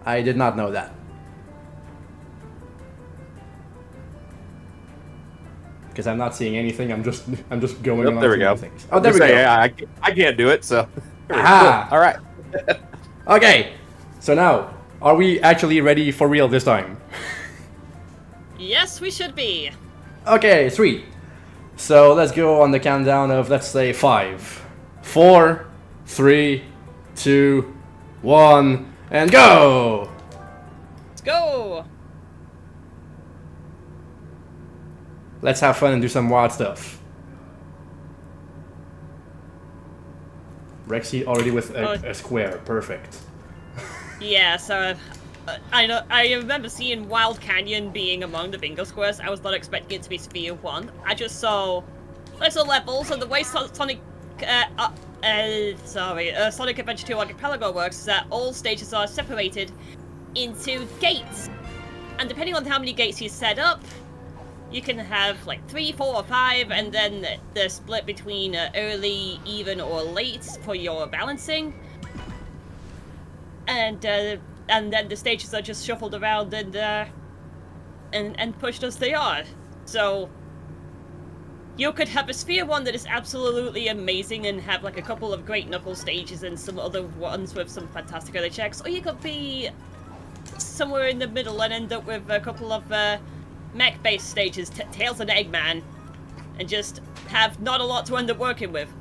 I did not know that. Because I'm not seeing anything. I'm just going Yep, along there we to go. things. Oh, there we go. Yeah, I can't do it, so. Aha! All right. Okay. So now, are we actually ready for real this time? Yes, we should be. Okay, sweet. So let's go on the countdown of, let's say, 5, 4, 3, 2, 1, and go! Let's go. Let's have fun and do some wild stuff. Rexy already with a square, perfect. Yeah, so I remember seeing Wild Canyon being among the bingo squares. I was not expecting it to be Sphere 1. I just saw little levels, and the way Sonic Sonic Adventure 2 Archipelago works is that all stages are separated into gates. And depending on how many gates you set up, you can have like 3, 4, or 5, and then the split between early, even, or late for your balancing. And then the stages are just shuffled around and pushed as they are. So you could have a Sphere 1 that is absolutely amazing and have like a couple of great knuckle stages and some other ones with some fantastic early checks, or you could be somewhere in the middle and end up with a couple of mech-based stages, Tails and Eggman, and just have not a lot to end up working with.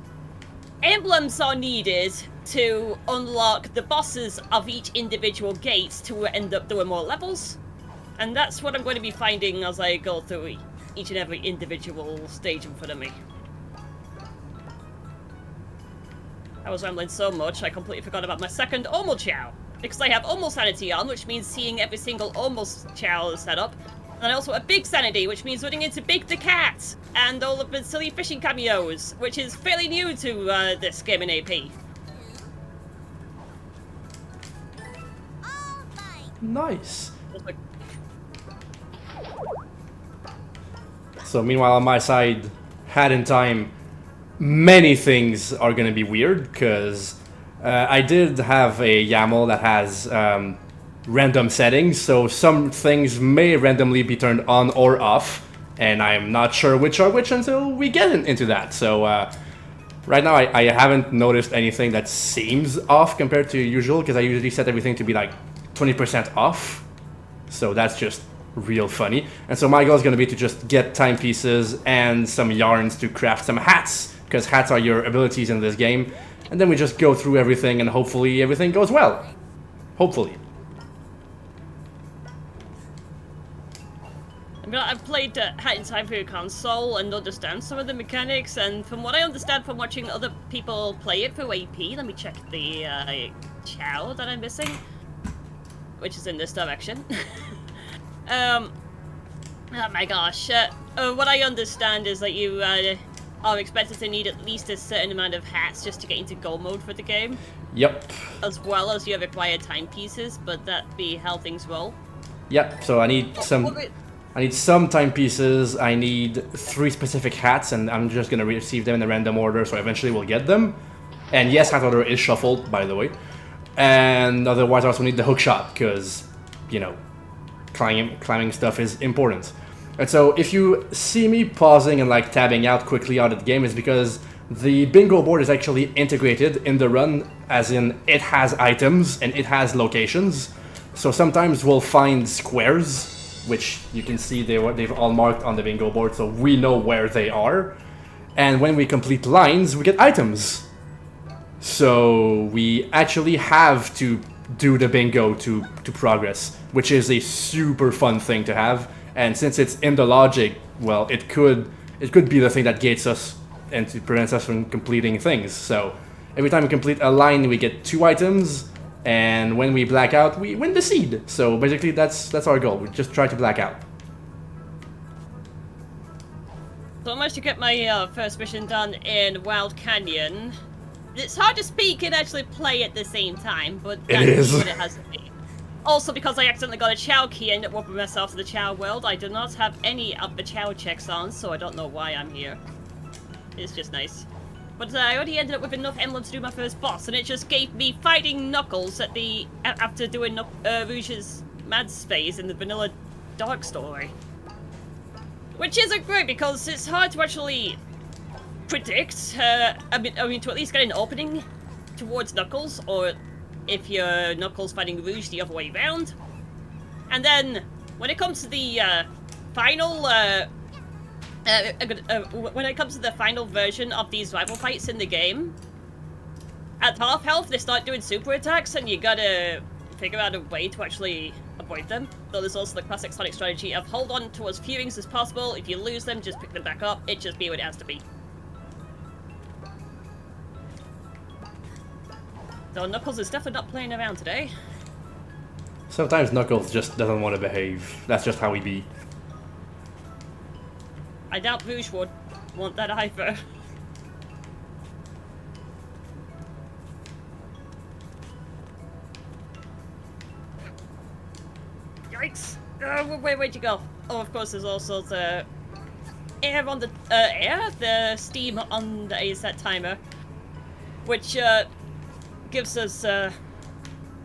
Emblems are needed to unlock the bosses of each individual gate to end up doing more levels, and that's what I'm going to be finding as I go through each and every individual stage in front of me. I was rambling so much I completely forgot about my second Omo Chow, because I have Omo Sanity on, which means seeing every single Omo Chow set up. And also a Big Sanity, which means running into Big the Cat, and all of the silly fishing cameos, which is fairly new to this game in AP. Nice. So meanwhile on my side, Hat in Time, many things are gonna be weird, because I did have a YAML that has random settings, so some things may randomly be turned on or off, and I'm not sure which are which until we get into that. So right now I haven't noticed anything that seems off compared to usual, because I usually set everything to be like 20% off, so that's just real funny. And so my goal is going to be to just get timepieces and some yarns to craft some hats, because hats are your abilities in this game, and then we just go through everything and hopefully everything goes well. Hopefully. I've played Hat in Time for your console and understand some of the mechanics, and from what I understand from watching other people play it through AP, let me check the Chow that I'm missing, which is in this direction. Oh my gosh. What I understand is that you are expected to need at least a certain amount of hats just to get into go mode for the game. Yep. As well as your required timepieces, but that be how things roll. Yep, so I need some timepieces, I need 3 specific hats, and I'm just gonna receive them in a random order, so eventually we'll get them. And yes, hat order is shuffled, by the way. And otherwise I also need the hook shot, because, you know, climbing stuff is important. And so if you see me pausing and like tabbing out quickly out of the game, it's because the bingo board is actually integrated in the run, as in it has items and it has locations. So sometimes we'll find squares, which you can see they've all marked on the bingo board, so we know where they are. And when we complete lines, we get items. So we actually have to do the bingo to progress, which is a super fun thing to have. And since it's in the logic, well, it could be the thing that gates us and prevents us from completing things. So every time we complete a line, we get 2 items. And when we black out, we win the seed. So basically, that's our goal. We just try to black out. So I managed to get my first mission done in Wild Canyon. It's hard to speak and actually play at the same time, but that's what it has to be. Also, because I accidentally got a Chow key and ended up warping myself to the Chow world, I do not have any of the Chow checks on, so I don't know why I'm here. It's just nice. but I already ended up with enough emblems to do my first boss, and it just gave me fighting Knuckles at the after doing Rouge's Mad Phase in the vanilla Dark story. Which isn't great because it's hard to actually predict. I mean, to at least get an opening towards Knuckles, or if you're Knuckles fighting Rouge the other way around. And then when it comes to the final, when it comes to the final version of these rival fights in the game, at half health they start doing super attacks, and you gotta figure out a way to actually avoid them. Though there's also the classic Sonic strategy of hold on to as few rings as possible. If you lose them, just pick them back up. It just be what it has to be. So Knuckles is definitely not playing around today. Sometimes Knuckles just doesn't want to behave. That's just how he be. I doubt Rouge would want that either. Yikes! Where'd you go? Oh, of course, there's also the air on the the steam on the ASET timer, which gives us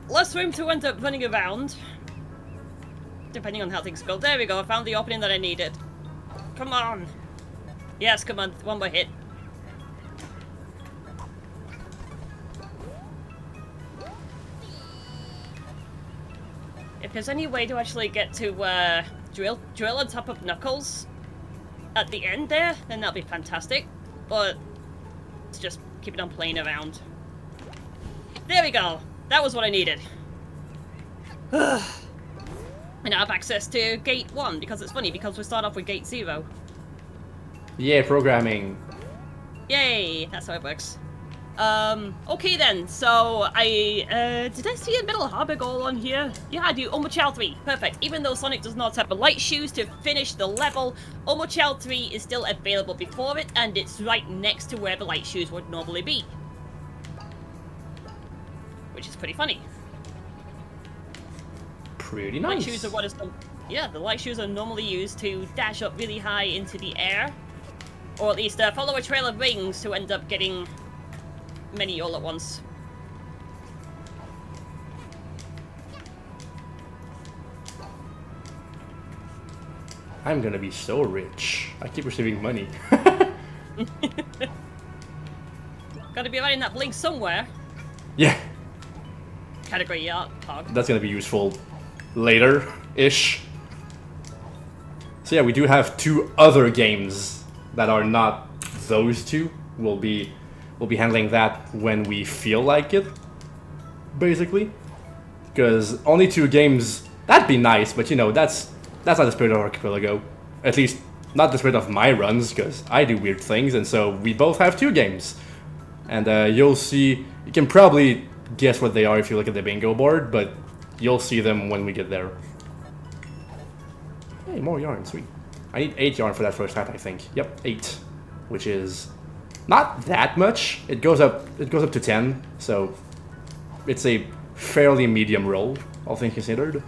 less room to end up running around, depending on how things go. There we go. I found the opening that I needed. Come on. Yes, come on. One more hit. If there's any way to actually get to drill on top of Knuckles at the end there, then that'd be fantastic. But let's just keep it on playing around. There we go. That was what I needed. And I have access to Gate 1, because it's funny, because we start off with Gate 0. Yeah, programming. Yay! That's how it works. Okay then, so did I see a Middle Harbor goal on here? Yeah, I do. Omochao 3. Perfect. Even though Sonic does not have the light shoes to finish the level, Omochao 3 is still available before it, and it's right next to where the light shoes would normally be. Which is pretty funny. Pretty nice. Light shoes are what is the light shoes are normally used to dash up really high into the air, or at least follow a trail of rings to end up getting many all at once. I'm gonna be so rich. I keep receiving money. Gotta be writing that blink somewhere. Yeah. Category Pog. That's gonna be useful later-ish. So yeah, we do have 2 other games that are not those 2. We'll be handling that when we feel like it, basically. Because only 2 games, that'd be nice, but you know, that's not the spirit of Archipelago. At least, not the spirit of my runs, because I do weird things, and so we both have 2 games. And you'll see, you can probably guess what they are if you look at the bingo board, but you'll see them when we get there. Hey, more yarn, sweet. I need 8 yarn for that first hat, I think. Yep, 8, which is not that much. It goes up to 10, so it's a fairly medium roll, all things considered.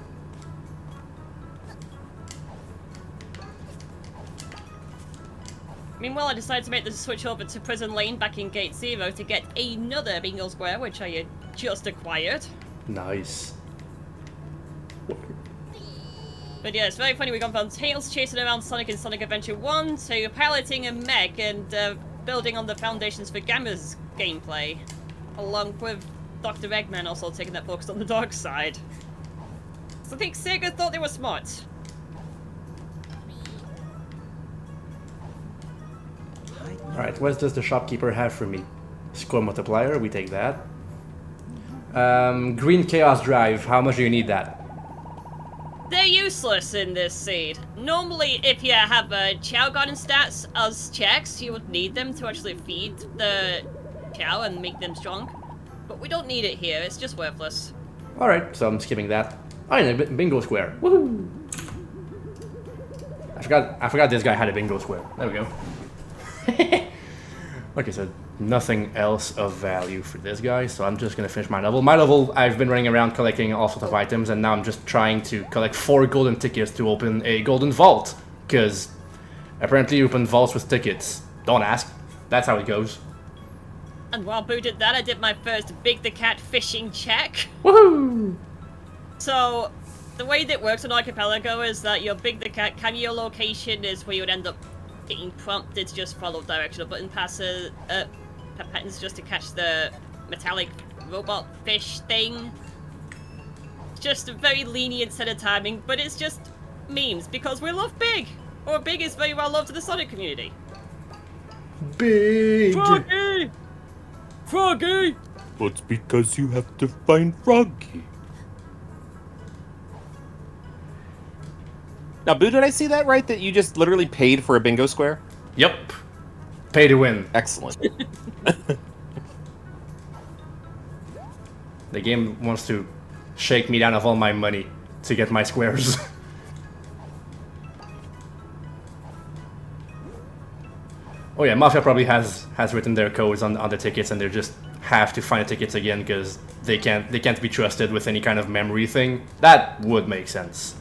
Meanwhile, I decided to make the switch over to Prison Lane back in Gate 0 to get another bingo square, which I had just acquired. Nice. But yeah, it's very funny. We've gone from Tails chasing around Sonic in Sonic Adventure 1 to piloting a mech and building on the foundations for Gamma's gameplay, along with Dr. Eggman also taking that focus on the dark side. So I think Sega thought they were smart. Alright, what does the shopkeeper have for me? Score multiplier, we take that. Green Chaos Drive, how much do you need that? They're useless in this seed. Normally, if you have Chow Garden stats as checks, you would need them to actually feed the Chow and make them strong. But we don't need it here, it's just worthless. Alright, so I'm skipping that. Alright, bingo square. Woohoo! I forgot this guy had a bingo square. There we go. Okay, so nothing else of value for this guy, so I'm just gonna finish my level. My level, I've been running around collecting all sorts of items, and now I'm just trying to collect 4 golden tickets to open a golden vault, because apparently you open vaults with tickets. Don't ask. That's how it goes. And while Boo did that, I did my first Big the Cat fishing check. Woohoo! So, the way that works on Archipelago is that your Big the Cat cameo location is where you would end up getting prompted to just follow directional button passes, patterns just to catch the metallic robot fish thing. Just a very lenient set of timing, but it's just memes because we love Big! Or Big is very well loved in the Sonic community. Big! Froggy! Froggy! It's because you have to find Froggy. Now, Boo, did I see that right? That you just literally paid for a bingo square? Yep. Pay to win. Excellent. The game wants to shake me down of all my money to get my squares. Oh yeah, Mafia probably has written their codes on the tickets, and they just have to find the tickets again because they can't be trusted with any kind of memory thing. That would make sense.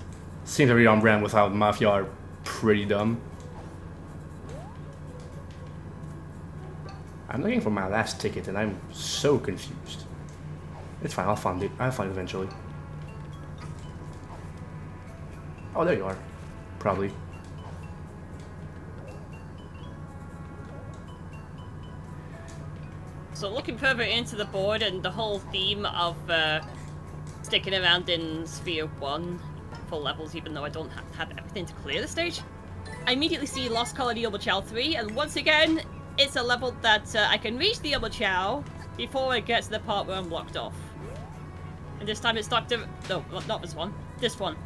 Seems very on brand with how Mafia are pretty dumb. I'm looking for my last ticket and I'm so confused. It's fine, I'll find it. I'll find it eventually. Oh, there you are. Probably. So looking further into the board and the whole theme of sticking around in Sphere 1 for levels, even though I don't have everything to clear the stage, I immediately see Lost Colony Oba Chow 3, and once again, it's a level that I can reach the Oba Chow before I get to the part where I'm blocked off. And this time it's Dr. No, not this one. This one.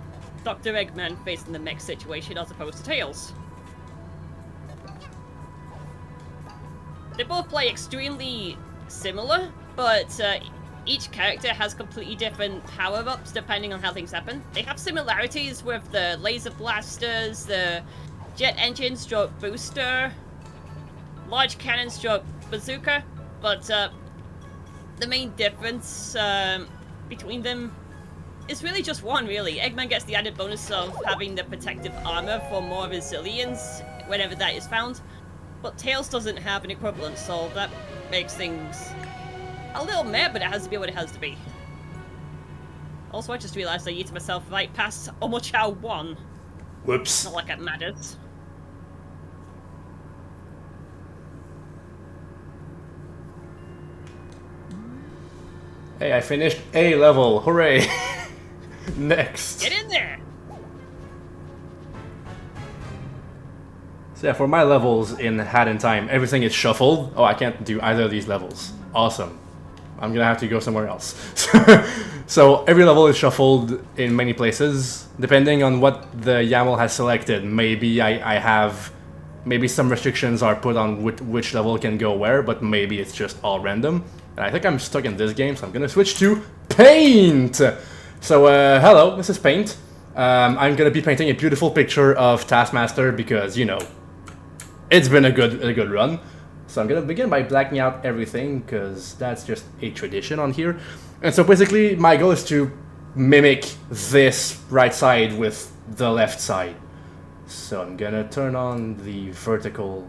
Dr. Eggman facing the mech situation as opposed to Tails. They both play extremely similar, but each character has completely different power-ups depending on how things happen. They have similarities with the laser blasters, the jet engine stroke booster, large cannon stroke bazooka, but the main difference between them is really just one, really. Eggman gets the added bonus of having the protective armor for more resilience whenever that is found, but Tails doesn't have an equivalent, so that makes things a little meh, but it has to be what it has to be. Also, I just realized I yeeted myself right past Omochao 1. Whoops. Not like it matters. Hey, I finished A level. Hooray. Next. Get in there! So yeah, for my levels in Hat in Time, everything is shuffled. Oh, I can't do either of these levels. Awesome. I'm gonna have to go somewhere else. So every level is shuffled in many places, depending on what the YAML has selected. Maybe I have, maybe some restrictions are put on which level can go where, but maybe it's just all random. And I think I'm stuck in this game, so I'm gonna switch to Paint! So hello, this is Paint. I'm gonna be painting a beautiful picture of Taskmaster because, you know, it's been a good run. So I'm gonna begin by blacking out everything because that's just a tradition on here. And so basically my goal is to mimic this right side with the left side. So I'm gonna turn on the vertical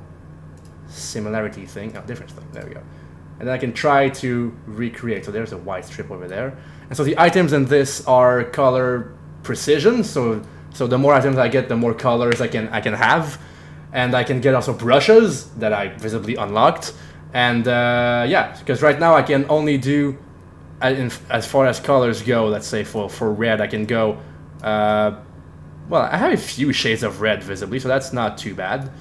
similarity thing, difference thing, there we go. And then I can try to recreate. So there's a white strip over there. And so the items in this are color precision. So the more items I get, the more colors I can have. And I can get also brushes that I visibly unlocked. And yeah, because right now I can only do, as far as colors go, let's say for red I can go, well, I have a few shades of red visibly, so that's not too bad.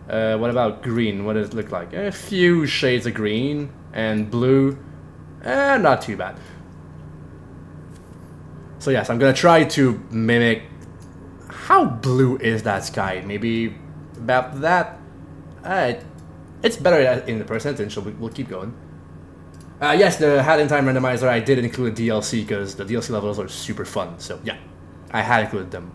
What about green? What does it look like? A few shades of green. And blue, not too bad. So yes, I'm gonna try to mimic, how blue is that sky? Maybe about that. It's better in the percentage, so we'll keep going. Yes, the Hat in Time randomizer, I did include DLC because the DLC levels are super fun. So yeah, I had included them.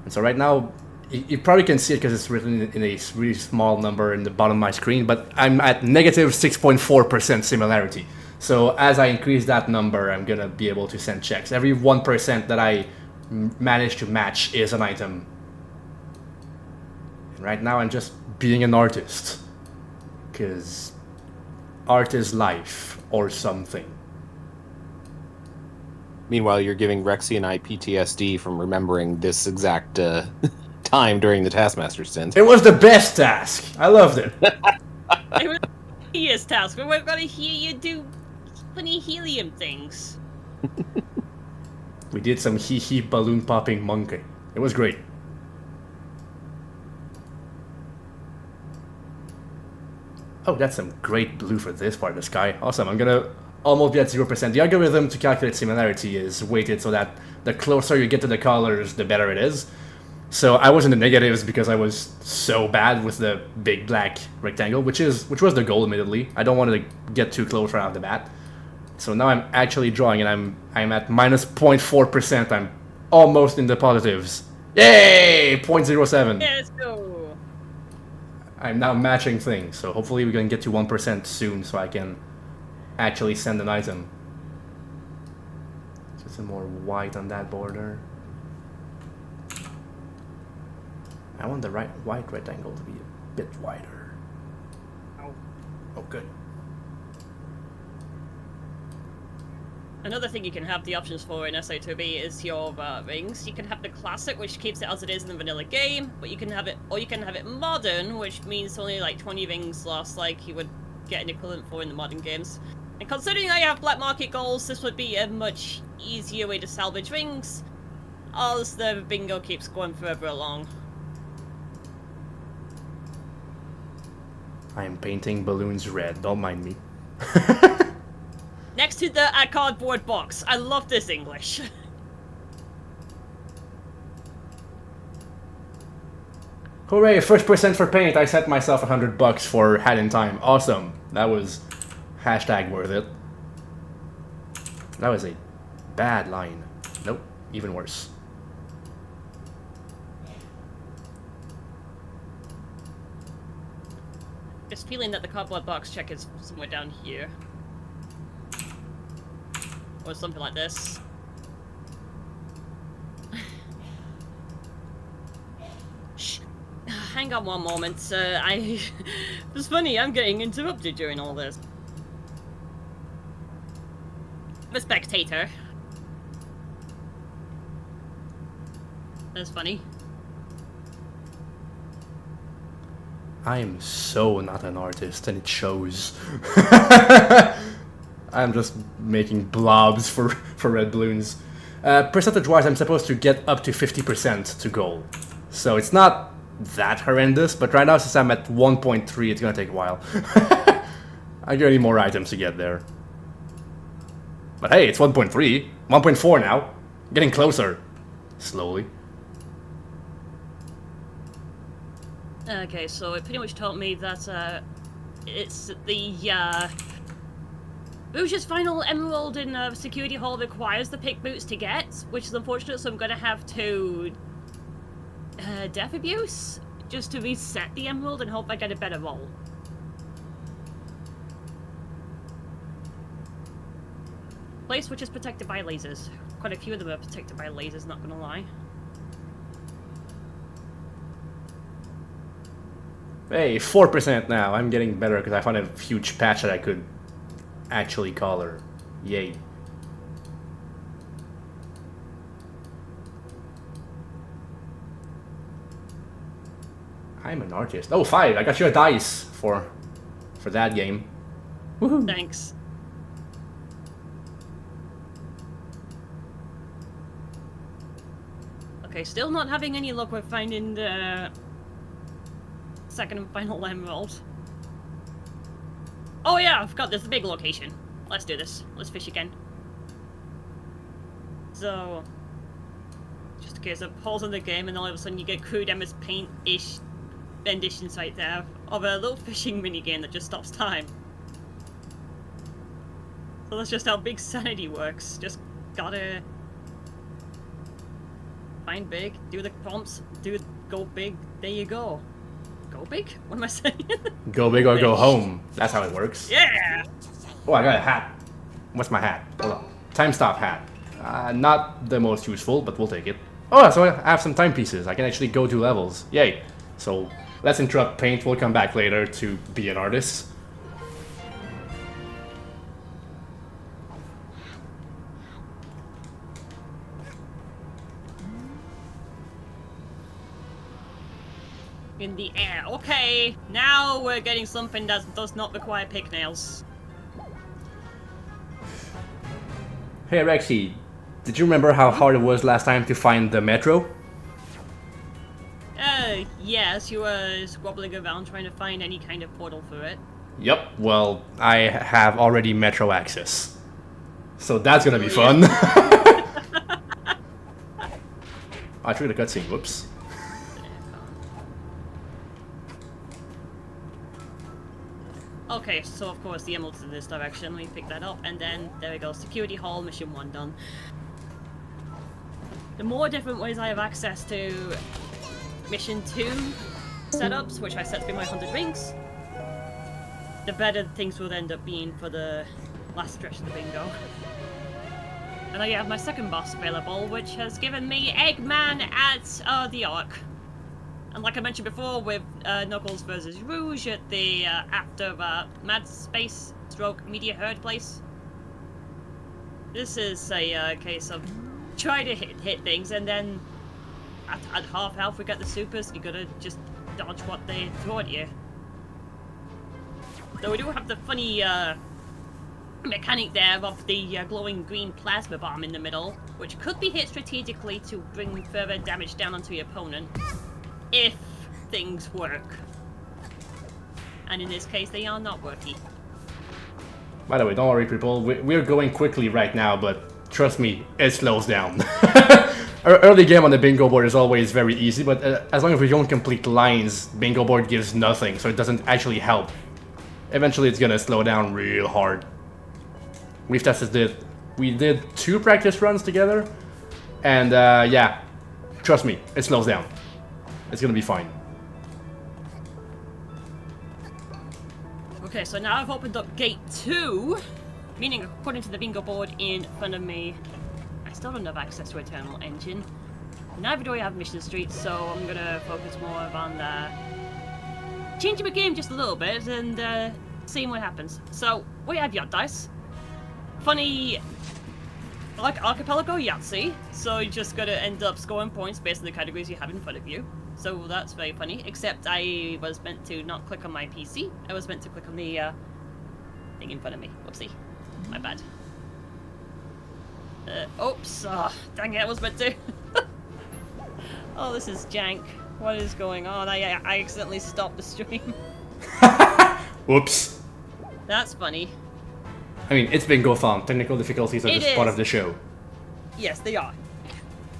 And so right now, you probably can see it because it's written in a really small number in the bottom of my screen, but I'm at negative 6.4% similarity. So as I increase that number, I'm gonna be able to send checks. Every 1% that I manage to match is an item. And right now I'm just being an artist. Because art is life or something. Meanwhile, you're giving Rexy and I PTSD from remembering this exact time during the Taskmaster stint. It was the best task. I loved it. It was a tedious task, but we're gonna hear you do funny helium things. We did some hee balloon popping monkey. It was great. Oh, that's some great blue for this part of the sky. Awesome, I'm gonna almost be at 0%. The algorithm to calculate similarity is weighted so that the closer you get to the colors, the better it is. So I was in the negatives because I was so bad with the big black rectangle, which was the goal, admittedly. I don't want to get too close right off the bat. So now I'm actually drawing, and I'm at minus 0.4%. I'm almost in the positives. Yay! 0.07. Yeah, let's go. I'm now matching things, so hopefully we can get to 1% soon, so I can actually send an item. Just some more white on that border. I want the white rectangle to be a bit wider. Oh, good. Another thing you can have the options for in SO2B is your rings. You can have the classic, which keeps it as it is in the vanilla game, but you can have it, or you can have it modern, which means only like 20 rings lost, like you would get an equivalent for in the modern games. And considering I have black market goals, this would be a much easier way to salvage rings, as the bingo keeps going forever along. I am painting balloons red, don't mind me. Next to the cardboard box. I love this English. Hooray, first percent for paint. I set myself $100 for hat in time. Awesome. That was hashtag worth it. That was a bad line. Nope, even worse. Just feeling that the cardboard box check is somewhere down here. Or something like this. Shh. Hang on one moment. It's funny, I'm getting interrupted during all this. I'm a spectator. That's funny. I am so not an artist, and it shows. I'm just making blobs for red balloons. Percentage-wise, I'm supposed to get up to 50% to goal. So it's not that horrendous, but right now, since I'm at 1.3, it's gonna take a while. I get any more items to get there. But hey, it's 1.3. 1.4 now. Getting closer. Slowly. Okay, so it pretty much told me that it's the Rouge's final emerald in security hall requires the pick boots to get, which is unfortunate, so I'm gonna have to death abuse just to reset the emerald and hope I get a better roll. Place which is protected by lasers. Quite a few of them are protected by lasers, not gonna lie. Hey, 4% now. I'm getting better because I found a huge patch that I could actually color. Yay. I'm an artist. Oh, 5. I got you a dice for that game. Woohoo. Thanks. Okay, still not having any luck with finding the second and final emerald. Oh yeah, I forgot there's a big location. Let's do this. Let's fish again. So, just in case of pause in the game and all of a sudden you get crude MS Paint-ish renditions right there of a little fishing mini game that just stops time. So that's just how big sanity works. Just gotta find big, do the prompts, go big, there you go. Go big? What am I saying? Go big or go home. That's how it works. Yeah! Oh, I got a hat. What's my hat? Hold on. Time stop hat. Not the most useful, but we'll take it. Oh, so I have some timepieces. I can actually go 2 levels. Yay. So let's interrupt paint. We'll come back later to be an artist. In the air. Okay, now we're getting something that does not require pignails. Hey Rexy, did you remember how hard it was last time to find the metro? Yes, you were squabbling around trying to find any kind of portal for it. Yep, well, I have already metro access. So that's gonna be Oh, fun. yeah. I triggered a cutscene, whoops. Okay, so of course the emerald's in this direction. Let me pick that up, and then there we go. Security hall, mission 1 done. The more different ways I have access to mission 2 setups, which I set to be my 100 rings, the better things will end up being for the last stretch of the bingo. And I have my second boss available, which has given me Eggman at the Ark. And like I mentioned before, with Knuckles versus Rouge at the after Mad Space stroke Media Herd place, this is a case of try to hit things, and then at half health we get the supers. You gotta just dodge what they throw at you. Though we do have the funny mechanic there of the glowing green plasma bomb in the middle, which could be hit strategically to bring further damage down onto your opponent, if things work. And in this case, they are not working. By the way, don't worry people, we're going quickly right now, but trust me, it slows down. Early game on the bingo board is always very easy, but as long as we don't complete lines, bingo board gives nothing, so it doesn't actually help. Eventually it's gonna slow down real hard. We've tested it. We did 2 practice runs together, and yeah, trust me, it slows down. It's gonna be fine. Okay, so now I've opened up gate 2, meaning according to the bingo board in front of me, I still don't have access to Eternal Engine. Neither do I have Mission Street, so I'm gonna focus more on changing my game just a little bit and seeing what happens. So, we have Yacht Dice. Funny, like Archipelago Yahtzee, so you just gotta end up scoring points based on the categories you have in front of you. So that's very funny, except I was meant to not click on my PC. I was meant to click on the thing in front of me. Whoopsie. My bad. Oops. Oh, dang it, I was meant to. Oh, this is jank. What is going on? I accidentally stopped the stream. Whoops. That's funny. I mean, it's Bingothon. Technical difficulties are just part of the show. Yes, they are.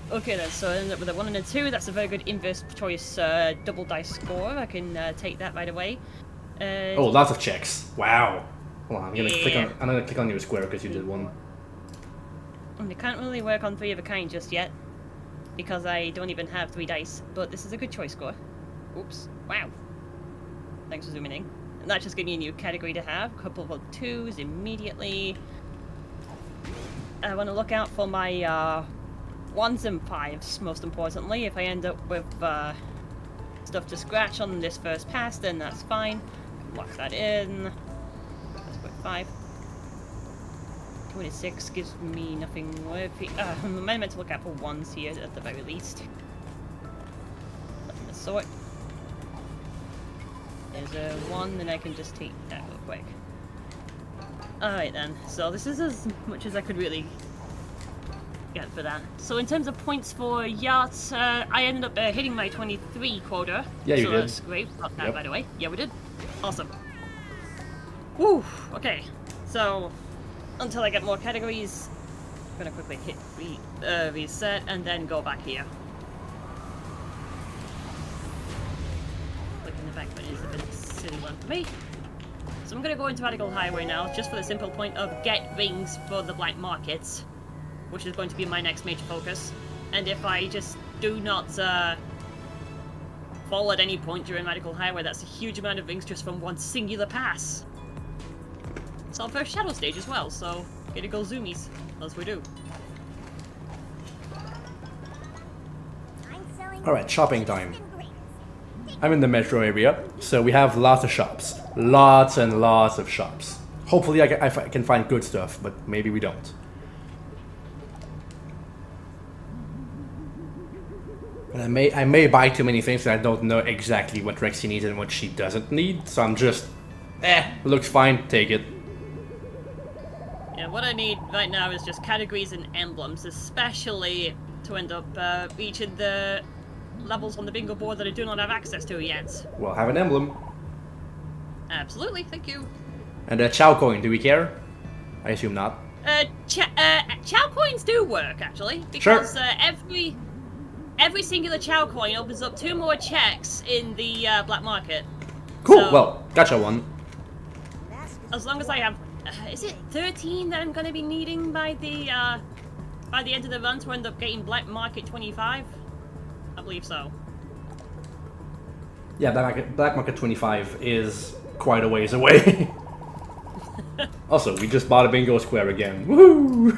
Okay then, so I ended up with a 1 and a 2. That's a very good inverse choice double dice score. I can take that right away. Oh, lots of checks. Wow. Hold on, I'm gonna click on your square because you did one. And I can't really work on 3 of a kind just yet, because I don't even have 3 dice. But this is a good choice score. Oops. Wow. Thanks for zooming in. And that just gave me a new category to have. A couple of 2s immediately. I want to look out for my 1s and 5s, most importantly. If I end up with stuff to scratch on this first pass, then that's fine. Lock that in. Let's put 5. 26 gives me nothing worthy. I'm meant to look out for 1s here at the very least. Nothing to sort. There's a 1, and I can just take that real quick. Alright then, so this is as much as I could really get for that. So in terms of points for yachts, I ended up hitting my 23 quota. Yeah, you so did. That's great. Got that, Yep. by the way. Yeah, we did. Awesome. Woo! Okay, so until I get more categories, I'm gonna quickly hit reset and then go back here. Clicking the back button is a bit of a silly one for me. So I'm gonna go into Radical Highway now, just for the simple point of get rings for the black markets, which is going to be my next major focus. And if I just do not fall at any point during Radical Highway, that's a huge amount of rings just from one singular pass. It's our first shadow stage as well, so get to go zoomies, as we do. Alright, shopping time. I'm in the metro area, so we have lots of shops. Lots and lots of shops. Hopefully I can find good stuff, but maybe we don't. And I may buy too many things and I don't know exactly what Rexy needs and what she doesn't need, so I'm just, looks fine, take it. Yeah, what I need right now is just categories and emblems, especially to end up reaching the levels on the bingo board that I do not have access to yet. We'll have an emblem. Absolutely, thank you. And a Chow coin, do we care? I assume not. Chow coins do work, actually, because every singular Chow coin opens up 2 more checks in the black market. Cool, So, well, gotcha one. as long as I have, is it 13 that I'm gonna be needing by the end of the run to end up getting black market 25? I believe so. Yeah, Black Market 25 is quite a ways away. Also, we just bought a bingo square again. Woohoo!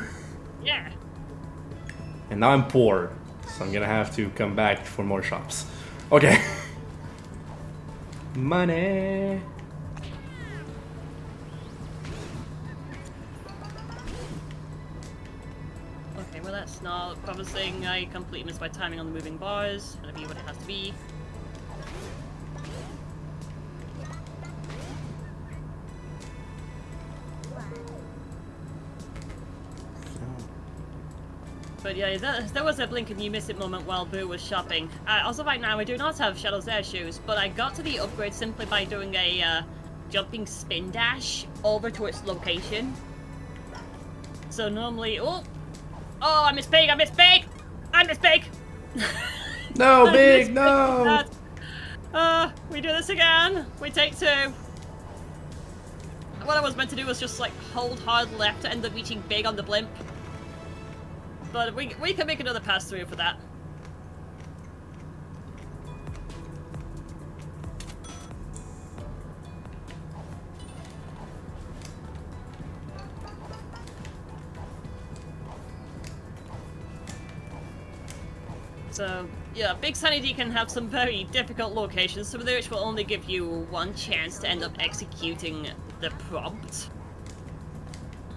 Yeah. And now I'm poor, so I'm gonna have to come back for more shops. Okay. Money. Okay, well that's not promising. I completely missed my timing on the moving bars. Gonna be what it has to be. But yeah, there was a blink and you miss it moment while Boo was shopping. Also right now I do not have Shadow's Air shoes, but I got to the upgrade simply by doing a jumping spin dash over to its location. So normally, oh, I missed big, I missed big! No, big, no! We do this again. We take 2. What I was meant to do was just like hold hard left to end up reaching big on the blimp. But we can make another pass through for that. So, yeah, Big Sunny D can have some very difficult locations, some of which will only give you 1 chance to end up executing the prompt.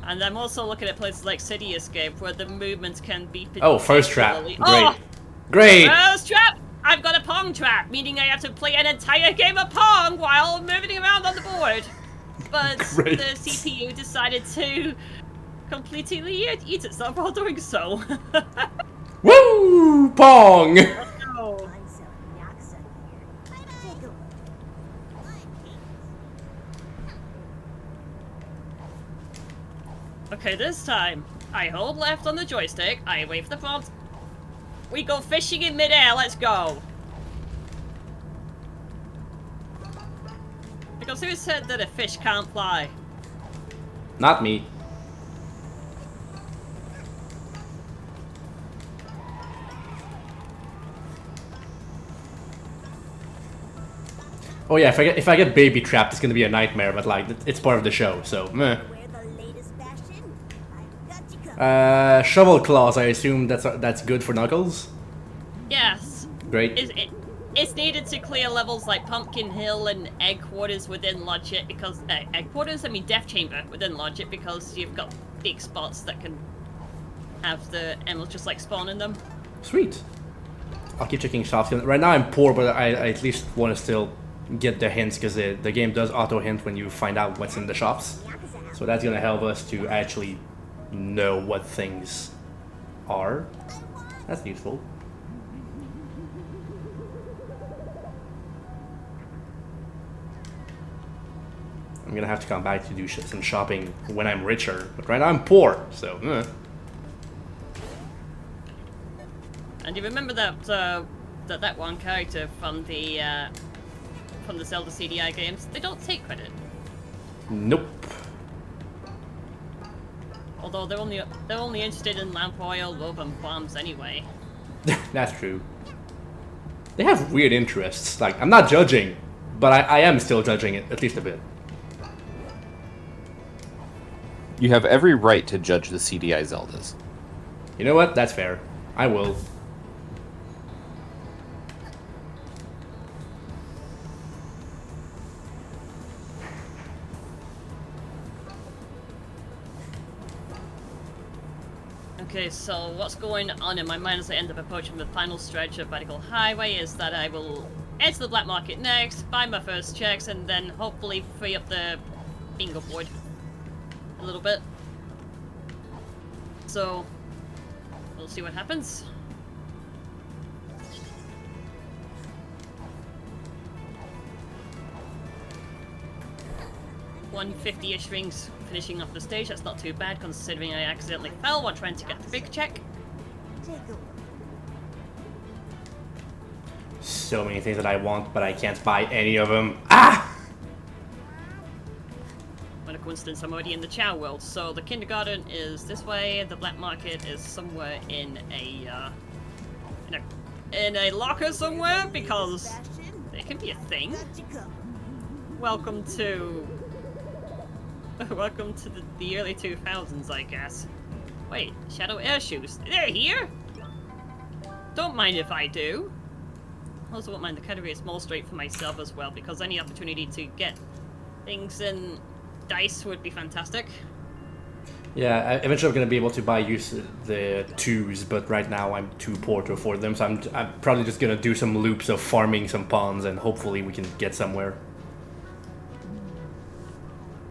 And I'm also looking at places like City Escape, where the movements can be Oh, first trap. Great. Oh! Great! First trap! I've got a Pong trap, meaning I have to play an entire game of Pong while moving around on the board. But Great. the CPU decided to completely eat itself while doing so. Woo! Pong! No. Okay, this time, I hold left on the joystick, I wait for the prompt. We go fishing in midair, let's go! Because who said that a fish can't fly? Not me. Oh yeah, if I get baby trapped, it's gonna be a nightmare. But like, it's part of the show, so meh. Shovel claws. I assume that's good for Knuckles. Yes. Great. It's needed to clear levels like Pumpkin Hill and Egg Quarters within Logic because Egg Quarters, I mean Death Chamber within Logic because you've got big spots that can have the emeralds just like spawn in them. Sweet. I'll keep checking shops. Right now I'm poor, but I at least want to still get the hints because the game does auto hint when you find out what's in the shops. So that's gonna help us to actually know what things are. That's useful. I'm gonna have to come back to do some shopping when I'm richer, but right now I'm poor, so And you remember that that one character from the Zelda CDI games? They don't take credit. Nope. Although they're only interested in lamp oil, love, and bombs anyway. That's true. They have weird interests. Like, I'm not judging, but I am still judging it, at least a bit. You have every right to judge the CDI Zeldas. You know what? That's fair. I will. Okay, so what's going on in my mind as I end up approaching the final stretch of Radical Highway is that I will enter the black market next, buy my first checks, and then hopefully free up the bingo board a little bit. So, we'll see what happens. $150-ish rings finishing off the stage. That's not too bad considering I accidentally fell while trying to get the big check. So many things that I want, but I can't buy any of them. Ah! What a coincidence, I'm already in the Chow world. So the kindergarten is this way, the black market is somewhere in a locker somewhere, because there can be a thing. Welcome to the early 2000s, I guess. Wait, Shadow Air Shoes. They're here? Don't mind if I do. Also won't mind the category of small straight for myself as well, because any opportunity to get things in dice would be fantastic. Yeah, eventually I'm going to be able to buy the 2s, but right now I'm too poor to afford them, so I'm probably just going to do some loops of farming some pawns, and hopefully we can get somewhere.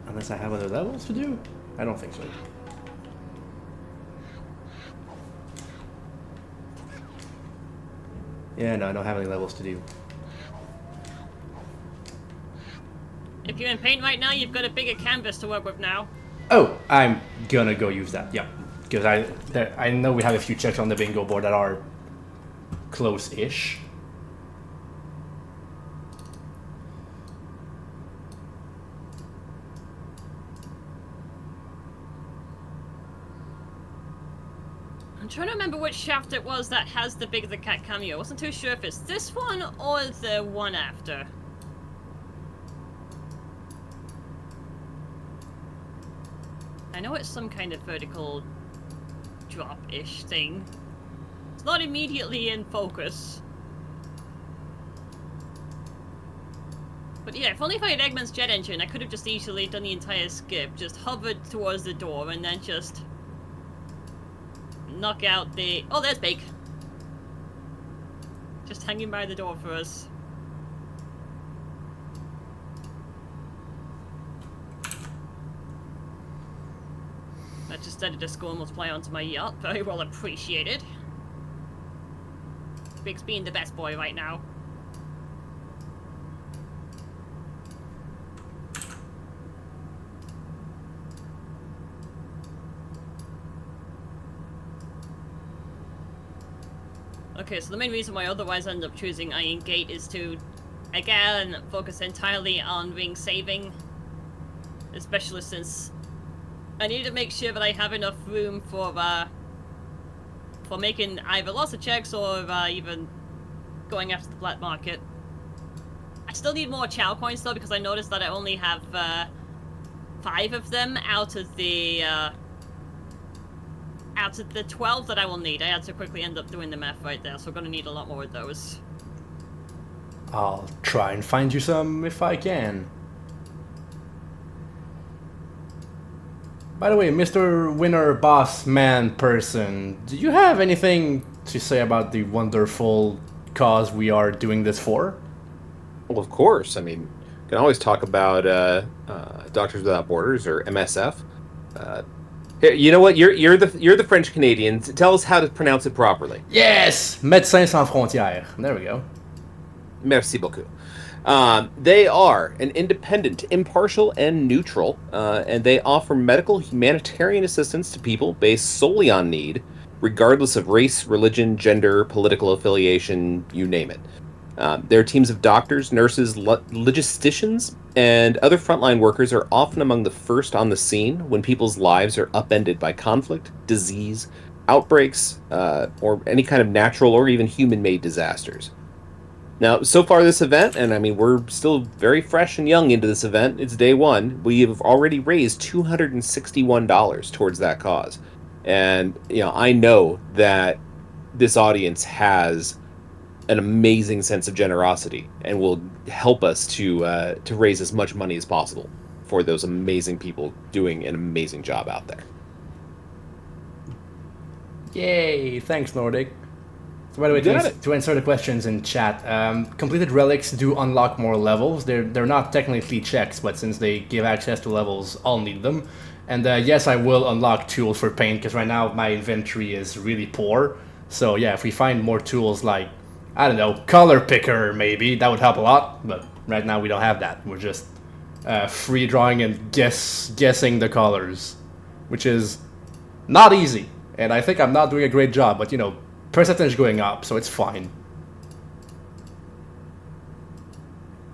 Unless I have other levels to do? I don't think so. Yeah, no, I don't have any levels to do. If you're in paint right now, you've got a bigger canvas to work with now. Oh, I'm gonna go use that, yeah. Because I know we have a few checks on the bingo board that are close-ish. I'm trying to remember which shaft it was that has the Big the Cat cameo. I wasn't too sure if it's this one or the one after. I know it's some kind of vertical drop-ish thing. It's not immediately in focus. But yeah, if only if I had Eggman's jet engine, I could have just easily done the entire skip. Just hovered towards the door and then just knock out the... Oh, there's Big. Just hanging by the door for us. I just added a score multiplier onto my yacht. Very well appreciated. Big's being the best boy right now. Okay, so the main reason why I otherwise end up choosing Iron Gate is to, again, focus entirely on ring saving. Especially since I need to make sure that I have enough room for making either lots of checks or even going after the black market. I still need more Chow coins though, because I noticed that I only have 5 of them out of the 12 that I will need. I had to quickly end up doing the math right there, so we're gonna need a lot more of those. I'll try and find you some if I can. By the way, Mr. Winner Boss Man Person, do you have anything to say about the wonderful cause we are doing this for? Well, of course. I mean, you can always talk about Doctors Without Borders, or MSF. Here, you know what? You're the French Canadian. Tell us how to pronounce it properly. Yes! Médecins Sans Frontières. There we go. Merci beaucoup. They are an independent, impartial, and neutral, and they offer medical humanitarian assistance to people based solely on need, regardless of race, religion, gender, political affiliation, you name it. Their teams of doctors, nurses, logisticians, and other frontline workers are often among the first on the scene when people's lives are upended by conflict, disease, outbreaks, or any kind of natural or even human-made disasters. Now, so far this event, and I mean, we're still very fresh and young into this event, it's day one, we have already raised $261 towards that cause. And, you know, I know that this audience has an amazing sense of generosity and will help us to raise as much money as possible for those amazing people doing an amazing job out there. Yay! Thanks, Nordic. So by the way, Got it. to answer the questions in chat, completed relics do unlock more levels. They're not technically checks, but since they give access to levels, I'll need them. And yes, I will unlock tools for paint, because right now my inventory is really poor. So yeah, if we find more tools like, I don't know, color picker maybe, that would help a lot. But right now we don't have that. We're just free drawing and guessing the colors, which is not easy. And I think I'm not doing a great job, but you know, percentage going up, so it's fine.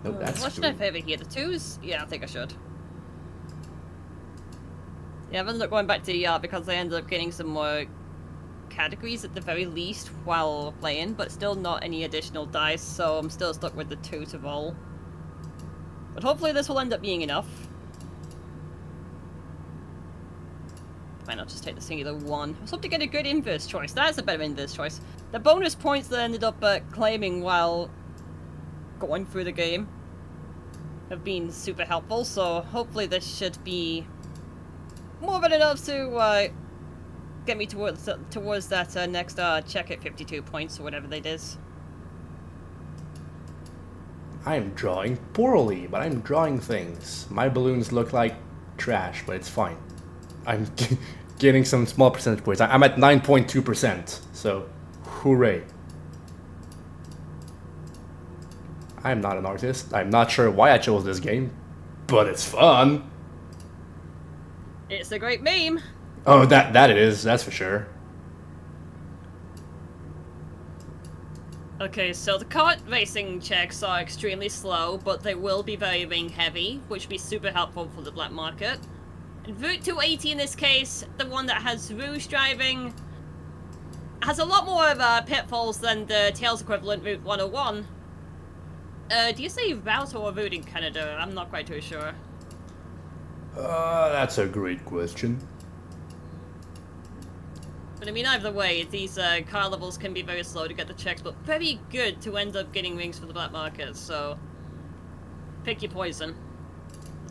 Nope, that's What should I favour here? The 2s? Yeah, I think I should. Yeah, I've ended up going back to the art because I ended up getting some more categories at the very least while playing, but still not any additional dice, so I'm still stuck with the 2 to roll. But hopefully this will end up being enough. Why not just take the singular 1? I was hoping to get a good inverse choice. That's a better inverse choice. The bonus points that I ended up claiming while going through the game have been super helpful, so hopefully this should be more than enough to get me towards that next check at 52 points or whatever that is. I'm drawing poorly, but I'm drawing things. My balloons look like trash, but it's fine. I'm getting some small percentage points. I'm at 9.2%, so hooray. I'm not an artist. I'm not sure why I chose this game, but it's fun. It's a great meme. Oh, that it is, that's for sure. Okay, so the kart racing checks are extremely slow, but they will be very ring heavy, which will be super helpful for the black market. And Route 280 in this case, the one that has Rouge driving, has a lot more of pitfalls than the Tails equivalent Route 101. Do you say route or route in Canada? I'm not quite too sure. That's a great question. But I mean, either way, these car levels can be very slow to get the checks, but very good to end up getting rings for the black market, so pick your poison.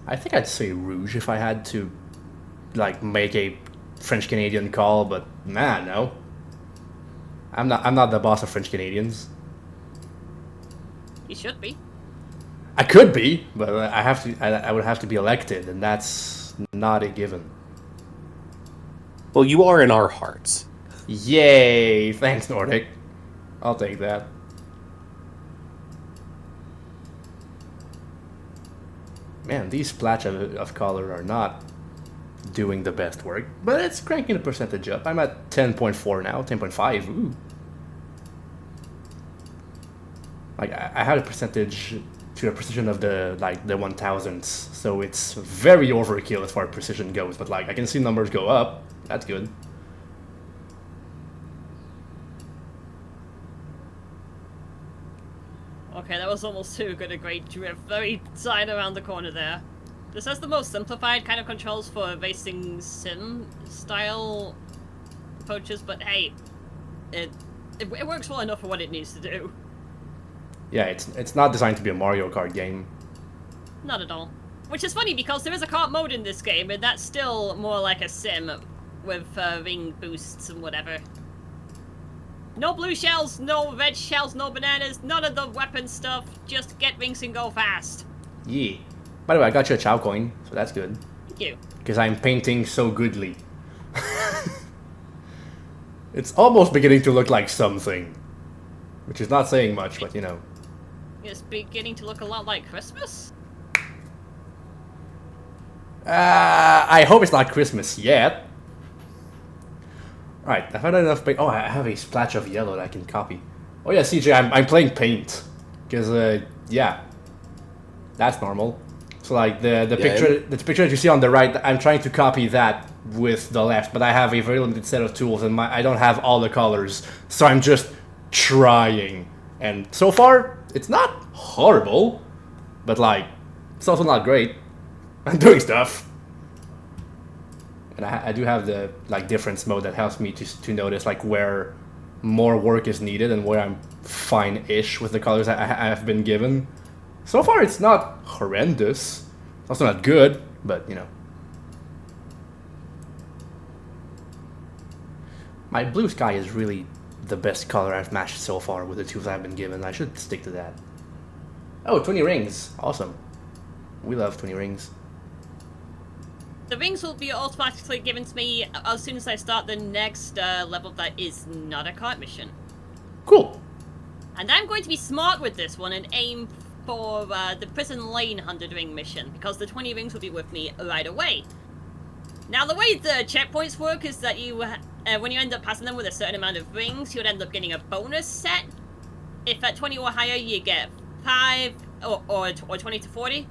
I think I'd say Rouge if I had to, like, make a French-Canadian call, but nah, no. I'm not the boss of French-Canadians. You should be. I could be, but I would have to be elected, and that's not a given. Well, you are in our hearts. Yay! Thanks, Nordic. I'll take that. Man, these splash of color are not doing the best work, but it's cranking the percentage up. I'm at 10.4 now, 10.5. Ooh. Like I had a percentage to a precision of the 1000s, so it's very overkill as far as precision goes. But like I can see numbers go up. That's good. Okay, that was almost too good a great drift. Very tight around the corner there. This has the most simplified kind of controls for racing sim style approaches, but hey, it works well enough for what it needs to do. Yeah, it's not designed to be a Mario Kart game. Not at all. Which is funny because there is a kart mode in this game, and that's still more like a sim with ring boosts and whatever. No blue shells, no red shells, no bananas, none of the weapon stuff. Just get rings and go fast. Yeah. By the way, I got you a Chow coin, so that's good. Thank you. Because I'm painting so goodly. It's almost beginning to look like something. Which is not saying much, but you know. It's beginning to look a lot like Christmas. I hope it's not Christmas yet. Alright, I've had enough paint. Oh, I have a splash of yellow that I can copy. Oh yeah, CJ, I'm playing paint. Because, yeah. That's normal. So like, the picture that you see on the right, I'm trying to copy that with the left, but I have a very limited set of tools, and I don't have all the colors. So I'm just trying. And so far, it's not horrible, but like, it's also not great. I'm doing stuff. And I do have the like difference mode that helps me to notice like where more work is needed and where I'm fine-ish with the colors I have been given. So far it's not horrendous. It's also not good, but you know. My blue sky is really the best color I've matched so far with the tools I've been given. I should stick to that. Oh, 20 rings. Awesome. We love 20 rings. The rings will be automatically given to me as soon as I start the next level that is not a cart mission. Cool. And I'm going to be smart with this one and aim for the Prison Lane 100 ring mission, because the 20 rings will be with me right away. Now, the way the checkpoints work is that you, when you end up passing them with a certain amount of rings, you would end up getting a bonus set. If at 20 or higher, you get 5, or 20 to 40.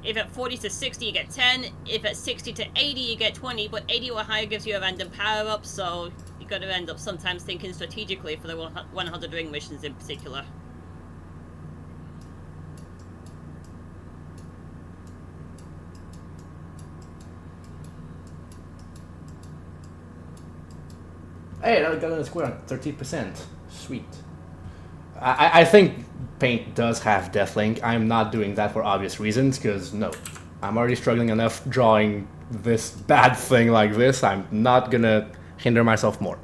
If at 40 to 60, you get 10. If at 60 to 80, you get 20. But 80 or higher gives you a random power-up, so you got to end up sometimes thinking strategically for the 100 ring missions in particular. Hey, I got a square on 13%. Sweet. I think Paint does have Deathlink. I'm not doing that for obvious reasons, because no. I'm already struggling enough drawing this bad thing like this. I'm not gonna hinder myself more.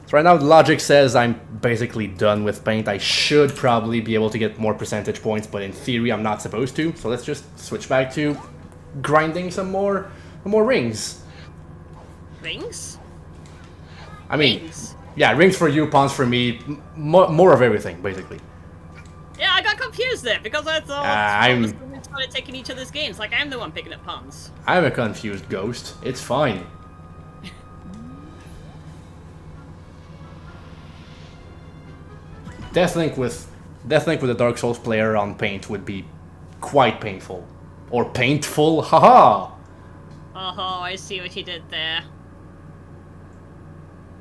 So right now, logic says I'm basically done with Paint. I should probably be able to get more percentage points, but in theory, I'm not supposed to. So let's just switch back to grinding some more rings. Rings? I mean, Rings. Yeah, rings for you, pawns for me, more of everything, basically. Yeah, I got confused there, because I thought we started taking each other's games, like I'm the one picking up pawns. I'm a confused ghost. It's fine. Deathlink with a Dark Souls player on Paint would be quite painful. Or paintful, haha! Oh, I see what you did there.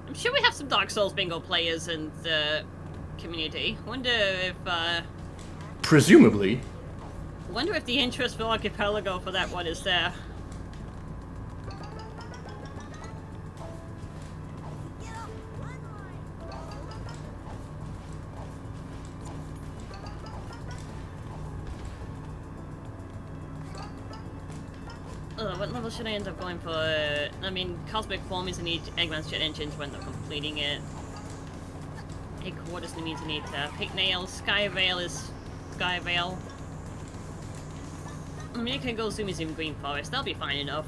I'm sure we have some Dark Souls bingo players in the community. Wonder if Presumably. wonder if the interest for Archipelago for that one is there. What level should I end up going for? I mean, Cosmic Form is in each Eggman's Jet Engine to end up completing it. Egg Quarters means I need Picknail. Sky Veil is Sky Veil. I mean, I can go Zoomy Zoom Green Forest, that'll be fine enough.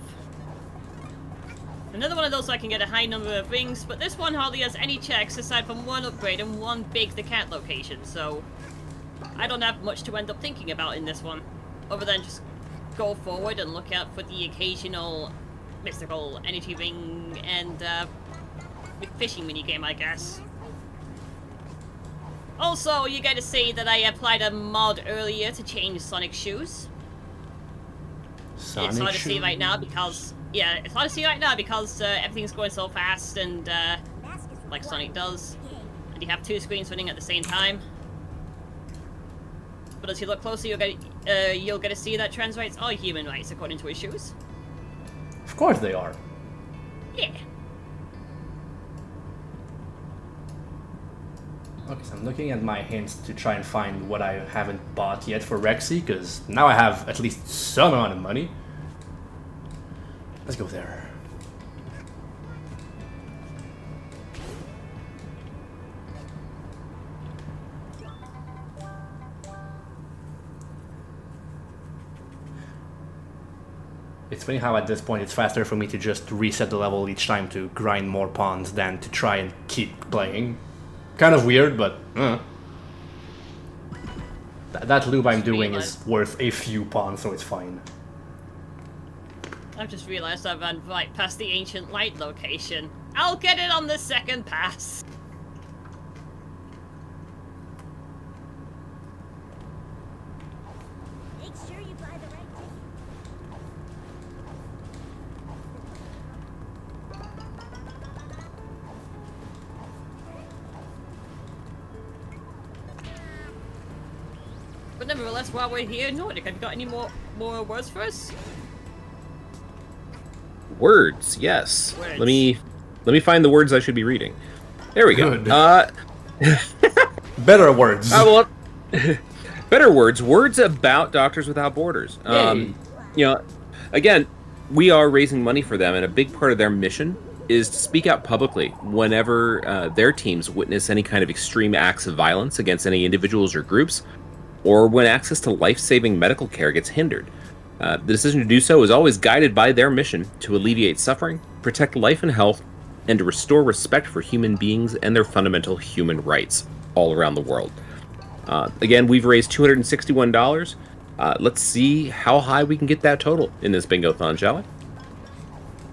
Another one of those so I can get a high number of rings, but this one hardly has any checks aside from one upgrade and one Big the Cat location, so I don't have much to end up thinking about in this one, other than just go forward and look out for the occasional mystical energy ring and fishing minigame, I guess. Also, you get to see that I applied a mod earlier to change Sonic's shoes. It's hard to see right now because, yeah, it's hard to see right now because everything's going so fast and like Sonic does, and you have two screens running at the same time. But as you look closer, you'll get to see that trans rights are human rights according to his shoes. Of course they are. Yeah. Okay, so I'm looking at my hints to try and find what I haven't bought yet for Rexy, because now I have at least some amount of money. Let's go there. It's funny how at this point it's faster for me to just reset the level each time to grind more pawns than to try and keep playing. Kind of weird, but that loop I'm doing is worth a few pawns, so it's fine. I've just realized I've run right past the Ancient Light location. I'll get it on the second pass. Make sure you buy the right ticket. But nevertheless, while we're here, Nordic, have you got any more words for us? Words, yes. Words. Let me find the words I should be reading. There we go. Good. Better words. Better words. Words about Doctors Without Borders. Yay. You know, again, we are raising money for them, and a big part of their mission is to speak out publicly whenever their teams witness any kind of extreme acts of violence against any individuals or groups, or when access to life-saving medical care gets hindered. The decision to do so is always guided by their mission to alleviate suffering, protect life and health, and to restore respect for human beings and their fundamental human rights all around the world. Again, we've raised $261. Let's see how high we can get that total in this Bingothon, shall we?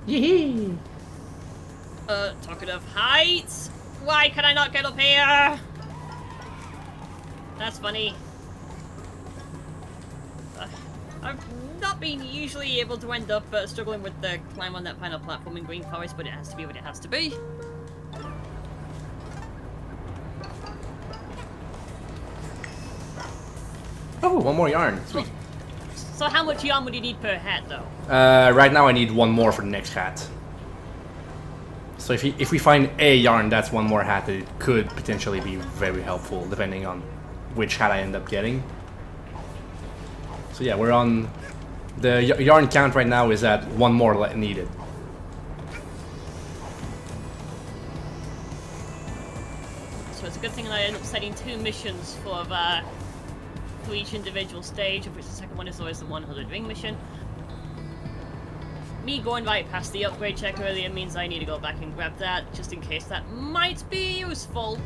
Yee. Talking of heights, why can I not get up here? That's funny. I've not been usually able to end up struggling with the climb on that final platform in Green Forest, but it has to be what it has to be. Oh, one more yarn. Sweet. So how much yarn would you need per hat, though? Right now I need one more for the next hat. So if we find a yarn, that's one more hat that could potentially be very helpful, depending on which hat I end up getting. So yeah, we're on... The yarn count right now is at one more needed. So it's a good thing that I end up setting 2 missions for each individual stage, of which the second one is always the 100 ring mission. Me going right past the upgrade check earlier means I need to go back and grab that, just in case that might be useful.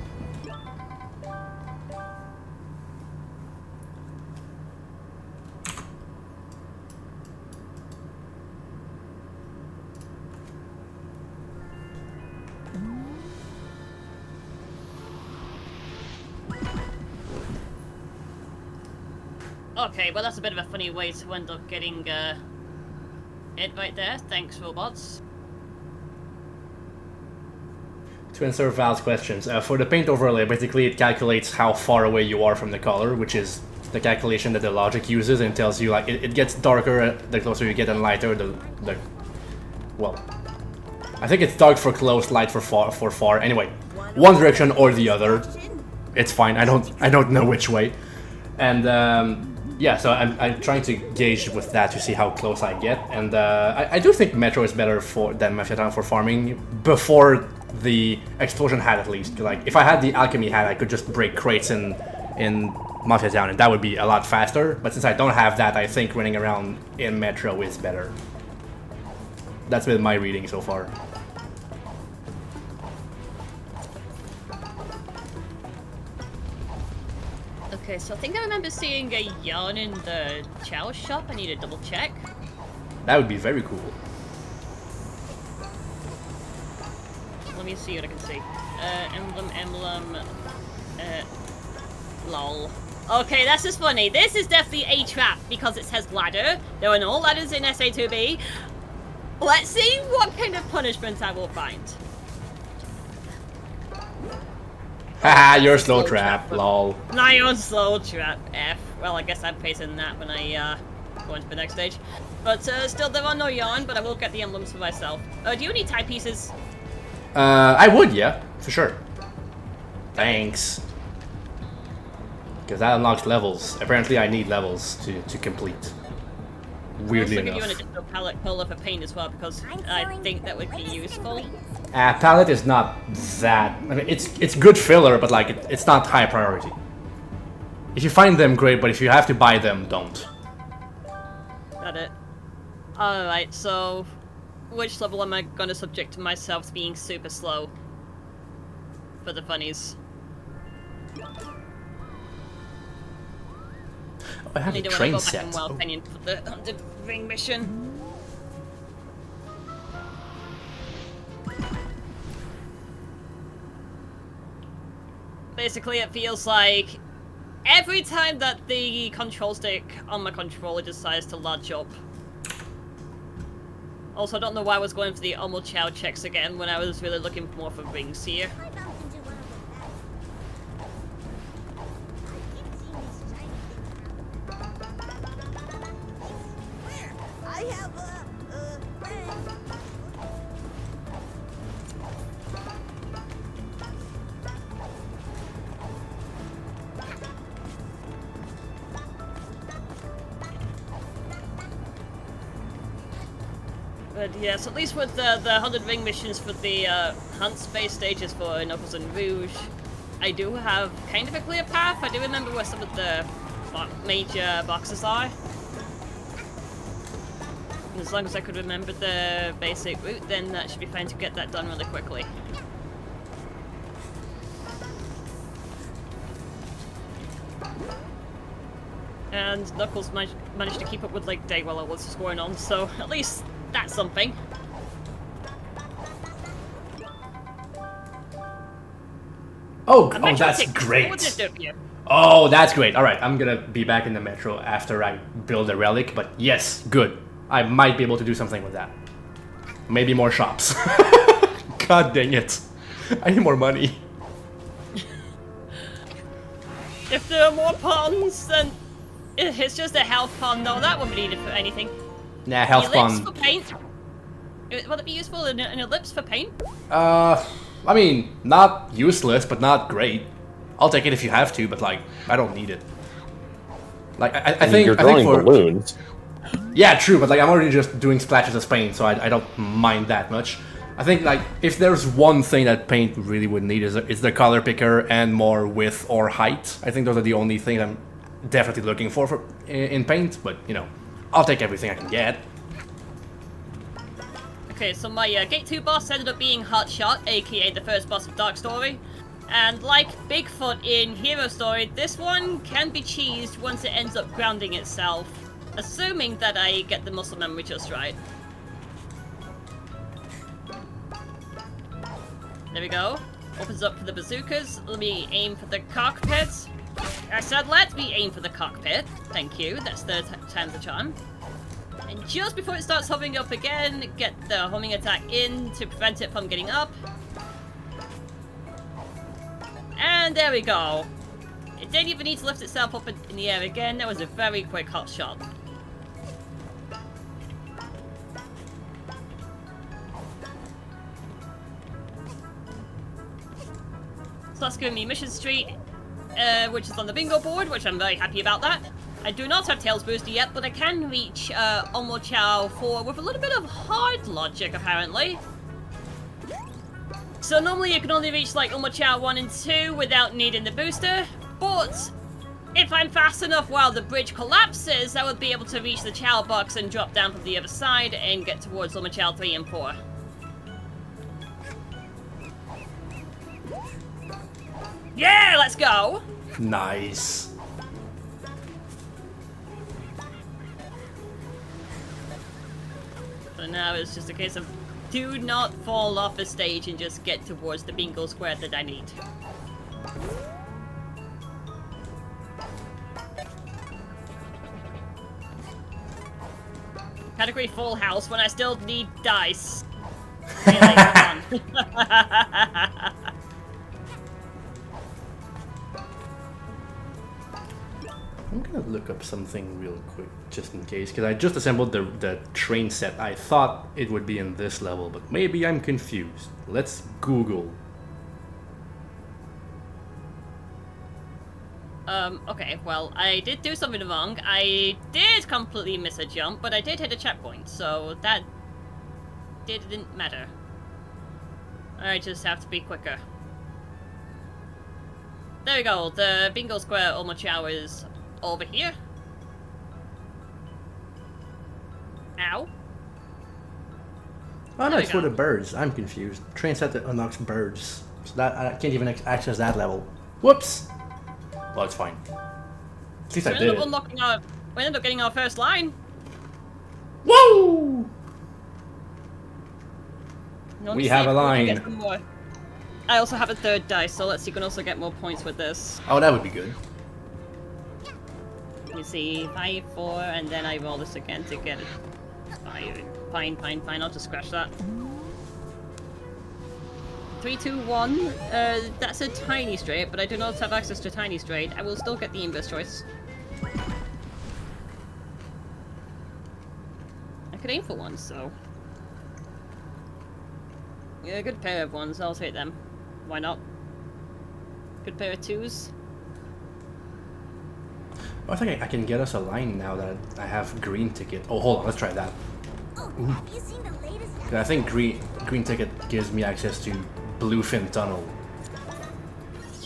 Okay, well that's a bit of a funny way to end up getting it right there. Thanks, robots. To answer Val's questions, for the paint overlay, basically it calculates how far away you are from the color, which is the calculation that the logic uses, and tells you like it gets darker the closer you get, and lighter the well, I think it's dark for close, light for far. Anyway, one direction or the other, it's fine. I don't know which way, and yeah, so I'm trying to gauge with that to see how close I get, and I do think Metro is better than Mafia Town for farming before the explosion hat, at least. Like if I had the alchemy hat, I could just break crates in Mafia Town, and that would be a lot faster. But since I don't have that, I think running around in Metro is better. That's been my reading so far. Okay, so I think I remember seeing a yarn in the chow shop. I need to double check. That would be very cool. Let me see what I can see. Emblem, lol. Okay, that's just funny. This is definitely a trap because it says ladder. There are no ladders in SA2B. Let's see what kind of punishment I will find. Haha, you're slow trap, lol. Nah, you're slow trap, F. Well, I guess I'm facing that when I go into the next stage. But still, there are no yarn, but I will get the emblems for myself. Do you need timepieces? I would, yeah, for sure. Thanks. Because that unlocks levels. Apparently I need levels to complete. Weirdly enough. I'll also give you an additional palette color for paint as well, because I think that would be useful. Palette is not that... I mean, it's good filler, but like, it's not high priority. If you find them, great, but if you have to buy them, don't. Got it. Alright, so... which level am I gonna subject myself to being super slow? For the funnies. Oh, I have a Need to train go back set. and well opinion for the 100 ring mission. Basically, it feels like every time that the control stick on my controller decides to latch up. Also, I don't know why I was going for the Omo Chow checks again when I was really looking more for rings here. I bumped into one of them. I keep seeing these shiny things around. Where? I have a friend. But yes, at least with the 100 ring missions for the hunt space stages for Knuckles and Rouge, I do have kind of a clear path. I do remember where some of the major boxes are. And as long as I could remember the basic route, then that should be fine to get that done really quickly. And Knuckles managed to keep up with like day while all this was going on, so at least that's something. Oh, A oh, metro that's ticket. great. What would it do for you? Oh, that's great. All right, I'm gonna be back in the metro after I build a relic, but yes, good. I might be able to do something with that. Maybe more shops. God dang it. I need more money. If there are more ponds, then it's just a health pond. No, that wouldn't be needed for anything. Nah, health Ellipse pond. for paint. Would it be useful in an ellipse for paint? I mean, not useless, but not great. I'll take it if you have to, but like, I don't need it. Like, I think you're I think drawing for balloons. yeah, true, but like I'm already just doing splashes of paint, so I don't mind that much. I think like if there's one thing that paint really would need is the color picker and more width or height. I think those are the only things I'm definitely looking for in paint. But you know, I'll take everything I can get. Okay, so my Gate 2 boss ended up being Hotshot, aka the first boss of Dark Story. And like Bigfoot in Hero Story, this one can be cheesed once it ends up grounding itself. Assuming that I get the muscle memory just right. There we go. Opens up for the bazookas. Let me aim for the cockpit. I said let me aim for the cockpit. Thank you. That's third time's the charm. And just before it starts hovering up again, get the homing attack in to prevent it from getting up. And there we go. It didn't even need to lift itself up in the air again. That was a very quick hot shot. So that's giving me Mission Street, which is on the bingo board, which I'm very happy about that. I do not have Tails Booster yet, but I can reach Omo Chow 4 with a little bit of hard logic, apparently. So normally you can only reach like Omo Chow 1 and 2 without needing the booster, but if I'm fast enough while the bridge collapses, I would be able to reach the Chow box and drop down from the other side and get towards Omo Chow 3 and 4. Yeah, let's go! Nice. So now it's just a case of do not fall off the stage and just get towards the bingo square that I need. Category full house when I still need dice. Really, come on. I'm gonna look up something real quick, just in case, because I just assembled the train set. I thought it would be in this level, but maybe I'm confused. Let's Google. Okay, well, I did do something wrong. I did completely miss a jump, but I did hit a checkpoint, so that didn't matter. I just have to be quicker. There we go, the bingo square Omo Chow is over here. Ow. Oh no, There it's we for go. the birds. I'm confused. Train set that unlocks birds, so that I can't even access that level. Whoops. Well, it's fine. At least I We did ended up it. unlocking our, we ended up getting our first line. Woo! Let's We see have if a we can get line. some more. I also have a third dice, so let's see if we can also get more points with this. Oh, that would be good. Let me see, 5, 4, and then I roll this again to get it. Fine, I'll just scratch that. 3, 2, 1. That's a tiny straight, but I do not have access to tiny straight. I will still get the inverse choice. I could aim for one, so. Yeah, a good pair of ones, I'll take them. Why not? Good pair of 2s. Oh, I think I can get us a line now that I have green ticket. Oh, hold on, let's try that. Oh, have you seen the I think green ticket gives me access to Bluefin Tunnel.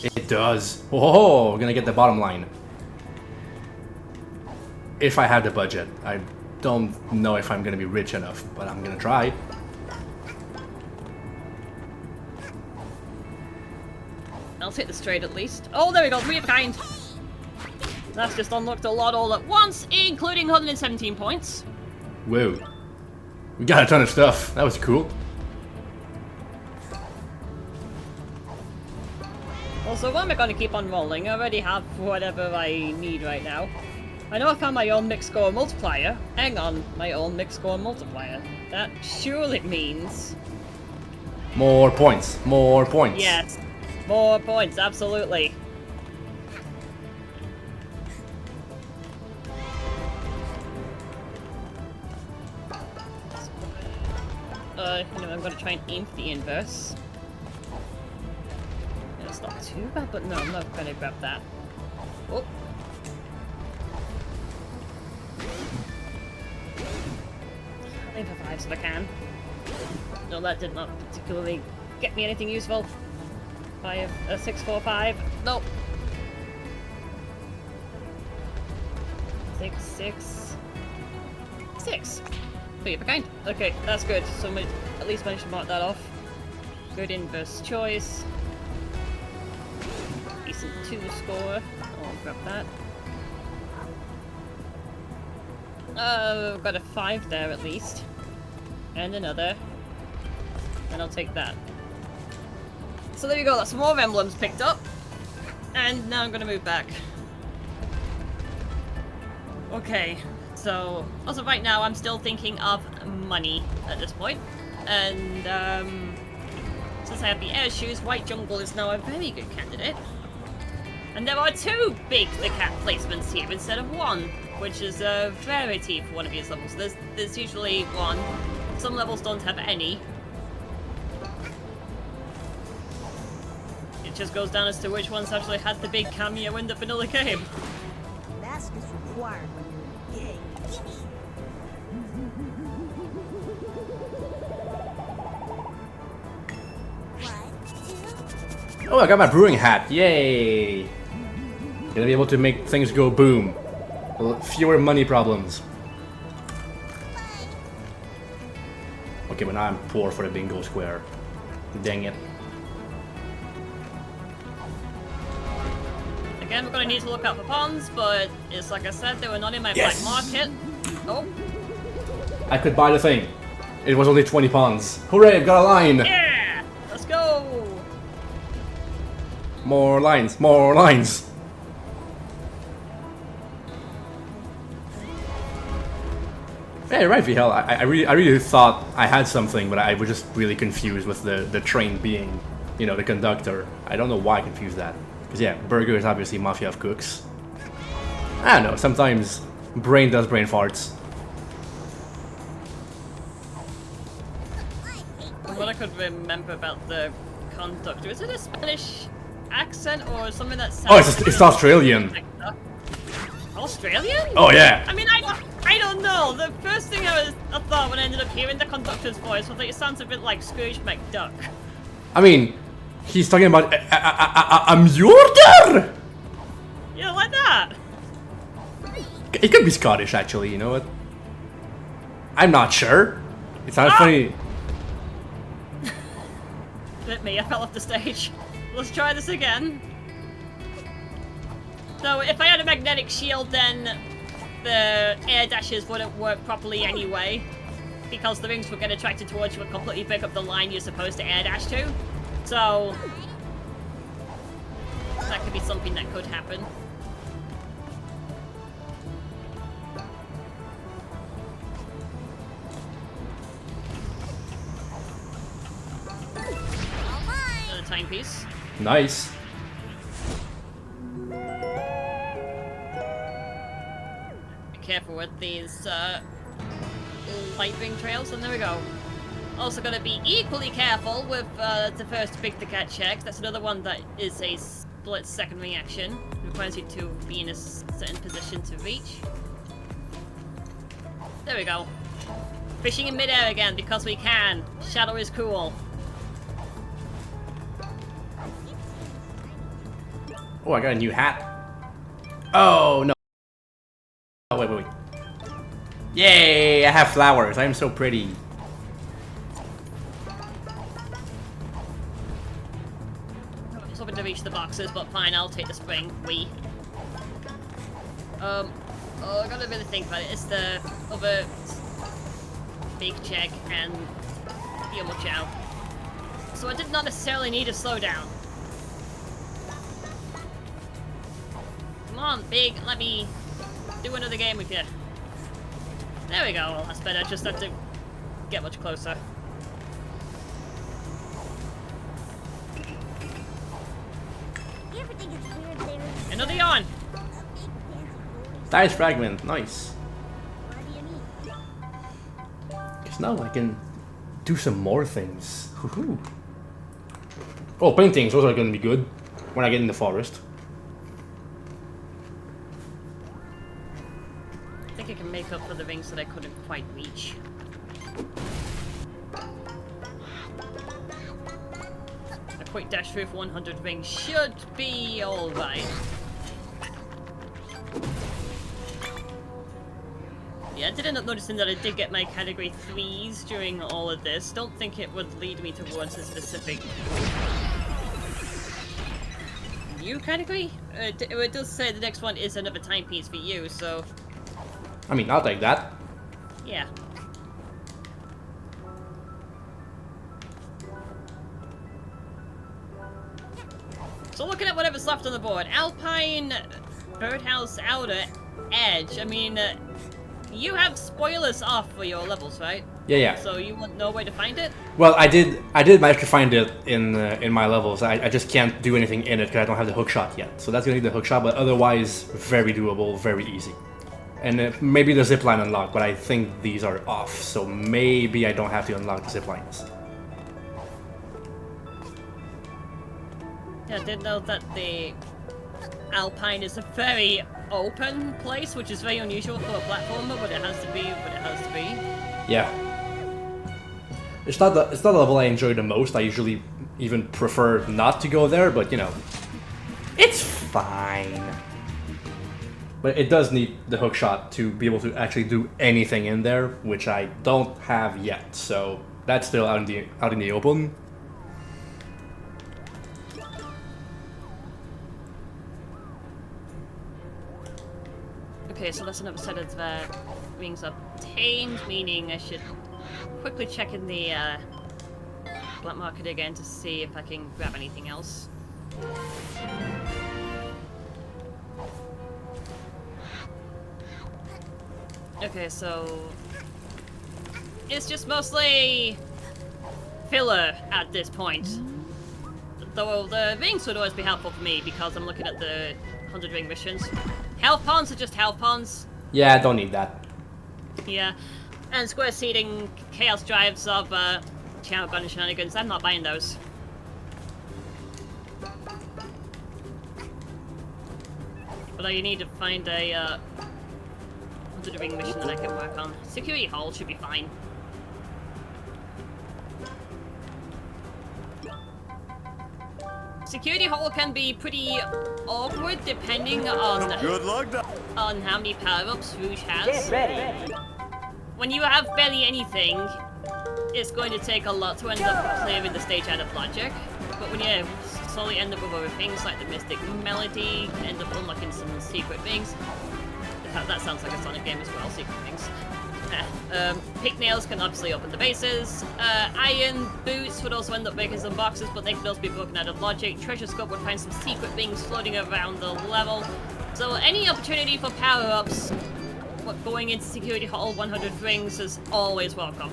It does. Oh, we're gonna get the bottom line. If I have the budget. I don't know if I'm gonna be rich enough, but I'm gonna try. I'll take the straight at least. Oh, there we go, 3 of a kind. That's just unlocked a lot all at once, including 117 points. Whoa. We got a ton of stuff. That was cool. Also, why am I going to keep on rolling? I already have whatever I need right now. I know I found my own mixed score multiplier. Hang on, my own mixed score multiplier. That surely means... More points. More points. Yes. More points, absolutely. You know, I'm going to try and aim for the inverse. It's not too bad, but no, I'm not going to grab that. Oh. I'll aim for 5s if I can. No, that did not particularly get me anything useful. 6, 4, 5. Nope. 6, 6. 6. 3 of a kind. Okay, that's good. So we at least managed to mark that off. Good inverse choice. Decent 2 score. I'll grab that. I've got a 5 there at least. And another. And I'll take that. So there you go, that's more emblems picked up. And now I'm gonna move back. Okay, so as of right now I'm still thinking of money at this point. And since I have the air shoes, White Jungle is now a very good candidate. And there are 2 big the cat placements here instead of 1, which is a rarity for one of these levels. There's usually 1. Some levels don't have any. It just goes down as to which ones actually had the big cameo in the vanilla game. Mask is required when you're in the game. Gimme. 1, 2. Oh, I got my brewing hat. Yay! Gonna be able to make things go boom. Fewer money problems. Okay, but now I'm poor for the bingo square. Dang it. Again, we're going to need to look out for ponds, but it's like I said, they were not in my Yes! black market. Oh, I could buy the thing. It was only 20 pounds. Hooray, I've got a line! yeah! Let's go! More lines, more lines! Hey, right, VHL. I really thought I had something, but I was just really confused with the train being, you know, the conductor. I don't know why I confused that. Because yeah, burger is obviously mafia of cooks. I don't know, sometimes brain does brain farts. From what I could remember about the conductor, is it a Spanish accent or something that sounds... Oh, it's Australian. Australian? Oh yeah. I mean, I don't know. The first thing I thought when I ended up hearing the conductor's voice was that it sounds a bit like Scrooge McDuck. I mean, he's talking about a murder. Yeah, like that. It could be Scottish, actually. You know what? I'm not sure. It sounds funny. Bit me, I fell off the stage. Let's try this again. So if I had a magnetic shield, then the air dashes wouldn't work properly anyway, because the rings would get attracted towards you and completely pick up the line you're supposed to air dash to. So that could be something that could happen. Another timepiece. Nice. Be careful with these light ring trails, and there we go. Also gotta be equally careful with the first Big the Cat check. That's another one that is a split second reaction. It requires you to be in a certain position to reach. There we go. Fishing in midair again because we can. Shadow is cool. Oh, I got a new hat. Oh, no. Oh, wait. Yay, I have flowers. I am so pretty. I was hoping to reach the boxes, but fine, I'll take the spring. Oh, I gotta really think about it. It's the other big check and Yomo Chow. So I did not necessarily need to slow down. Come on, big, let me do another game with you. There we go, well, that's better. Just have to get much closer. Everything is weird there. Another yawn! Dice fragment, nice. What do you need? Because now I can do some more things. Woohoo. Oh, paintings, those are going to be good when I get in the forest. I think I can make up for the rings that I couldn't quite reach. A quick dash through 100 rings should be alright. Yeah, I did end up noticing that I did get my category 3s during all of this. Don't think it would lead me towards a specific new category. It does say the next one is another timepiece for you, so I mean, I'll take that. yeah. So looking at whatever's left on the board, Alpine, Birdhouse, Outer, Edge. I mean, you have spoilers off for your levels, right? Yeah. So you wouldn't know where to find it? Well, I did manage to find it in my levels. I just can't do anything in it because I don't have the hookshot yet. So that's gonna need the hookshot, but otherwise, very doable, very easy. And maybe the zipline unlocked, but I think these are off, so maybe I don't have to unlock the ziplines. Yeah, I did know that the Alpine is a very open place, which is very unusual for a platformer, but it has to be what it has to be. Yeah. It's not the level I enjoy the most. I usually even prefer not to go there, but you know, it's fine. But it does need the hookshot to be able to actually do anything in there, which I don't have yet. So that's still out in the open. Okay, so that's another set of rings obtained, meaning I should quickly check in the black market again to see if I can grab anything else. Okay, so it's just mostly filler at this point. Though the rings would always be helpful for me because I'm looking at the 100 ring missions. Health pawns are just health pawns. Yeah, I don't need that. Yeah. And square seeding chaos drives of channel gun shenanigans. I'm not buying those. But I need to find a 100 ring mission that I can work on. Security hall should be fine. Security hall can be pretty awkward depending on Good luck, on how many power-ups Rouge has. Get ready. When you have barely anything, it's going to take a lot to end up clearing the stage out of logic. But when you slowly end up with other things like the Mystic Melody, end up unlocking some secret things. That sounds like a Sonic game as well, secret things. Pig nails can obviously open the bases. Iron boots would also end up making some boxes, but they could also be broken out of logic. Treasure scope would find some secret things floating around the level. So any opportunity for power-ups going into Security Hall 100 rings is always welcome.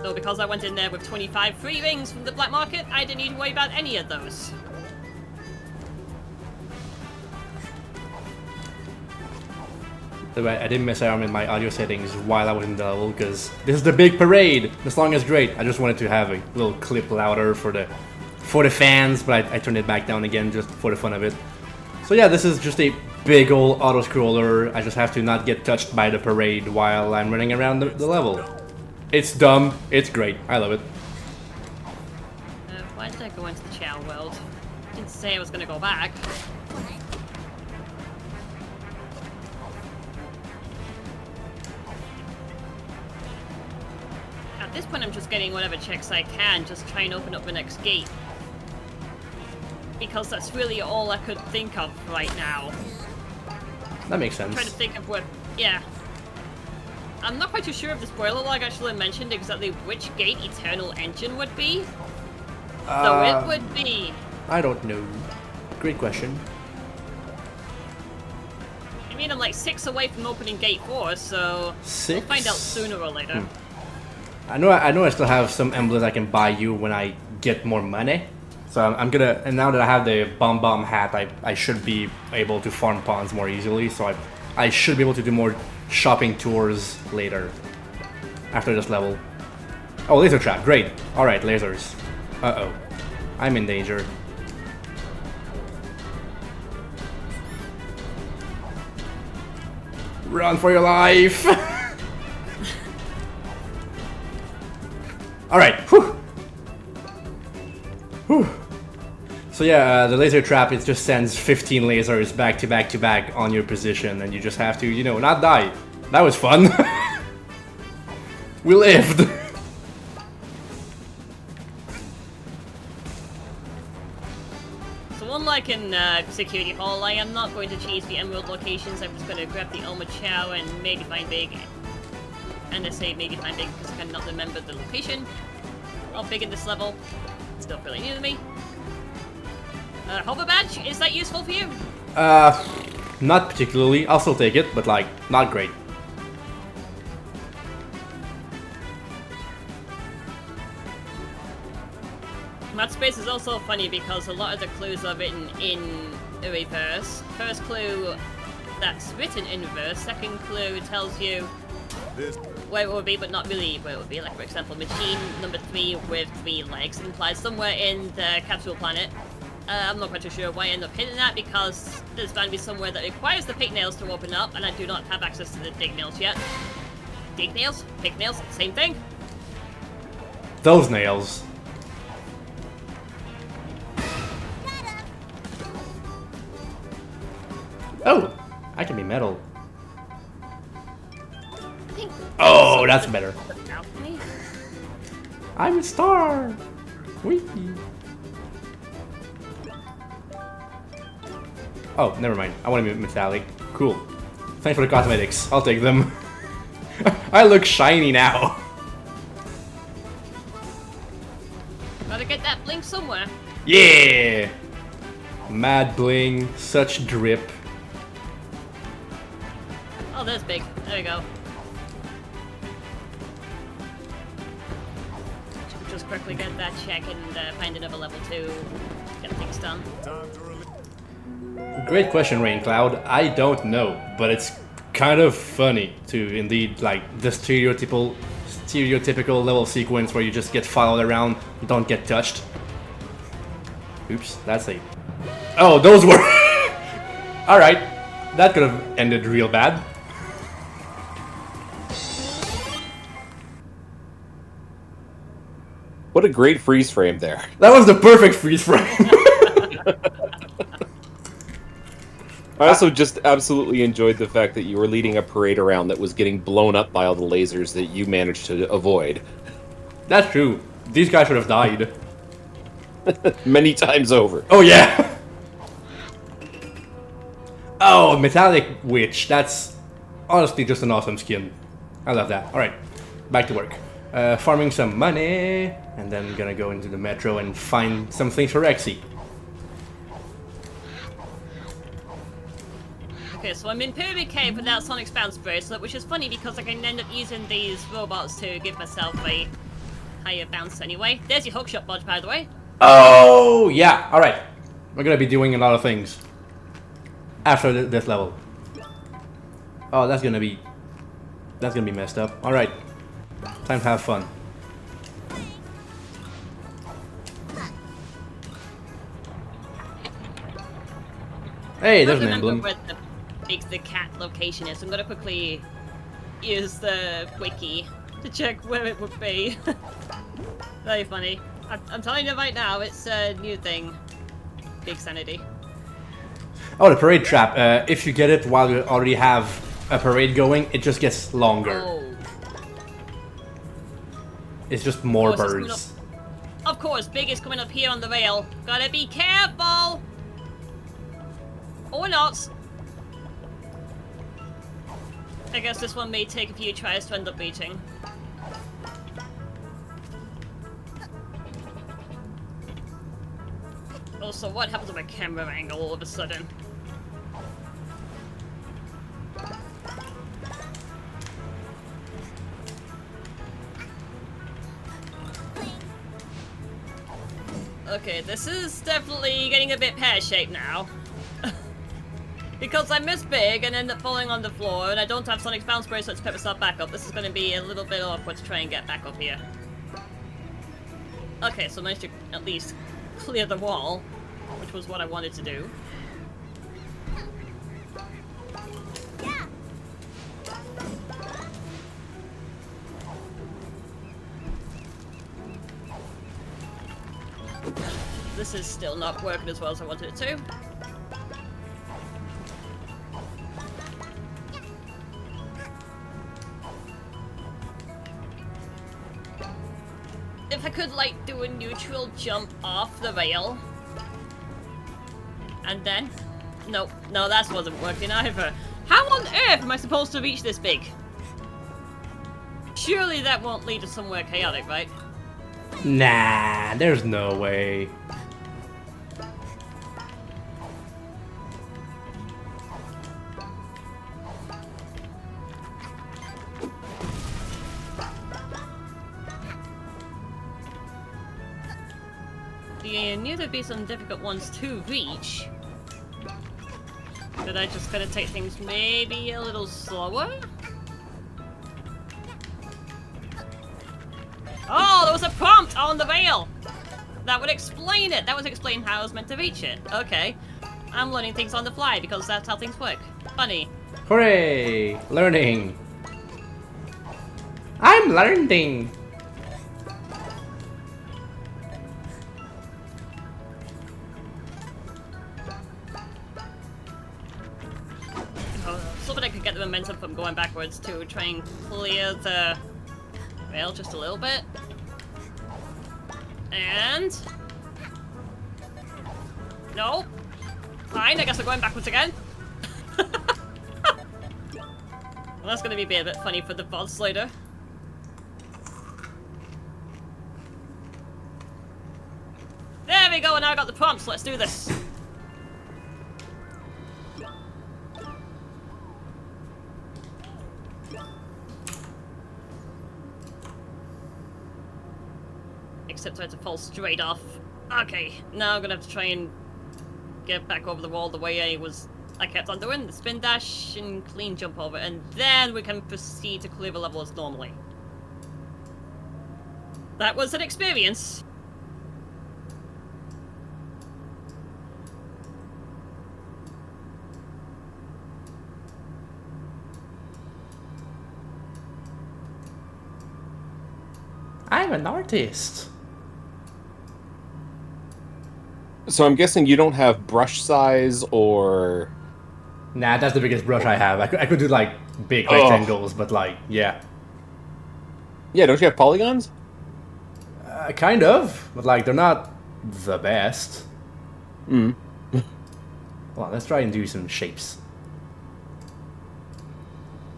Though because I went in there with 25 free rings from the black market, I didn't need to worry about any of those. I didn't mess around with my audio settings while I was in the level because this is the big parade. The song is great. I just wanted to have a little clip louder for the fans, but I turned it back down again just for the fun of it. So yeah, this is just a big old auto-scroller. I just have to not get touched by the parade while I'm running around the level. It's dumb. It's great. I love it. Why did I go into the Chow world? Didn't say I was gonna go back. At this point, I'm just getting whatever checks I can, just try and open up the next gate. Because that's really all I could think of right now. That makes sense. I'm trying to think of what... yeah. I'm not quite too sure if the spoiler log actually mentioned exactly which gate Eternal Engine would be. So it would be... I don't know. Great question. I mean, I'm like 6 away from opening gate 4, so... 6? We'll find out sooner or later. I know I still have some emblems I can buy you when I get more money. So I'm gonna, and now that I have the bomb hat, I should be able to farm pawns more easily. So I should be able to do more shopping tours later, after this level. Oh, laser trap, great. All right, lasers. Uh-oh, I'm in danger. Run for your life! All right. Whew. Whew. So yeah, the laser trap, it just sends 15 lasers back to back to back on your position, and you just have to, you know, not die. That was fun. We lived. So unlike in Security Hall, I am not going to change the emerald locations. I'm just going to grab the Elma Chow and maybe find Big. And I say maybe find Big because I cannot remember the location of Big in this level. It's still fairly new to me. Hover badge, is that useful for you? Not particularly. I'll still take it, but like, not great. Map space is also funny because a lot of the clues are written in reverse. First clue that's written in reverse. Second clue tells you where it would be, but not really where it would be. Like, for example, machine number 3 with 3 legs implies somewhere in the capsule planet. I'm not quite too sure why I end up hitting that, because there's bound to be somewhere that requires the pig nails to open up, and I do not have access to the dig nails yet. Dig nails? Pig nails? Same thing? Those nails. Oh, I can be metal. Oh, that's better. I'm a star. Whee. Oh, never mind. I want to be metallic. Cool. Thanks for the cosmetics. I'll take them. I look shiny now. Gotta get that blink somewhere. Yeah. Mad bling, such drip. Oh, there's Big. There we go. Just quickly get that check and find another level 2. Get things done. Great question, Rain Cloud. I don't know, but it's kind of funny to indeed like the stereotypical level sequence where you just get followed around, don't get touched. Oops, that's a... Oh, those were... Alright, that could have ended real bad. What a great freeze frame there. That was the perfect freeze frame. I also just absolutely enjoyed the fact that you were leading a parade around that was getting blown up by all the lasers that you managed to avoid. That's true. These guys should have died. Many times over. Oh yeah! Oh, Metallic Witch. That's honestly just an awesome skin. I love that. Alright, back to work. Farming some money, and then gonna go into the metro and find some things for Rexy. Okay, so I'm in Pyramid Cave without Sonic's Bounce Bracelet, which is funny because I can end up using these robots to give myself a higher bounce anyway. There's your hookshot bodge, by the way. Oh, yeah. Alright. We're gonna be doing a lot of things after this level. Oh, that's gonna be messed up. Alright. Time to have fun. Hey, I there's don't an remember emblem. where the cat location is. I'm gonna quickly use the wiki to check where it would be. Very funny. I'm telling you right now, it's a new thing. Big sanity. Oh, the parade trap. If you get it while you already have a parade going, it just gets longer. Oh. It's just more Oh, so it's coming birds. Of course, Big is coming up here on the rail. Gotta be careful! Or not. I guess this one may take a few tries to end up beating. Also, what happened to my camera angle all of a sudden? Okay, this is definitely getting a bit pear-shaped now. Because I miss Big and end up falling on the floor, and I don't have Sonic's bounce bracelet to pick myself back up. This is going to be a little bit awkward to try and get back up here. Okay, so I managed to at least clear the wall, which was what I wanted to do. This is still not working as well as I wanted it to. If I could, like, do a neutral jump off the rail. And then... Nope. No, that wasn't working either. How on earth am I supposed to reach this big? Surely that won't lead to somewhere chaotic, right? Nah, there's no way. You knew there'd be some difficult ones to reach. But I just gotta take things maybe a little slower? Oh, there was a prompt on the rail! That would explain it! That would explain how I was meant to reach it. Okay. I'm learning things on the fly because that's how things work. Funny. Hooray! Learning! I'm learning! So that I could get the momentum from going backwards to try and clear the rail just a little bit. And... No. Fine, I guess I'm going backwards again. Well, that's gonna be a bit funny for the boss later. There we go, and now I got the prompts, let's do this. Except I had to fall straight off. Okay, now I'm gonna have to try and get back over the wall the way I kept on doing. The spin dash and clean jump over, and then we can proceed to clear the level as normally. That was an experience. I'm an artist. So I'm guessing you don't have brush size or... Nah, that's the biggest brush I have. I could do like big Oh. rectangles, but like, yeah. Yeah, don't you have polygons? Kind of, but like, they're not the best. Mm. Well, let's try and do some shapes.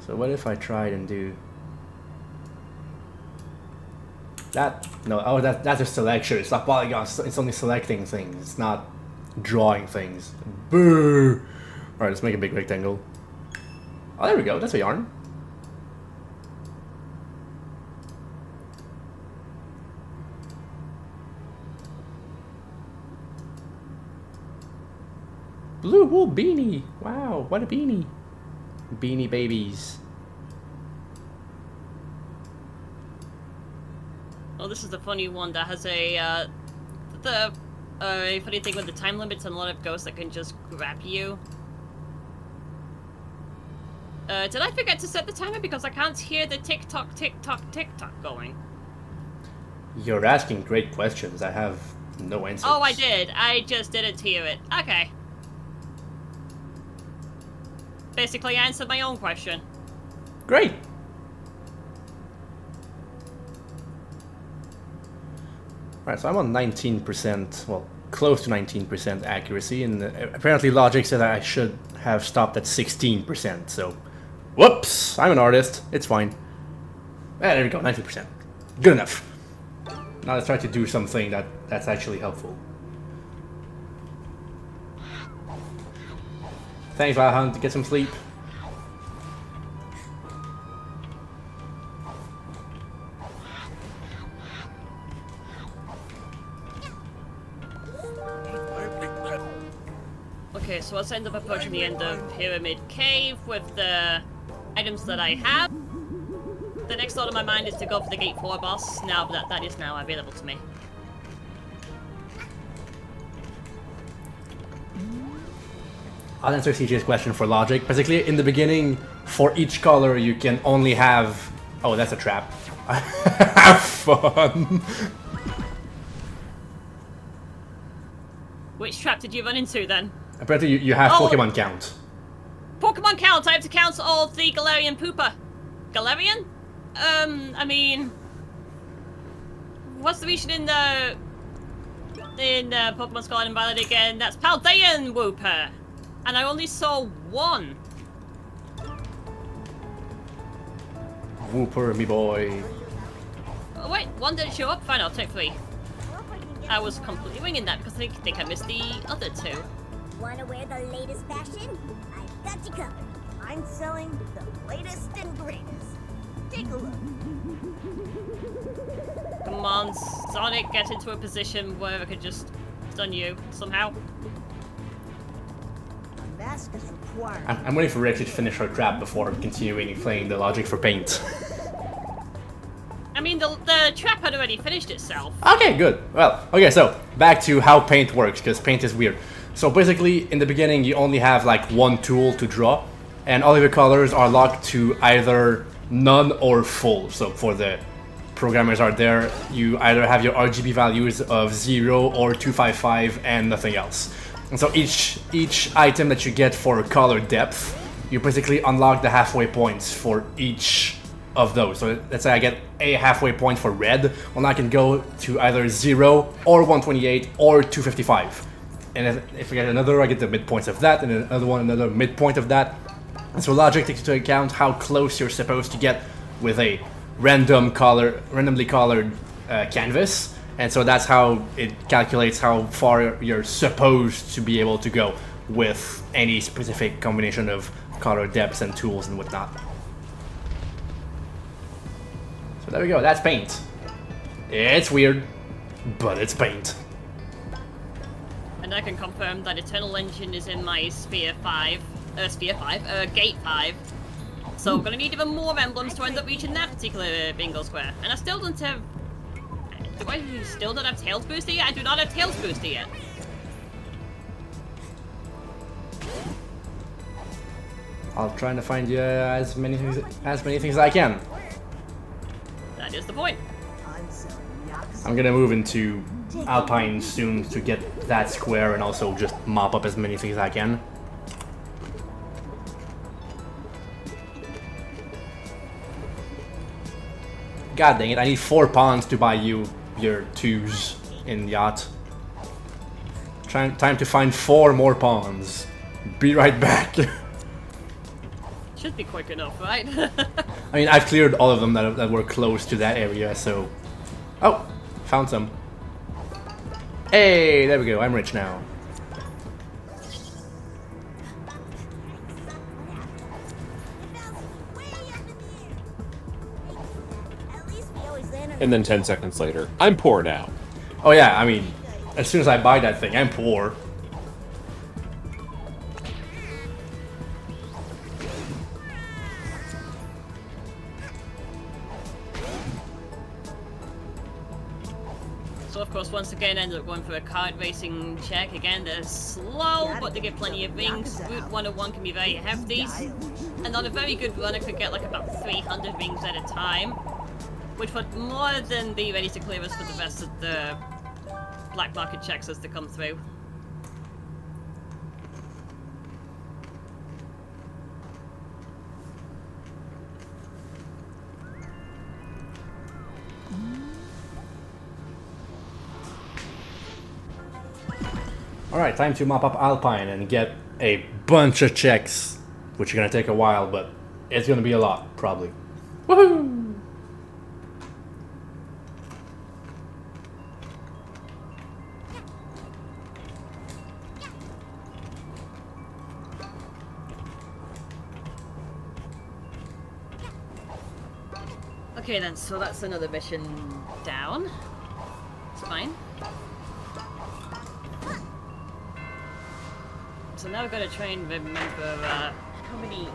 So what if I tried and do... That, no, oh, that's a selection. It's not polygons, it's only selecting things. It's not drawing things. Boo! Alright, let's make a big rectangle. Oh, there we go, that's a yarn. Blue wool beanie! Wow, what a beanie! Beanie babies. Oh, this is the funny one that has a, the funny thing with the time limits and a lot of ghosts that can just grab you. Did I forget to set the timer? Because I can't hear the tick-tock, tick-tock, tick-tock going. You're asking great questions. I have no answers. Oh, I did. I just didn't hear it. Okay. Basically, I answered my own question. Great. Right, so I'm on 19%, well, close to 19% accuracy, and apparently logic said I should have stopped at 16%, so... Whoops! I'm an artist. It's fine. There we go, 19%. Good enough. Now let's try to do something that's actually helpful. Thanks, Valhunt. Get some sleep. Okay, so let's end up approaching the end of Pyramid Cave with the items that I have. The next thought on my mind is to go for the Gate 4 boss, now that is now available to me. I'll answer CJ's question for logic. Basically, in the beginning, for each color, you can only have... Oh, that's a trap. Have fun! Which trap did you run into, then? Apparently, you have Pokemon count. Pokemon count! I have to count all of the Galarian Pooper. Galarian? I mean... What's the region in Pokemon Scarlet and Violet again? That's Paldean Wooper! And I only saw one. Wooper, me boy. Oh wait, one didn't show up? Fine, I'll take 3. I was completely winging that because I think I missed the other 2. Wanna wear the latest fashion? I've got you covered. I'm selling the latest and greatest. Take a look. Come on, Sonic, get into a position where I could just stun you somehow. A mask is required. I'm waiting for Rexy to finish her trap before continuing playing the logic for paint. I mean, the trap had already finished itself. Okay, good. Well, okay, so back to how paint works, because paint is weird. So basically, in the beginning, you only have like one tool to draw, and all of your colors are locked to either none or full. So for the programmers out there, you either have your RGB values of 0 or 255 and nothing else. And so each item that you get for color depth, you basically unlock the halfway points for each of those. So let's say I get a halfway point for red, well, I can go to either 0 or 128 or 255. And if I get another, I get the midpoints of that, and another one, another midpoint of that. And so logic takes into account how close you're supposed to get with a randomly colored canvas. And so that's how it calculates how far you're supposed to be able to go with any specific combination of color depths and tools and whatnot. So there we go, that's paint. It's weird, but it's paint. And I can confirm that Eternal Engine is in my Gate 5. So we're gonna need even more emblems to end up reaching that particular bingo square. And I still don't have... Do I still don't have Tails Booster yet? I do not have Tails Booster yet. I'll try to find you as many things as I can. That is the point. I'm gonna move into Alpine soon to get that square and also just mop up as many things as I can. God dang it, I need 4 pawns to buy you your 2s in Yacht. Time to find 4 more pawns. Be right back. Should be quick enough, right? I mean, I've cleared all of them that were close to that area, so... Oh! Found some. Hey, there we go, I'm rich now. And then 10 seconds later, I'm poor now. Oh yeah, I mean, as soon as I buy that thing, I'm poor. So of course, once again, ended up going for a kart racing check. Again, they're slow, but they get plenty of rings. Route 101 can be very hefty. And on a very good runner could get like about 300 rings at a time. Which would more than be ready to clear us for the rest of the black market checks as they come through. Alright, time to mop up Alpine and get a bunch of checks, which are gonna take a while, but it's gonna be a lot, probably. Woohoo! Okay then, so that's another mission down. It's fine. So now we've got to try and remember how many...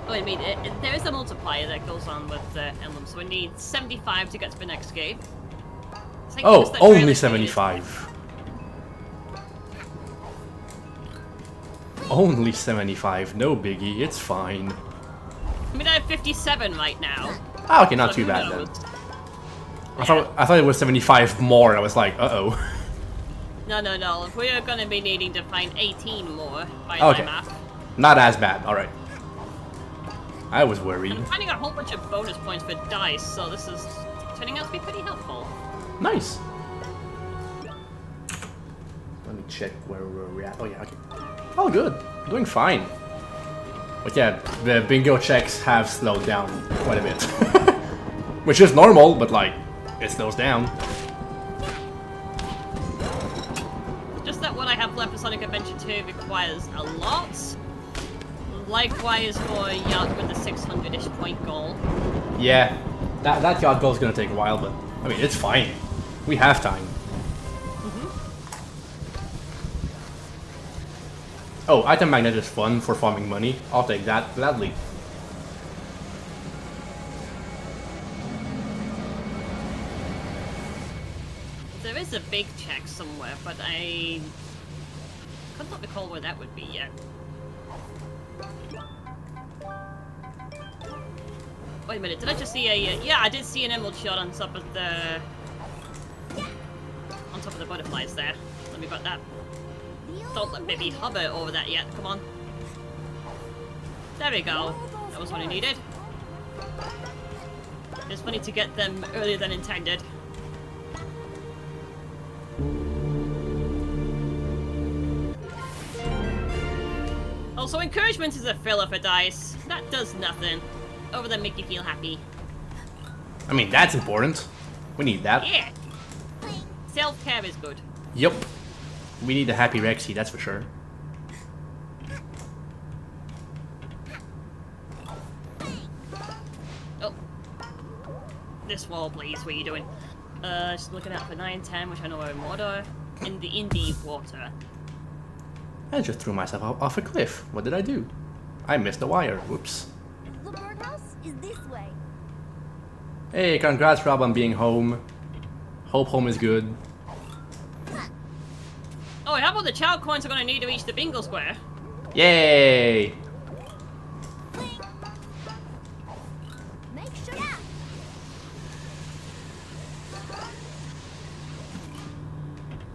Oh, I mean, there is a multiplier that goes on with the emblem, so we need 75 to get to the next gate. Oh, only 75. Only 75, no biggie, it's fine. I mean, I have 57 right now. Ah, okay, not too bad then. I thought it was 75 more, I was like, uh-oh. No. We're gonna be needing to find 18 more by Okay. my math. Not as bad, alright. I was worried. I'm finding a whole bunch of bonus points for dice, so this is turning out to be pretty helpful. Nice. Let me check where we're at. Oh yeah, okay. Oh good, doing fine. But yeah, the bingo checks have slowed down quite a bit. Which is normal, but like, it slows down. Just that what I have left for Sonic Adventure 2 requires a lot. Likewise for Yacht with the 600-ish point goal. Yeah, that yacht goal is gonna take a while, but I mean, it's fine. We have time. Oh, item magnet is fun for farming money. I'll take that gladly. There is a big check somewhere, but I could not recall where that would be yet. Wait a minute, did I just see a... yeah, I did see an emerald shot on top of the... on top of the butterflies there. Let me put that. Don't let me hover over that yet, come on. There we go. That was what I needed. It's funny to get them earlier than intended. Also, encouragement is a filler for dice. That does nothing. Other than make you feel happy. I mean, that's important. We need that. Yeah. Self-care is good. Yup. We need a happy Rexy, that's for sure. Oh. This wall, please. What are you doing? Just looking out for 9 and 10, which I know are in water. In the water. I just threw myself off a cliff. What did I do? I missed the wire. Whoops. The birdhouse is this way. Hey, congrats Rob on being home. Hope home is good. Oh, how about the child coins I'm gonna need to reach the bingo square? Yay! Make sure. Yeah.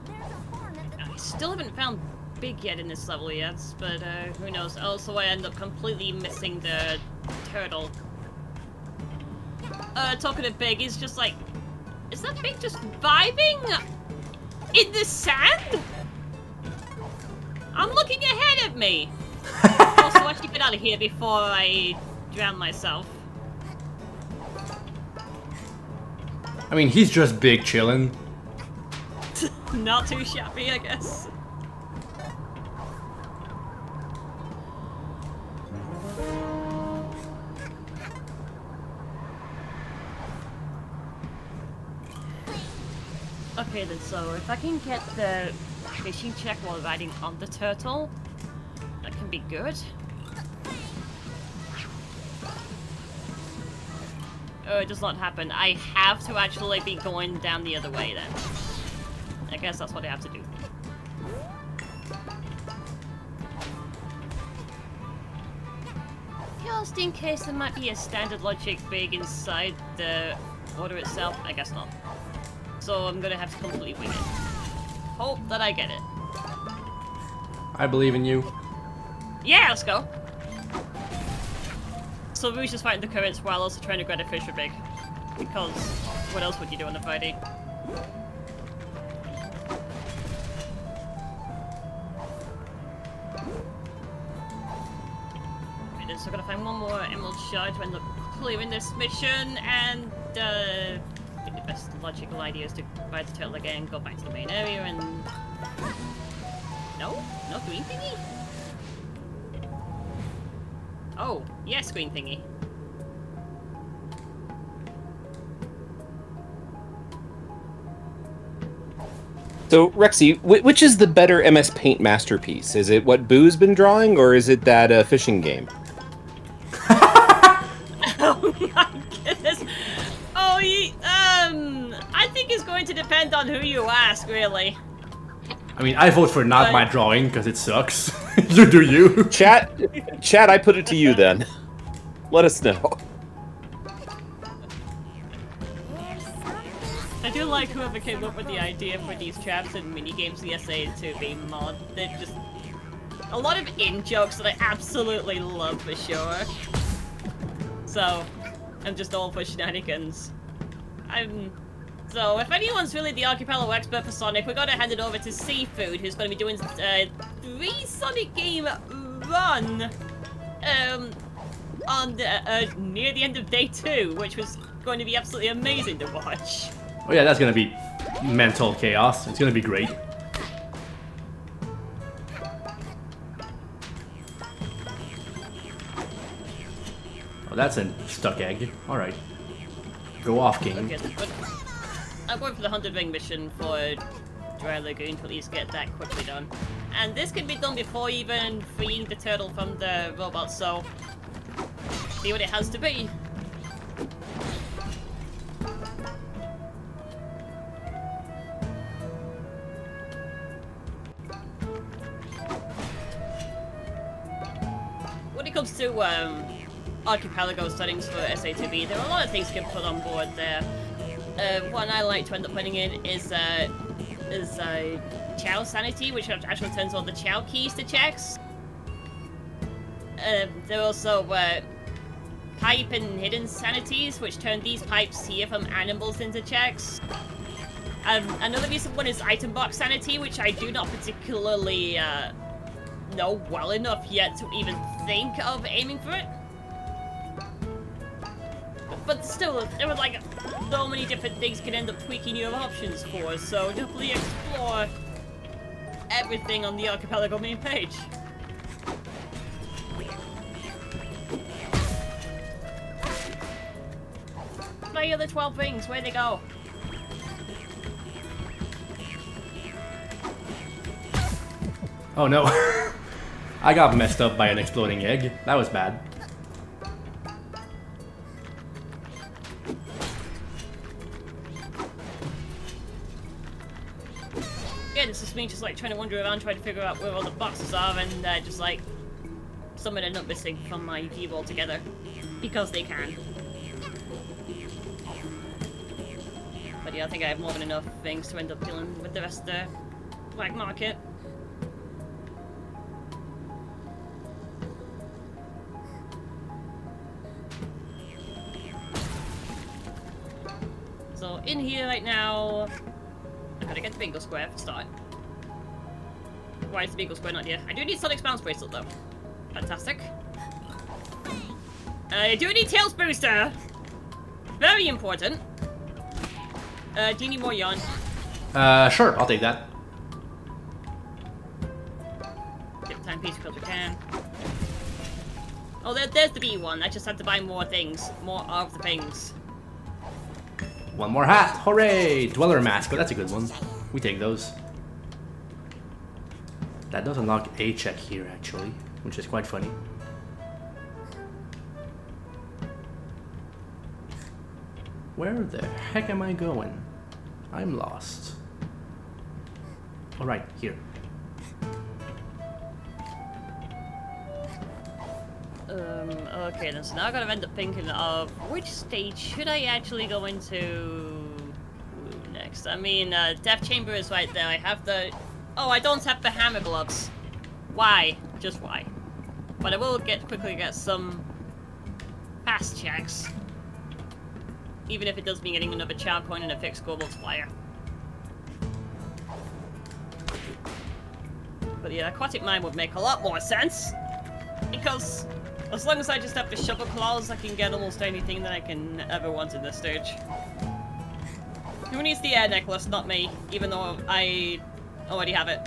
There's a horn at the I still haven't found big yet in this level yet, but who knows. Also, I end up completely missing the turtle. Talking of big, is just like... is that big just vibing in the sand? I'm looking ahead of me! Also, I should get out of here before I drown myself. I mean, he's just big chillin'. Not too shabby, I guess. Okay then, so if I can get the fishing check while riding on the turtle, that can be good. Oh, it does not happen. I have to actually be going down the other way then. I guess that's what I have to do. Just in case there might be a standard logic big inside the order itself, I guess not. So I'm gonna have to completely wing it. Hope that I get it. I believe in you. Yeah, let's go. So we just fighting the currents while also trying to grab a fisher big. Because what else would you do on a Friday? So we're gonna find one more emerald shard to end up clearing this mission, and I think the best logical idea is to buy the turtle again, go back to the main area, and no green thingy. Oh yes, green thingy. So, Rexy, which is the better MS Paint masterpiece? Is it what Boo's been drawing, or is it that fishing game? Oh my goodness. Oh, I think it's going to depend on who you ask, really. I mean, I vote for not my drawing because it sucks. You do you. Chat, I put it to you then. Let us know. I do like whoever came up with the idea for these traps and minigames in the SA2B mod. They're just a lot of in-jokes that I absolutely love for sure. So, I'm just all for shenanigans. So, if anyone's really the Archipelago expert for Sonic, we're going to hand it over to Seafood, who's going to be doing 3 Sonic game run on the, near the end of day 2, which was going to be absolutely amazing to watch. Oh yeah, that's gonna be mental chaos. It's gonna be great. Oh, that's a stuck egg. Alright. Go off, King. Okay, but I'm going for the 100 ring mission for Dry Lagoon to at least get that quickly done. And this can be done before even freeing the turtle from the robot, so see what it has to be. When it comes to Archipelago settings for SA2B, there are a lot of things you can put on board there. One I like to end up putting in is Chow Sanity, which actually turns on the Chow keys to checks. There are also Pipe and Hidden Sanities, which turn these pipes here from animals into checks. Another recent one is Item Box Sanity, which I do not particularly know well enough yet to even think of aiming for it. But still, there are like so many different things you can end up tweaking your options for, so definitely explore everything on the Archipelago main page. My other 12 rings, where'd they go? Oh no. I got messed up by an exploding egg. That was bad. Yeah, this is me just like trying to wander around trying to figure out where all the boxes are and just like some of them end up missing from my view altogether. Because they can. But yeah, I think I have more than enough things to end up dealing with the rest of the black market. So in here right now, I'm gonna get the bingo square for start. Why is the bingo square not here? I do need Sonic's bounce bracelet though. Fantastic. I do need Tails booster. Very important. Do you need more yarn? Sure, I'll take that. Get the timepiece because we can. Oh, there's the bee one. I just have to buy more things. More of the things. One more hat! Hooray! Dweller mask, but that's a good one. We take those. That does unlock a check here, actually, which is quite funny. Where the heck am I going? I'm lost. Alright, here. Okay then, so now I gotta end up thinking of which stage should I actually go into next. I mean, Death Chamber is right there. I have the... Oh, I don't have the hammer gloves. Why? Just why? But I will quickly get some fast checks. Even if it does mean getting another charm coin and a fixed score multiplier. But yeah, Aquatic Mine would make a lot more sense. Because as long as I just have the shovel claws, I can get almost anything that I can ever want in this stage. Who needs the air necklace? Not me, even though I already have it.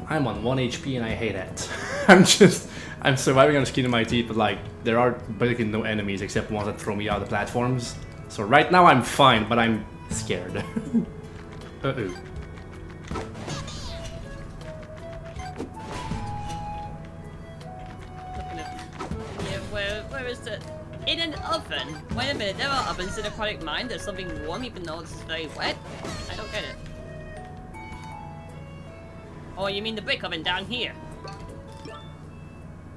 I'm on 1 HP and I hate it. I'm surviving on the skin of my teeth, but like, there are basically no enemies except ones that throw me out of the platforms. So right now I'm fine, but I'm scared. Uh-oh. Yeah, where is it? In an oven? Wait a minute, there are ovens in Aquatic Mine. There's something warm even though it's very wet? I don't get it. Oh, you mean the brick oven down here?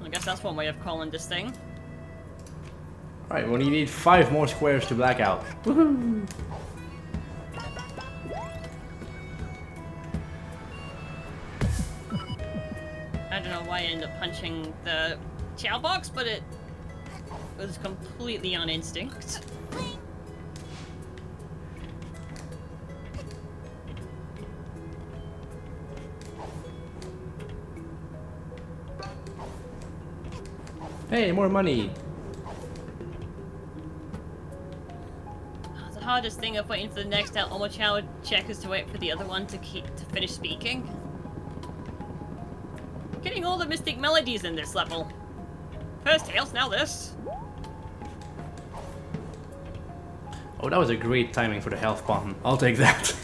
I guess that's one way of calling this thing. Alright, well you need 5 more squares to Blackout. Woohoo! I don't know why I ended up punching the chow box, but it was completely on instinct. Hey, more money! The hardest thing of waiting for the next Elmo Chow check is to wait for the other one to finish speaking. Getting all the mystic melodies in this level. First Tails, now this. Oh, that was a great timing for the health button. I'll take that.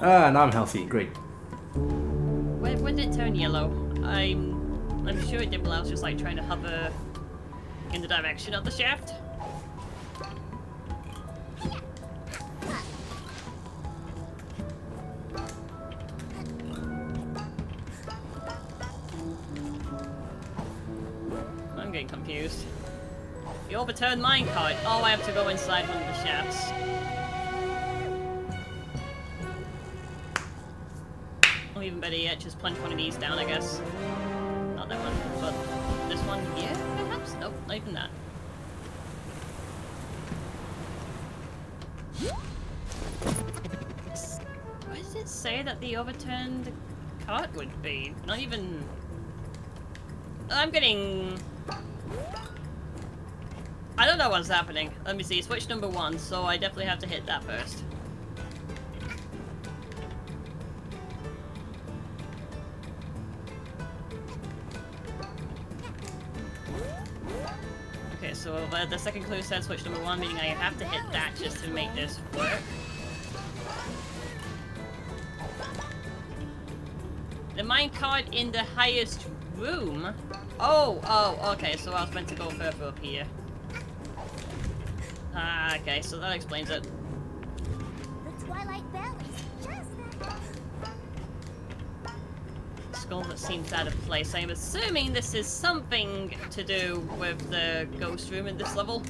Ah, now I'm healthy. Great. When did it turn yellow? I'm sure it did while I was just like trying to hover in the direction of the shaft. I'm getting confused. The overturned minecart. Oh, I have to go inside one of the shafts. Or even better yet, just punch one of these down, I guess. Not that one, but this one here, perhaps? Nope, not even that. Where does it say that the overturned cart would be? Not even... I'm getting... I don't know what's happening. Let me see, switch number 1, so I definitely have to hit that first. Okay, so the second clue said switch number 1, meaning I have to hit that just to make this work. The minecart in the highest room? Oh, okay, so I was meant to go further up here. Ah, okay, so that explains it. The Twilight Valley. Just that. Skull that seems out of place. I'm assuming this is something to do with the ghost room in this level.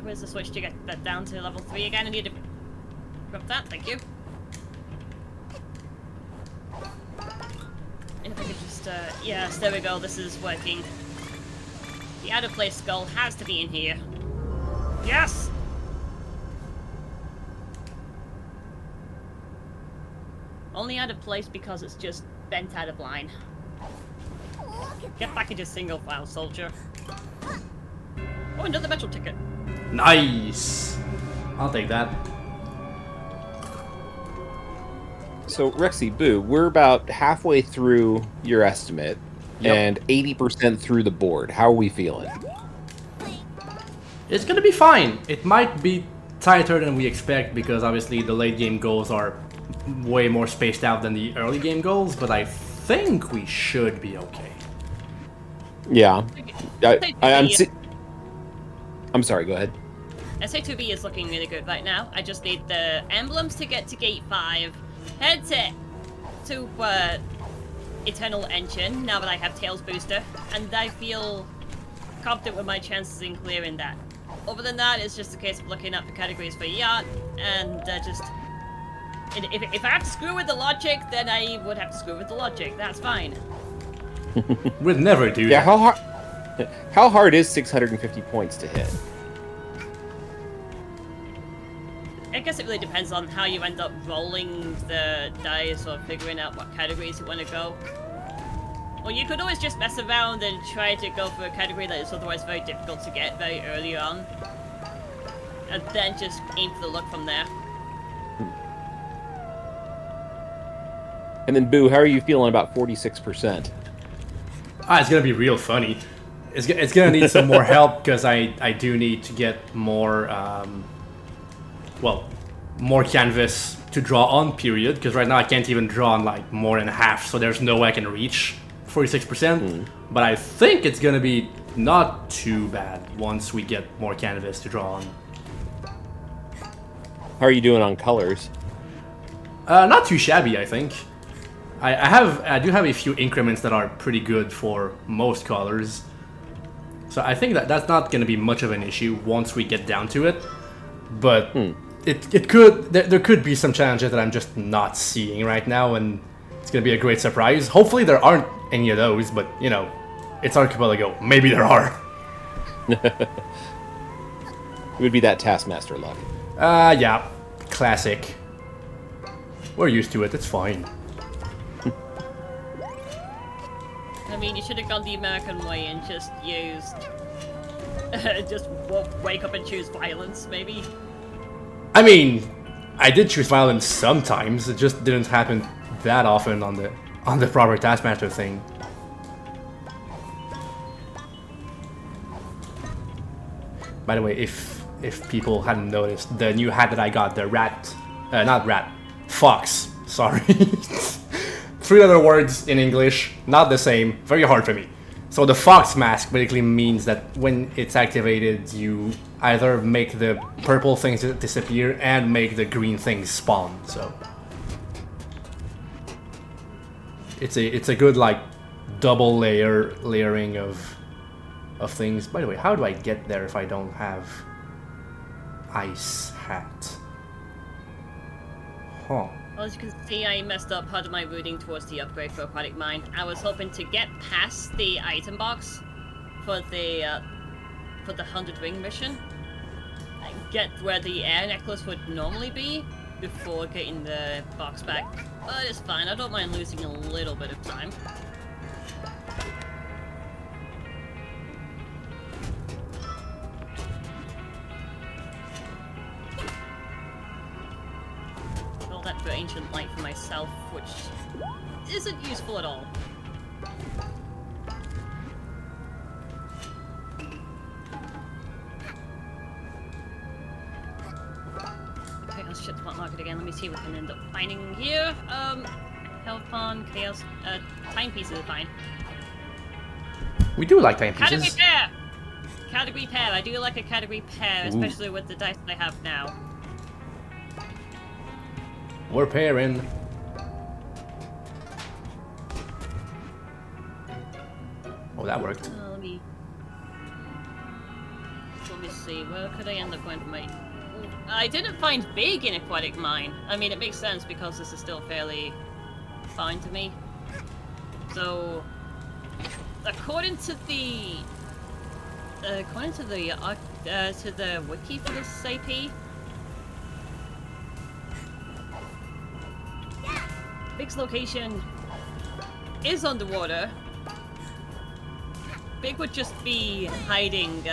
Where's the switch to get that down to level 3 again? I need to grab that, thank you. And if I could just, yes, there we go, this is working. The out of place skull has to be in here. Yes! Only out of place because it's just bent out of line. Get back into single file, soldier. Oh, another metro ticket. Nice! I'll take that. So, Rexy, Boo, we're about halfway through your estimate Yep. and 80% through the board. How are we feeling? It's gonna be fine. It might be tighter than we expect because obviously the late game goals are way more spaced out than the early game goals, but I think we should be okay. Yeah. I'm sorry, go ahead. SA2B is looking really good right now. I just need the emblems to get to gate 5, head to Eternal Engine, now that I have Tails Booster, and I feel confident with my chances in clearing that. Other than that, it's just a case of looking up the categories for yacht, and just... If I have to screw with the logic, then I would have to screw with the logic. That's fine. We'd never do Yeah, that. how hard is 650 points to hit? I guess it really depends on how you end up rolling the dice or figuring out what categories you want to go. Well, you could always just mess around and try to go for a category that is otherwise very difficult to get very early on. And then just aim for the luck from there. And then, Boo, how are you feeling about 46%? It's gonna be real funny. It's gonna need some more help because I do need to get more, more canvas to draw on, period. Because right now I can't even draw on like more than half, so there's no way I can reach 46%. But I think it's gonna be not too bad once we get more canvas to draw on. How are you doing on colors? Not too shabby, I think. I do have a few increments that are pretty good for most colors. So I think that's not going to be much of an issue once we get down to it. But there could be some challenges that I'm just not seeing right now, and it's going to be a great surprise. Hopefully there aren't any of those, but you know, it's Archipelago. Maybe there are. It would be that Taskmaster luck. Yeah, classic. We're used to it. It's fine. I mean, you should have gone the American way and just used... just wake up and choose violence, maybe? I mean, I did choose violence sometimes. It just didn't happen that often on the proper Taskmaster thing. By the way, if people hadn't noticed, the new hat that I got, the fox, sorry. 3-letter words in English, not the same, very hard for me. So the fox mask basically means that when it's activated, you either make the purple things disappear and make the green things spawn, so... It's a good, like, double layering of things. By the way, how do I get there if I don't have ice hat? Huh. Well, as you can see, I messed up part of my routing towards the upgrade for Aquatic Mine. I was hoping to get past the item box for the 100 ring mission, and get where the air necklace would normally be before getting the box back. But it's fine, I don't mind losing a little bit of time. That for Ancient Light for myself, which isn't useful at all. Okay, let's check the spot market again. Let me see what we can end up finding here. Health Pond, Chaos, timepieces are fine. We do like timepieces. Category pair! Category pair, I do like a category pair, especially with the dice I have now. We're pairing. Oh, that worked. Let me see, where could I end up going for my... I didn't find big in Aquatic Mine. I mean, it makes sense because this is still fairly fine to me. So, according to the wiki for this AP, Big's location is underwater. Big would just be hiding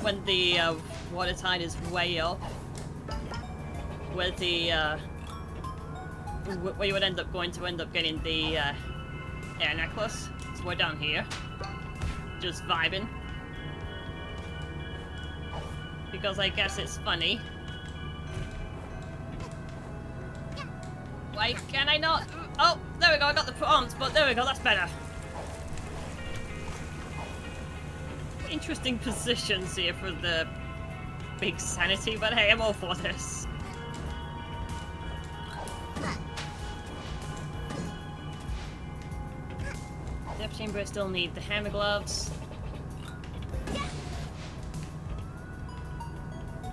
when the water tide is way up, where you would end up getting the air necklace. So we're down here, just vibing. Because I guess it's funny. Why can I not? Oh, there we go, I got the prompt, but there we go, that's better. Interesting positions here for the big sanity, but hey, I'm all for this. Depth chamber, I still need the hammer gloves.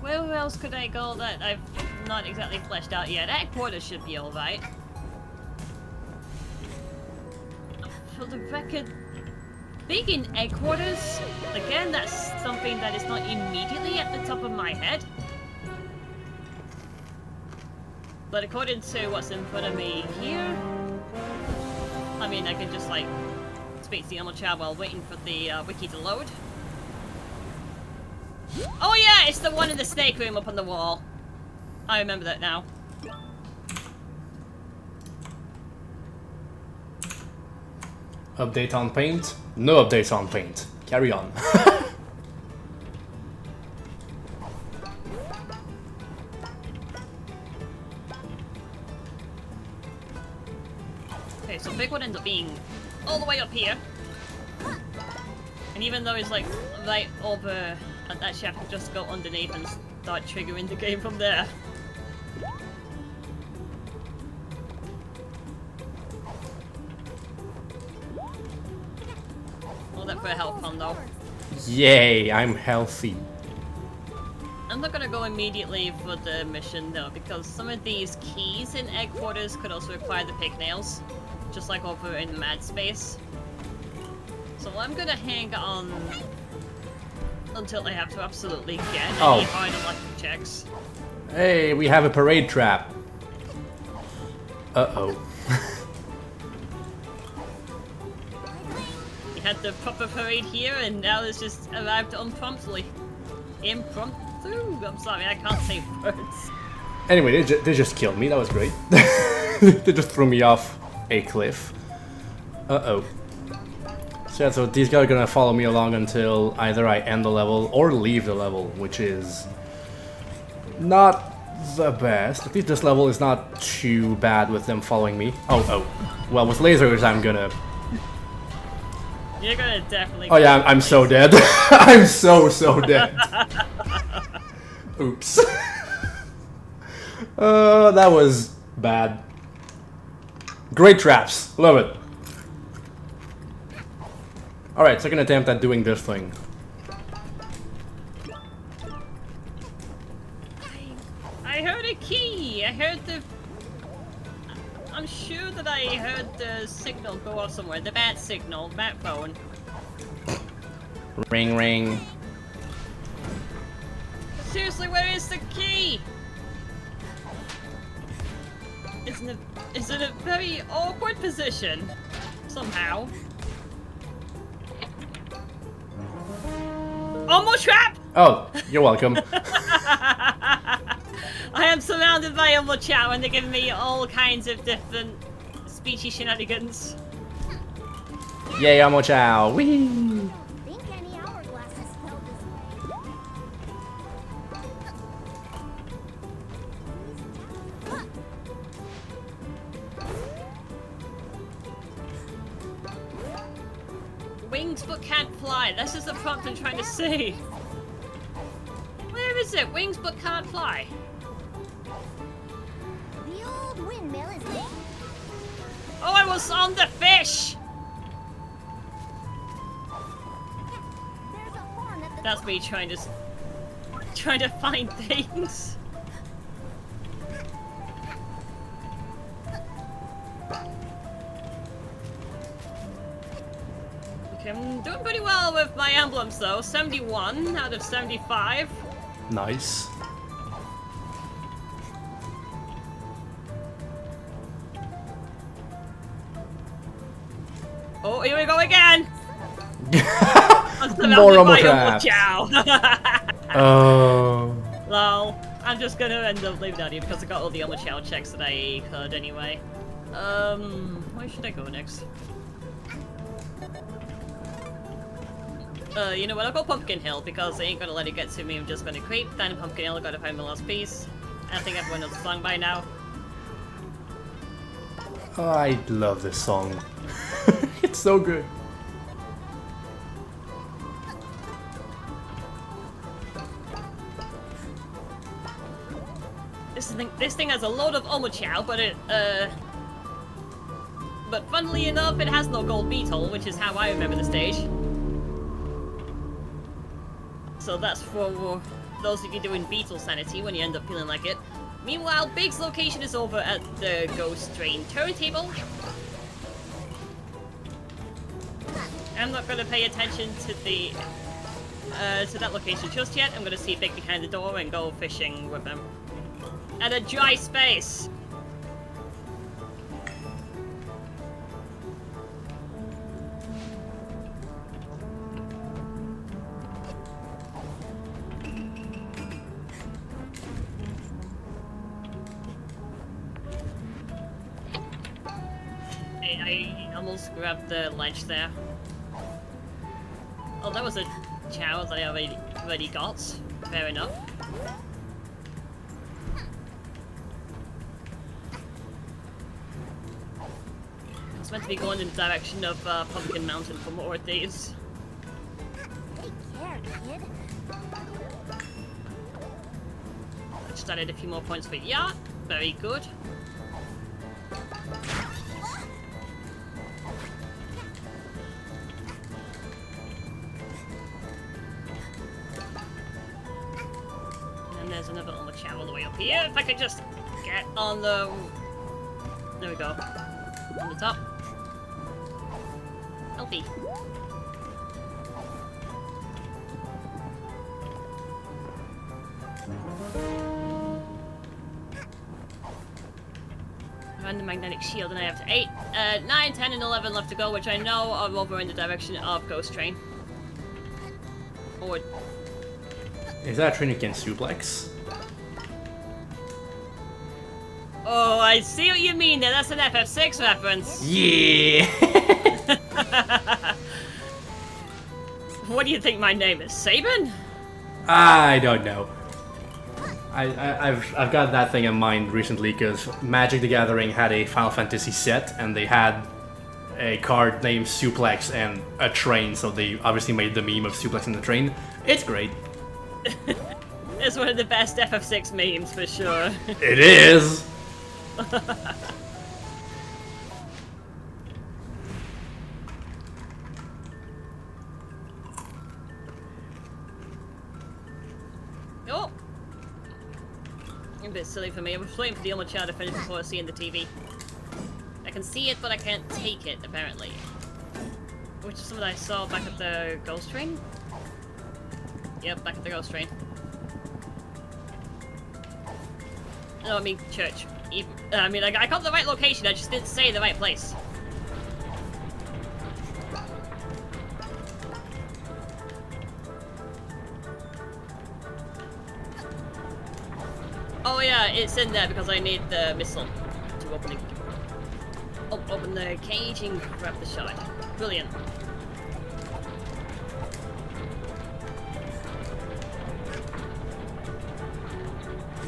Where else could I go that I've not exactly fleshed out yet? Headquarters should be alright. For the record, being in headquarters, again, that's something that is not immediately at the top of my head. But according to what's in front of me here, I mean, I can just, like, speak to the Elmo Child while waiting for the wiki to load. Oh yeah, it's the one in the snake room up on the wall. I remember that now. Update on paint? No updates on paint. Carry on. Okay, so big one ends up being all the way up here. And even though it's like right over at that shaft, can just go underneath and start triggering the game from there. All that for a health pump though. Yay, I'm healthy. I'm not gonna go immediately for the mission though, because some of these keys in headquarters could also require the pignails, just like over in Mad Space. So I'm gonna hang on until I have to absolutely get any hard electric checks. Hey, we have a parade trap. Uh-oh. You had the proper parade here, and now it's just arrived unpromptly. Impromptu? I'm sorry, I can't say words. Anyway, they just killed me. That was great. They just threw me off a cliff. Uh-oh. So yeah, so these guys are gonna follow me along until either I end the level or leave the level, which is not the best. At least this level is not too bad with them following me. Oh. Well, with lasers, I'm gonna... You're gonna definitely... Oh yeah, I'm so dead. I'm so dead. Oops. That was bad. Great traps. Love it. Alright, second attempt at doing this thing. I heard a key! I heard the... I'm sure that I heard the signal go off somewhere. The bat signal, bat phone. Ring ring. Seriously, where is the key? It's in a very awkward position. Somehow. Almost trap! Oh, you're welcome. I am surrounded by Elmo Chow and they're giving me all kinds of different speechy shenanigans. Yay, Elmo Chow. Whee! I think any hourglass is held this way. Wings but can't fly. This is the prompt I'm trying to say. Where is it? Wings but can't fly. The old windmill is there. Oh, I was on the fish! There's a horn at the That's me trying to find things. Okay, I'm doing pretty well with my emblems though. 71 out of 75. Nice. Oh, here we go again! More Elmo traps. Oh. Lol. I'm just gonna end up leaving out here because I got all the Elmo Chow checks that I could anyway. Where should I go next? You know what, I'll go Pumpkin Hill, because they ain't gonna let it get to me. I'm just gonna creep down to Pumpkin Hill, gotta find my last piece. I think everyone knows the song by now. Oh, I love this song. It's so good. This thing has a load of Omochao, but funnily enough, it has no gold beetle, which is how I remember the stage. So that's for those of you doing beetle sanity when you end up feeling like it. Meanwhile, Big's location is over at the Ghost Train turntable. I'm not going to pay attention to the to that location just yet. I'm going to see Big behind the door and go fishing with him. At a dry space! I almost grabbed the ledge there. Oh, that was a chow that I already got. Fair enough. It's meant to be going in the direction of Pumpkin Mountain for more of these. Take care, kid. Just added a few more points for yacht. Very good. And there's another Omochao all the way up here. If I could just get on the... There we go. On the top. Healthy. Random magnetic shield, and I have to 8, 9, 10, and 11 left to go, which I know are over in the direction of Ghost Train. Or Is that a train you can suplex? oh, I see what you mean there. That's an FF6 reference. Yeah! What do you think my name is, Sabin? I don't know. I've got that thing in mind recently because Magic the Gathering had a Final Fantasy set and they had a card named Suplex and a train, so they obviously made the meme of Suplex and the train. It's great. It's one of the best FF6 memes for sure. It is! Oh! A bit silly for me. I was waiting for the Omochao to finish before seeing the TV. I can see it, but I can't take it, apparently. Which is something I saw back at the Ghost Train? Yep, back at the Ghost Train. No, I mean church. I mean, I got the right location, I just didn't say the right place. Oh yeah, it's in there because I need the missile to open the cage and grab the shard. Brilliant.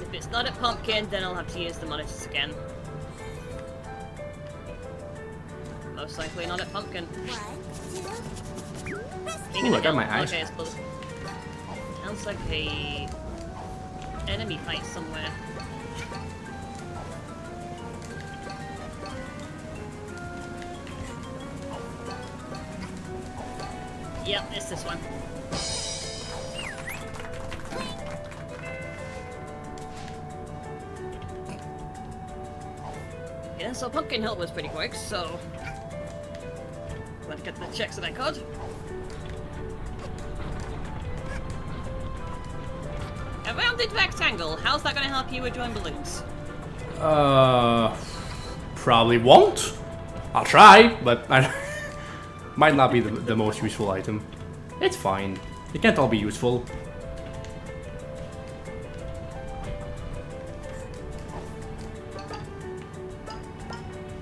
If it's not at Pumpkin, then I'll have to use the monitors again. Most likely not at Pumpkin. 1, 2, Ooh, I got my eyes. Okay, it's close. Sounds like a enemy fight somewhere. Yep, it's this one. Yeah, so Pumpkin Hill was pretty quick, so glad to get the checks that I could. A rounded rectangle. How's that going to help you with drawing balloons? Probably won't. I'll try, but I might not be the most useful item. It's fine. It can't all be useful.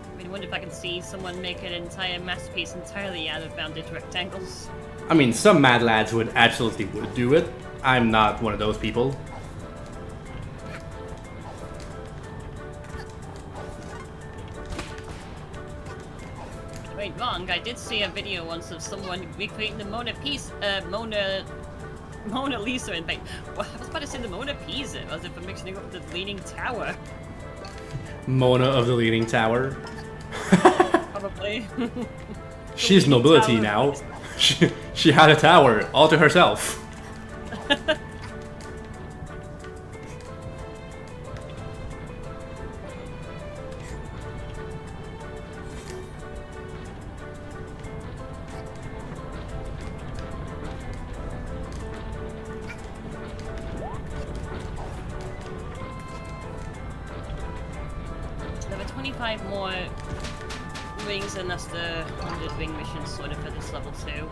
I mean, I wonder if I can see someone make an entire masterpiece entirely out of rounded rectangles. I mean, some mad lads would absolutely would do it. I'm not one of those people. Wait, wrong. I did see a video once of someone recreating the Mona Lisa in paint. Well, I was about to say the Mona Pisa, as if I'm mixing up with the Leaning Tower. Mona of the Leaning Tower. Probably. She's Leaning nobility Tower. now. She had a tower all to herself. There were 25 more rings, and that's the 100 ring mission sort of for this level 2.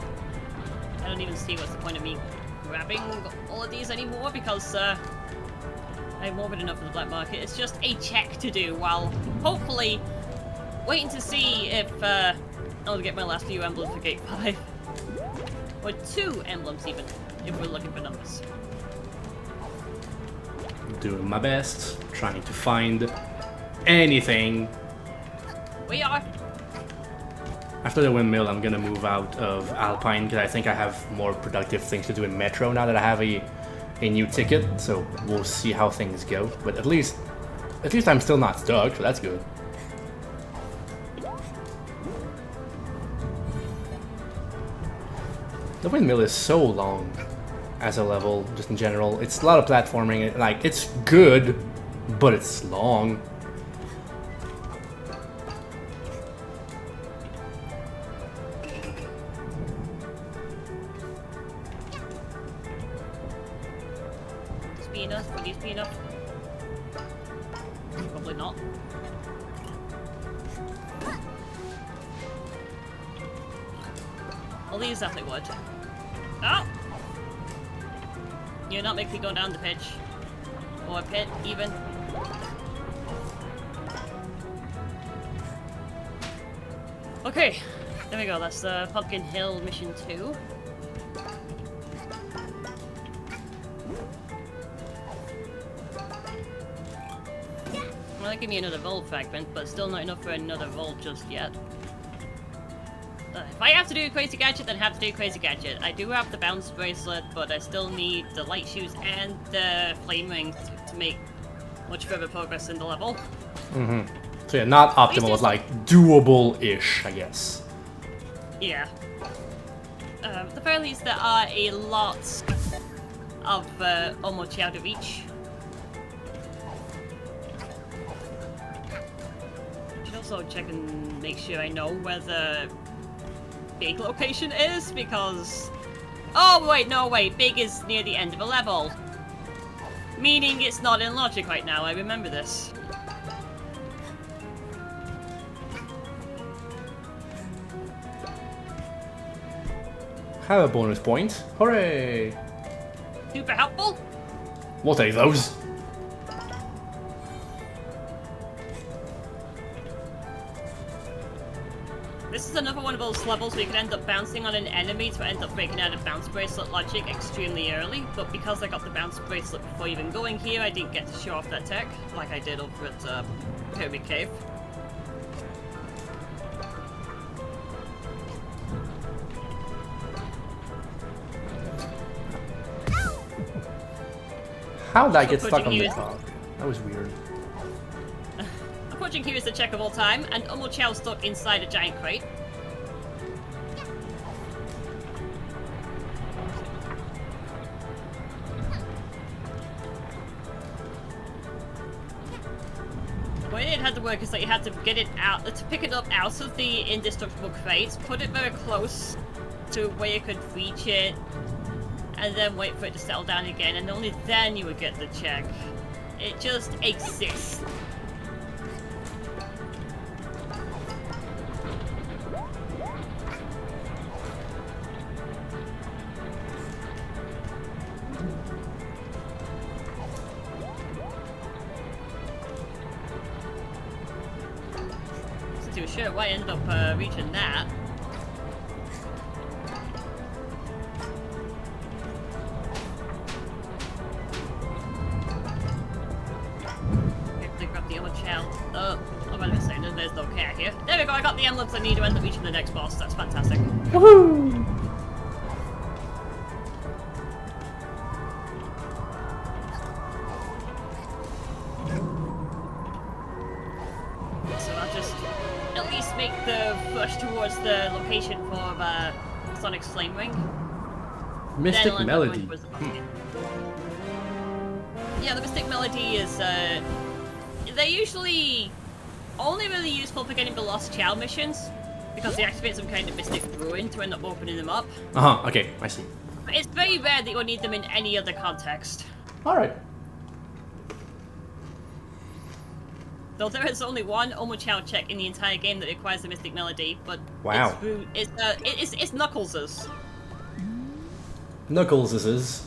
I don't even see what's the point of me grabbing all of these anymore, because I have more than enough of the black market. It's just a check to do, while hopefully waiting to see if I'll get my last few emblems for Gate 5. Or 2 emblems even, if we're looking for numbers. Doing my best, trying to find anything. We are. After the windmill, I'm gonna move out of Alpine because I think I have more productive things to do in Metro now that I have a new ticket. So we'll see how things go. But at least I'm still not stuck, so that's good. The windmill is so long as a level, just in general. It's a lot of platforming. Like, it's good, but it's long. Enough? Will these be enough? Probably not. Well, these definitely would. Oh! You're not making me go down the pitch. Or pit, even. Okay, there we go. That's the Pumpkin Hill Mission 2. Well, that gave me another Volt fragment, but still not enough for another Volt just yet. If I have to do a Crazy Gadget, then I have to do a Crazy Gadget. I do have the Bounce Bracelet, but I still need the Light Shoes and the Flame Ring to make much further progress in the level. Mm-hmm. So yeah, not optimal, but like doable-ish, I guess. Yeah. At the very least, there are a lot of Omochi out of reach. Should also check and make sure I know where the big location is, because... Oh, wait, no, wait. Big is near the end of a level. Meaning it's not in logic right now, I remember this. Have a bonus point. Hooray! Super helpful. We'll take those. This is another one of those levels where you can end up bouncing on an enemy to end up breaking out of bounce bracelet logic extremely early, but because I got the bounce bracelet before even going here, I didn't get to show off that tech, like I did over at Pyramid Cave. How'd that get So stuck on the putting top? That was weird. Approaching here is the check of all time, and Omochao stuck inside a giant crate. The way it had to work is that you had to get it out, to pick it up out of the indestructible crate, put it very close to where you could reach it, and then wait for it to settle down again, and only then you would get the check. It just exists. Too sure why I end up reaching that. we go, I got the emblems I need to end up reaching the next boss. That's fantastic. Woohoo! So I'll just at least make the push towards the location for Sonic's Flame Ring. Mystic Then I'll end up Melody. going towards the boss. Yeah, the Mystic Melody is, they're usually only really useful for getting the Lost Child missions, because they activate some kind of Mystic Ruin to end up opening them up. Uh-huh, okay, I see. But it's very rare that you'll need them in any other context. Alright. Though there is only one Omochao check in the entire game that requires the Mystic Melody, but Wow. it's Knuckles'. Knuckles is.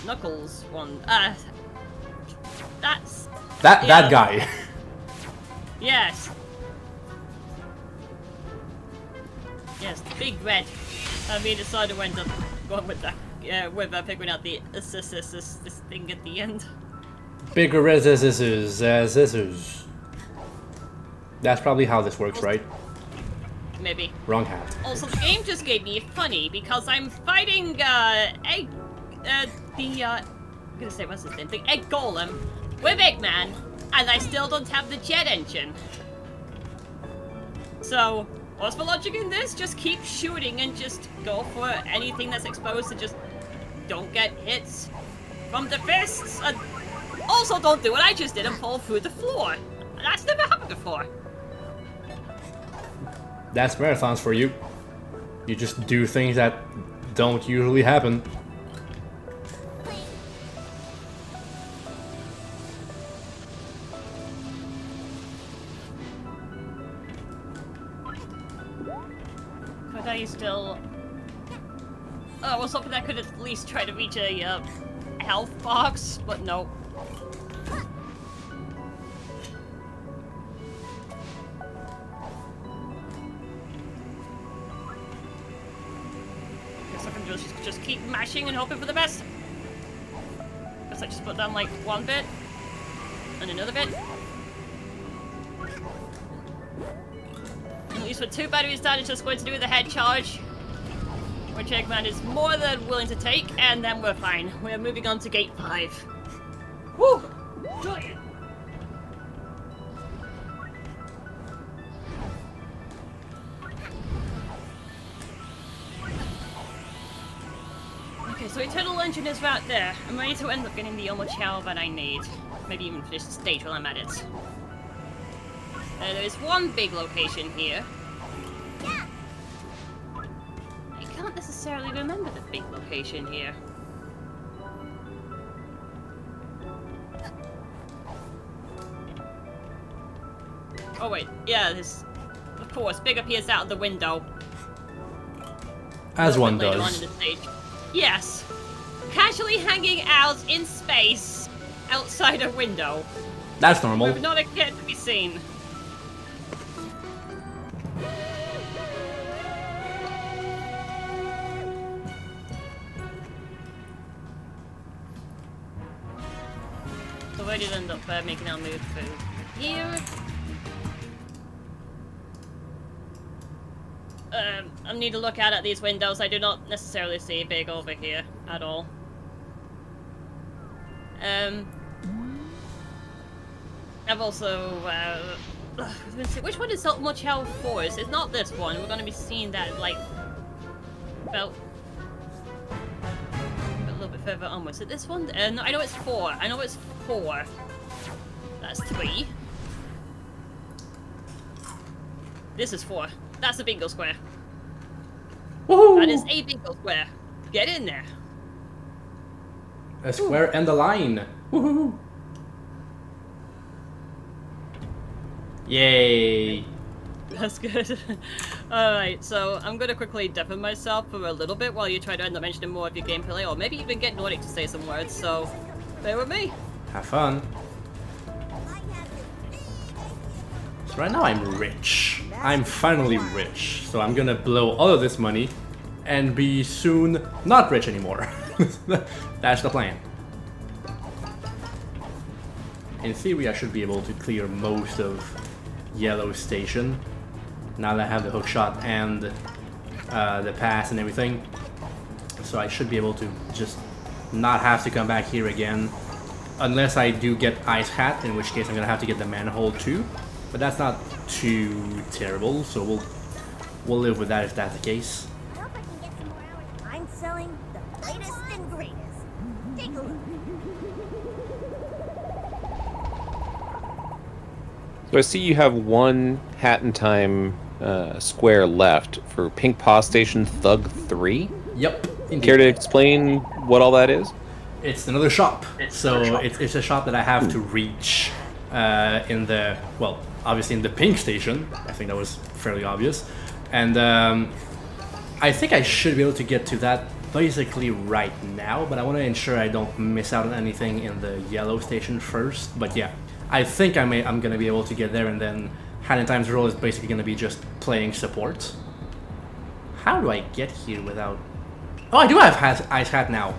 Knuckles one. That's... That Yeah. guy. Yes. Yes, Big Red. I mean, decided to end up going with that, with figuring out the this thing at the end. Bigger resistors. That's probably how this works, right? Maybe. Wrong hat. Also, the game just gave me funny because I'm fighting I'm gonna say what's his name? The Egg Golem with Eggman, and I still don't have the jet engine. So, what's the logic in this? Just keep shooting and just go for anything that's exposed and just don't get hits from the fists. And also, don't do what I just did and fall through the floor. That's never happened before. That's marathons for you. You just do things that don't usually happen. Could I still... Oh, I was hoping I could at least try to reach a health box, but no. Guess I can just keep mashing and hoping for the best. Guess I just put down like one bit and another bit. At least with 2 batteries down, it's just going to do the head charge, which Eggman is more than willing to take, and then we're fine. We're moving on to Gate 5. Woo! Brilliant! Okay, so Eternal Engine is right there. I'm ready to end up getting the Omochao that I need. Maybe even finish the stage while I'm at it. There is one big location here. I can't necessarily remember the big location here. Oh wait, yeah, there's... Of course, Big appears out of the window. As one Later on does. in the stage. Yes! Casually hanging out in space outside a window. That's normal. With not a kid to be seen. So I did end up making our move through here. I need to look out at these windows. I do not necessarily see Big over here at all. I've also, let's see, which one is Omochao 4? It's not this one. We're going to be seeing that, like, about a little bit further onwards. Is it this one? No, I know it's 4. I know it's 4. That's 3. This is 4. That's the bingo square. Woohoo! That is a bingo square. Get in there. A square and a line. Woohoo! Yay! That's good. Alright, so I'm gonna quickly deafen myself for a little bit while you try to end up mentioning more of your gameplay, or maybe even get Nordic to say some words, so bear with me. Have fun. So right now I'm rich. I'm finally rich. So I'm gonna blow all of this money and be soon not rich anymore. That's the plan. In theory, I should be able to clear most of Yellow Station now that I have the hook shot and the pass and everything. So I should be able to just not have to come back here again. Unless I do get Ice Hat, in which case I'm gonna have to get the manhole too. But that's not too terrible, so we'll live with that if that's the case. I hope I can get some more hours. I'm selling the latest and greatest. Take a look. So I see you have one Hat in Time square left for Pink Paw Station Thug 3. Yep. Care to explain what all that is? It's another shop. It's a shop that I have to reach in the, well, obviously in the pink station. I think that was fairly obvious. And I think I should be able to get to that basically right now, but I want to ensure I don't miss out on anything in the yellow station first. But yeah, I think I'm going to be able to get there, and then Hat in Time's role is basically going to be just playing support. How do I get here without... Oh, I do have Ice Hat now.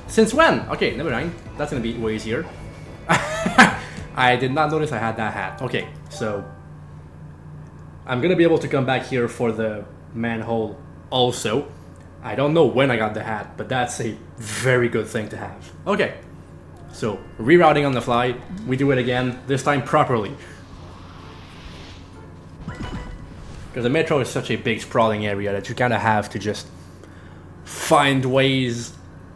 Since when? Okay, never mind. That's gonna be way easier. I did not notice I had that hat. Okay, so I'm gonna be able to come back here for the manhole also. I don't know when I got the hat, but that's a very good thing to have. Okay, so rerouting on the fly. We do it again, this time properly. Because the metro is such a big sprawling area that you kind of have to just find ways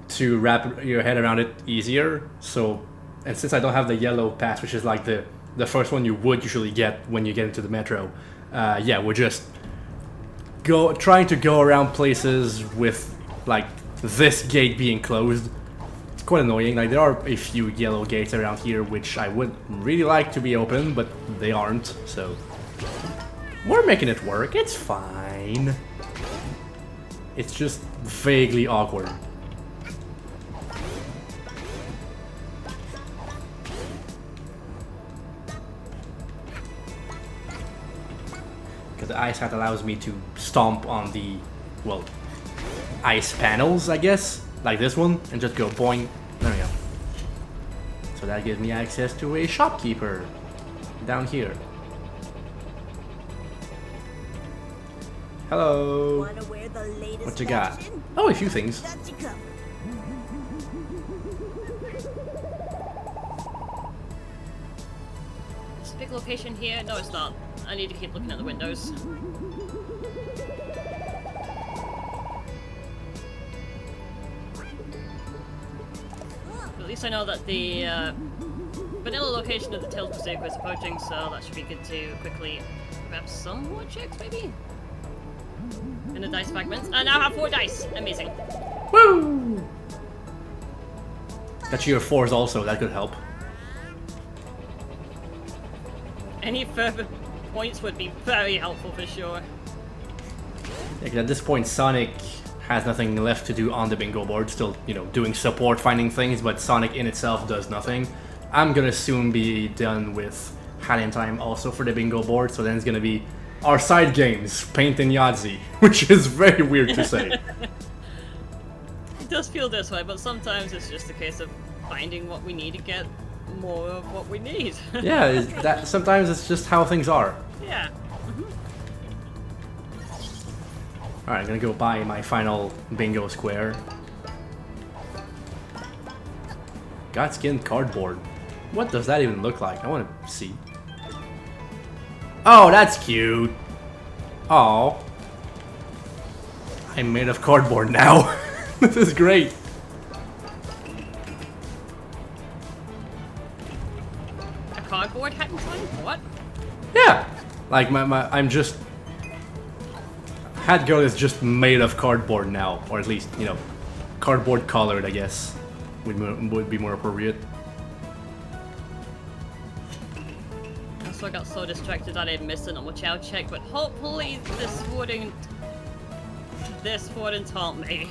to wrap your head around it easier. So, and since I don't have the yellow pass, which is like the first one you would usually get when you get into the metro, yeah, we're just trying to go around places with like this gate being closed. It's quite annoying. Like, there are a few yellow gates around here which I would really like to be open, but they aren't. So we're making it work. It's fine. It's just vaguely awkward. Because the Ice Hat allows me to stomp on the, well, ice panels, I guess, like this one, and just go boing. There we go. So that gives me access to a shopkeeper down here. Hello. Wanna wear the latest What you got? fashion? Oh, a few things. Got you covered. This big location here? No, it's not. I need to keep looking at the windows. But at least I know that the vanilla location of the Tails Bazooka is approaching, so that should be good to quickly grab some more checks, maybe? In the dice fragments. I now have 4 dice! Amazing. Woo! Got your 4s also, that could help. Any further points would be very helpful for sure. Yeah, 'cause at this point, Sonic has nothing left to do on the bingo board. Still, you know, doing support, finding things, but Sonic in itself does nothing. I'm gonna soon be done with Hat in Time also for the bingo board, so then it's gonna be our side games, Paint and Yahtzee, which is very weird to say. It does feel this way, but sometimes it's just a case of finding what we need to get more of what we need. Yeah, sometimes it's just how things are. Yeah. Alright, I'm gonna go buy my final bingo square. Got skinned cardboard. What does that even look like? I want to see. Oh, that's cute. Oh, I'm made of cardboard now. This is great. A cardboard Hat in Time? What? Yeah, like I'm just. Hat Girl is just made of cardboard now, or at least, you know, cardboard colored, I guess, would be more appropriate. So I got so distracted that I missed a normal chow check, but hopefully this wouldn't taunt me.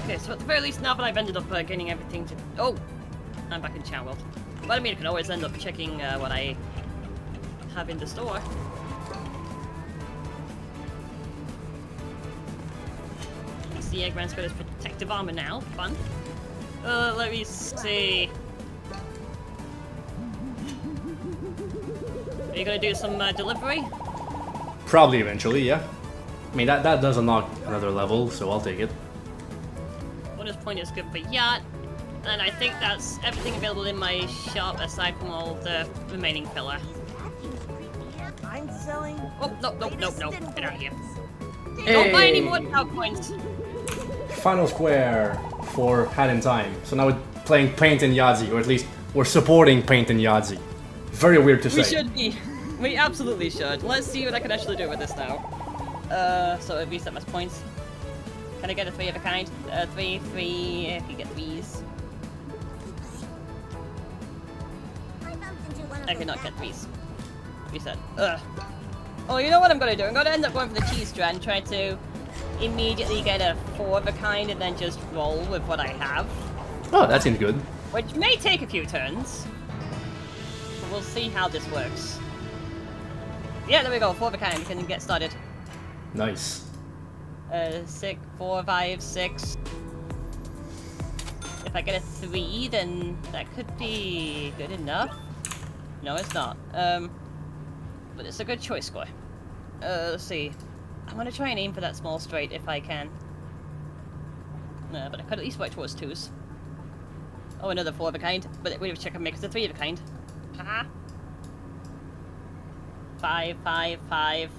Okay, so at the very least, now that I've ended up getting everything to... Oh! I'm back in Chow World. But I mean, I can always end up checking what I have in the store. The Eggman's got his protective armor now. Fun. Let me see. Are you gonna do some delivery? Probably eventually, yeah. I mean, that does unlock another level, so I'll take it. Bonus point is good for yacht. And I think that's everything available in my shop aside from all the remaining filler. I'm selling. Oh, nope. Get out of here. Hey. Don't buy any more cow coins. Final square for Hat in Time. So now we're playing Paint and Yahtzee, or at least we're supporting Paint and Yahtzee. Very weird to say. We should be. We absolutely should. Let's see what I can actually do with this now. So it reset my points. Can I get a 3 of a kind? 3, if you get 3s. I cannot get 3s. Reset. Ugh. Oh, you know what I'm gonna do? I'm gonna end up going for the cheese strand, try to immediately get a 4 of a kind and then just roll with what I have. Oh, that seems good. Which may take a few turns. But we'll see how this works. Yeah, there we go. 4 of a kind. We can get started. Nice. 6, 4, 5, 6. If I get a 3, then that could be good enough. No, it's not. But it's a good choice score. Let's see. I'm gonna try and aim for that small straight if I can. But I could at least work towards 2s. Oh, another 4 of a kind. But we have to check and make it a 3 of a kind. Haha. 5, 5, 5.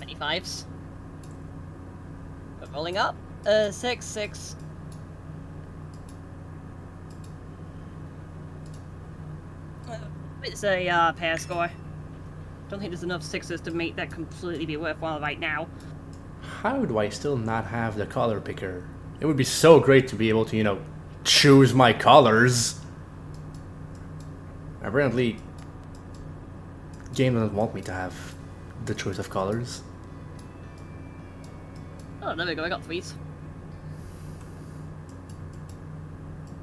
Many 5s. We're rolling up. 6, 6. It's a pair score. Don't think there's enough 6s to make that completely be worthwhile right now. How do I still not have the color picker? It would be so great to be able to, you know, choose my colors. Apparently, game doesn't want me to have the choice of colors. Oh, there we go, I got 3s.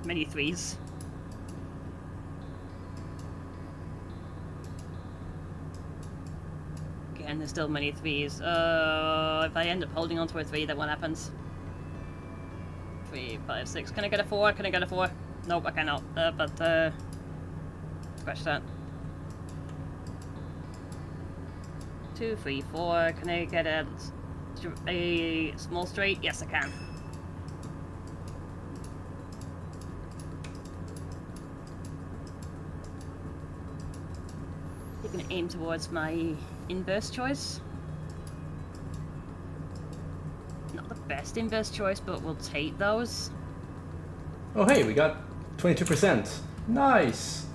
Many 3s. Again, there's still many 3s. If I end up holding on to a 3, then what happens? 3, 5, 6. Can I get a 4? Can I get a 4? Nope, I cannot. Scratch that. 2, 3, 4. Can I get a small straight? Yes, I can. I'm gonna aim towards my inverse choice. Not the best inverse choice, but we'll take those. Oh hey, we got 22%. Nice!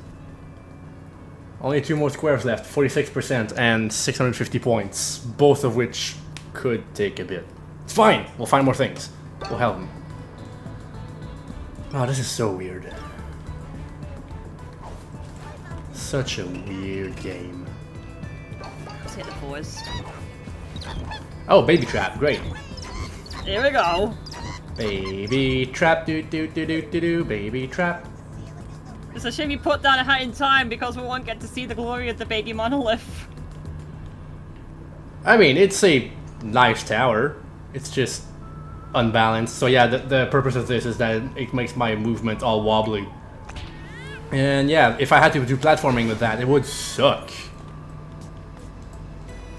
Only 2 more squares left, 46% and 650 points, both of which could take a bit. It's fine, we'll find more things. We'll help them. Oh, this is so weird. Such a weird game. Let's hit the 4s. Oh, baby trap, great. Here we go. Baby trap, do do do do do do, baby trap. It's a shame you put down a Hat in Time because we won't get to see the glory of the baby monolith. I mean, it's a nice tower. It's just unbalanced. So yeah, the purpose of this is that it makes my movement all wobbly. And yeah, if I had to do platforming with that, it would suck.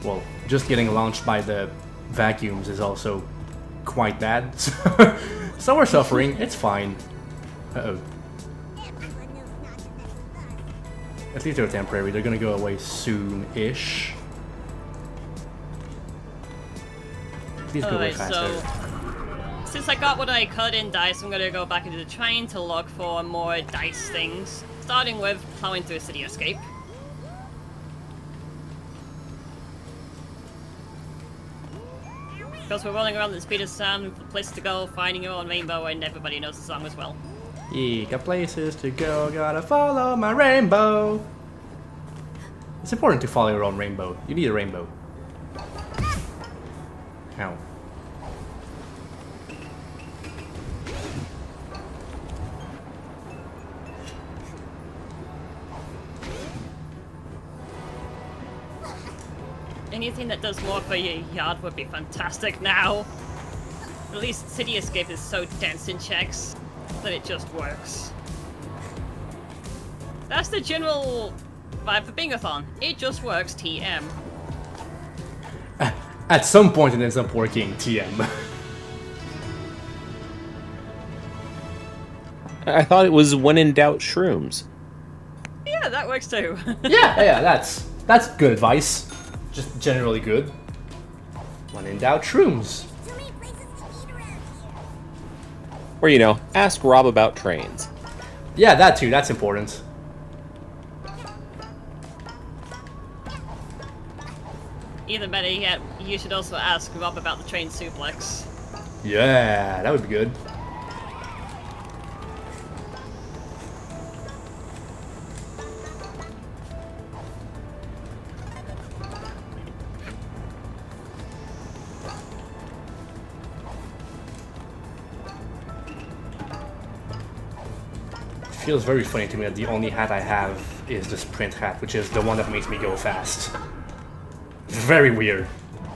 Well, just getting launched by the vacuums is also quite bad. So we're suffering. It's fine. Uh-oh. At least they're temporary. They're gonna go away soon-ish. Please go away faster. So since I got what I could in dice, I'm gonna go back into the train to look for more dice things. Starting with plowing through a city escape. Because we're rolling around at the speed of sound, places to go, finding your own rainbow, and everybody knows the song as well. Yeah, got places to go, gotta follow my rainbow. It's important to follow your own rainbow. You need a rainbow. Ow. Anything that does more for your yard would be fantastic now. At least City Escape is so dense in checks that it just works. That's the general vibe for Bingothon. It just works, TM. At some point it ends up working, TM. I thought it was when in doubt, shrooms. Yeah, that works too. yeah, that's good advice. Just generally good. When in doubt, shrooms. Too many places to eat around here. Or, you know, ask Rob about trains. Yeah, that too, that's important. Even better yet, you should also ask Rob about the train suplex. Yeah, that would be good. It feels very funny to me that the only hat I have is the sprint hat, which is the one that makes me go fast. Very weird.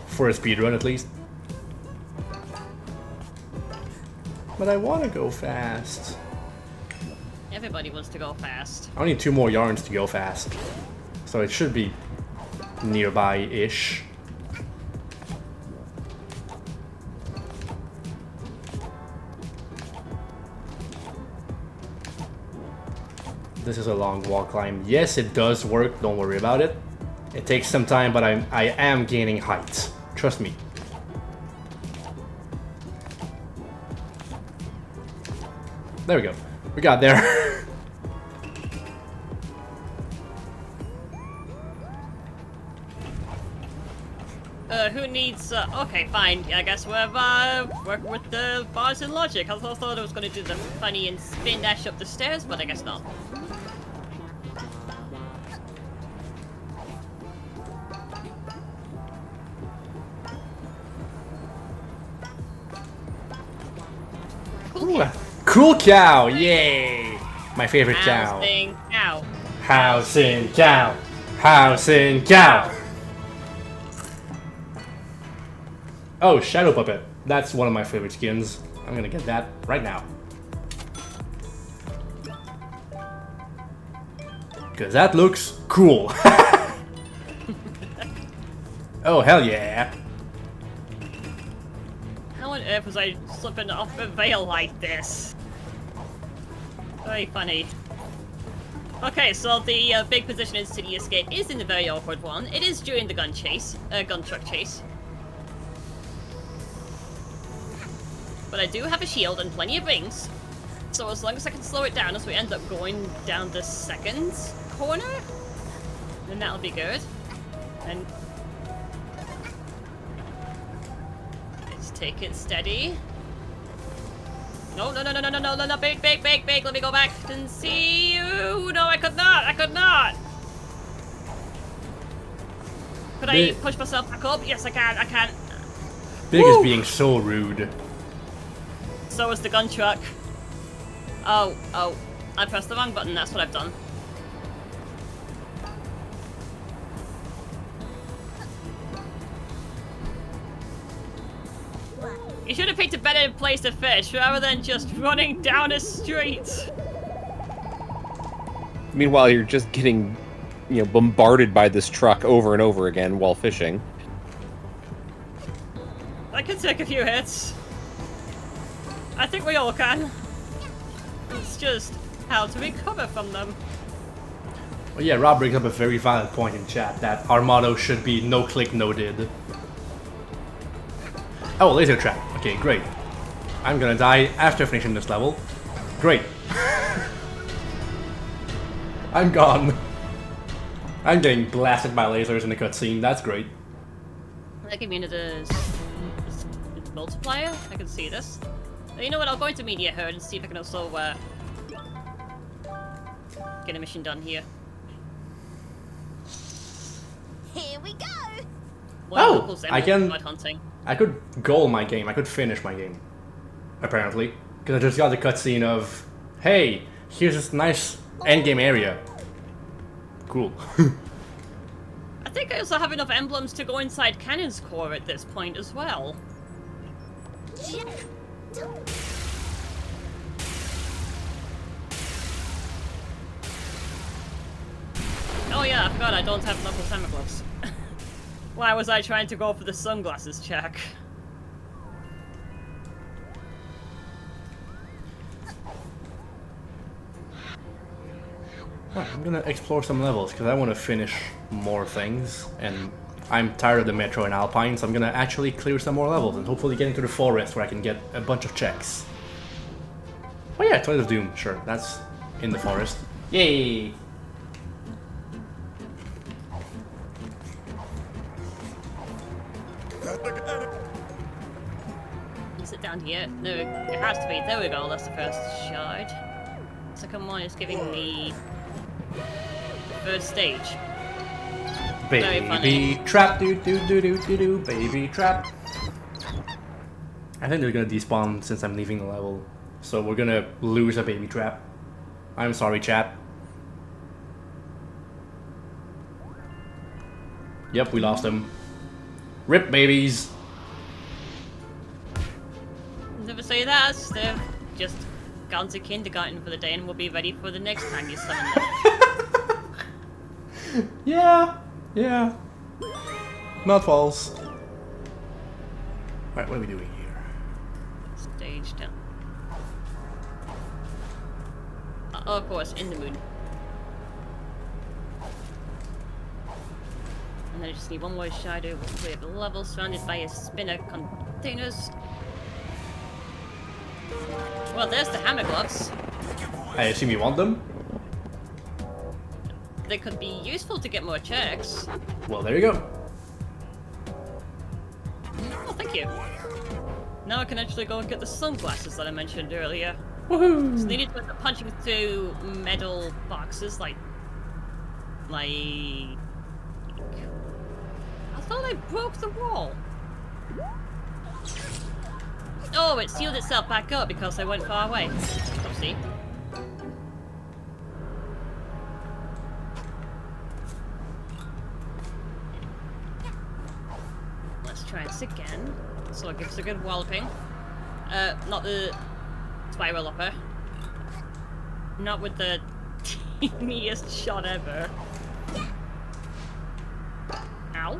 For a speedrun, at least. But I want to go fast. Everybody wants to go fast. I need 2 more yarns to go fast. So it should be nearby-ish. This is a long wall climb. Yes, it does work. Don't worry about it. It takes some time, but I am gaining height. Trust me. There we go. We got there. Who needs, okay, fine. I guess we're, working with the bars and logic. I thought I was gonna do the funny and spin dash up the stairs, but I guess not. Ooh, cool cow! Yay! My favorite cow. Housing cow. Housing cow. Housing cow. Oh, Shadow Puppet. That's one of my favorite skins. I'm gonna get that right now. Cause that looks cool. Oh, hell yeah. How on earth was I slipping off a veil like this? Very funny. Okay, so the big position in City Escape is in the very awkward one. It is during the gun truck chase. But I do have a shield and plenty of rings. So as long as I can slow it down as we end up going down the second corner, then that'll be good. And let's take it steady. No, big, let me go back and see you. No, I could not. Could I push myself back up? Yes, I can. Big is being so rude. So is the gun truck. Oh, I pressed the wrong button, that's what I've done. You should have picked a better place to fish rather than just running down a street. Meanwhile, you're just getting, you know, bombarded by this truck over and over again while fishing. I can take a few hits. I think we all can. It's just how to recover from them. Well, yeah, Rob brings up a very valid point in chat that our motto should be no click, no did. Oh, laser trap. Okay, great. I'm gonna die after finishing this level. Great. I'm gone. I'm getting blasted by lasers in the cutscene. That's great. That gave me another multiplier. I can see this. You know what? I'll go into Media Herd and see if I can also get a mission done here. Here we go. Oh, I can. Hunting. I could goal my game. I could finish my game. Apparently, because I just got the cutscene of, hey, here's this nice endgame area. Cool. I think I also have enough emblems to go inside Cannon's core at this point as well. Oh yeah, I forgot I don't have knuckle hammer gloves. Why was I trying to go for the sunglasses check? Right, I'm gonna explore some levels because I want to finish more things, and I'm tired of the Metro and Alpine, so I'm gonna actually clear some more levels and hopefully get into the forest where I can get a bunch of checks. Oh yeah, Toilet of Doom, sure, that's in the forest. Yay! Is it down here? No, it has to be. There we go, that's the first shard. Second one is giving me the first stage. Very Baby funny. trap, do do do do do do, baby trap. I think they're gonna despawn since I'm leaving the level, so we're gonna lose a baby trap. I'm sorry, chat. Yep, we lost him. Rip babies. Never say that. They've just gone to kindergarten for the day and will be ready for the next time you summon them. Yeah. Not false. Right, what are we doing here? Stage down. Oh, of course, in the moon. And then I just need one more shadow. We'll clear the level surrounded by a spinner containers. Well, there's the hammer gloves. I assume you want them? They could be useful to get more checks. Well, there you go. Oh, thank you. Now I can actually go and get the sunglasses that I mentioned earlier. Woohoo! So they need to start punching through metal boxes like... I thought I broke the wall. Oh, it sealed itself back up because I went far away. Oopsie. Let's try this again. So it gives a good walloping. Not the spiral upper. Not with the teeniest shot ever. Ow.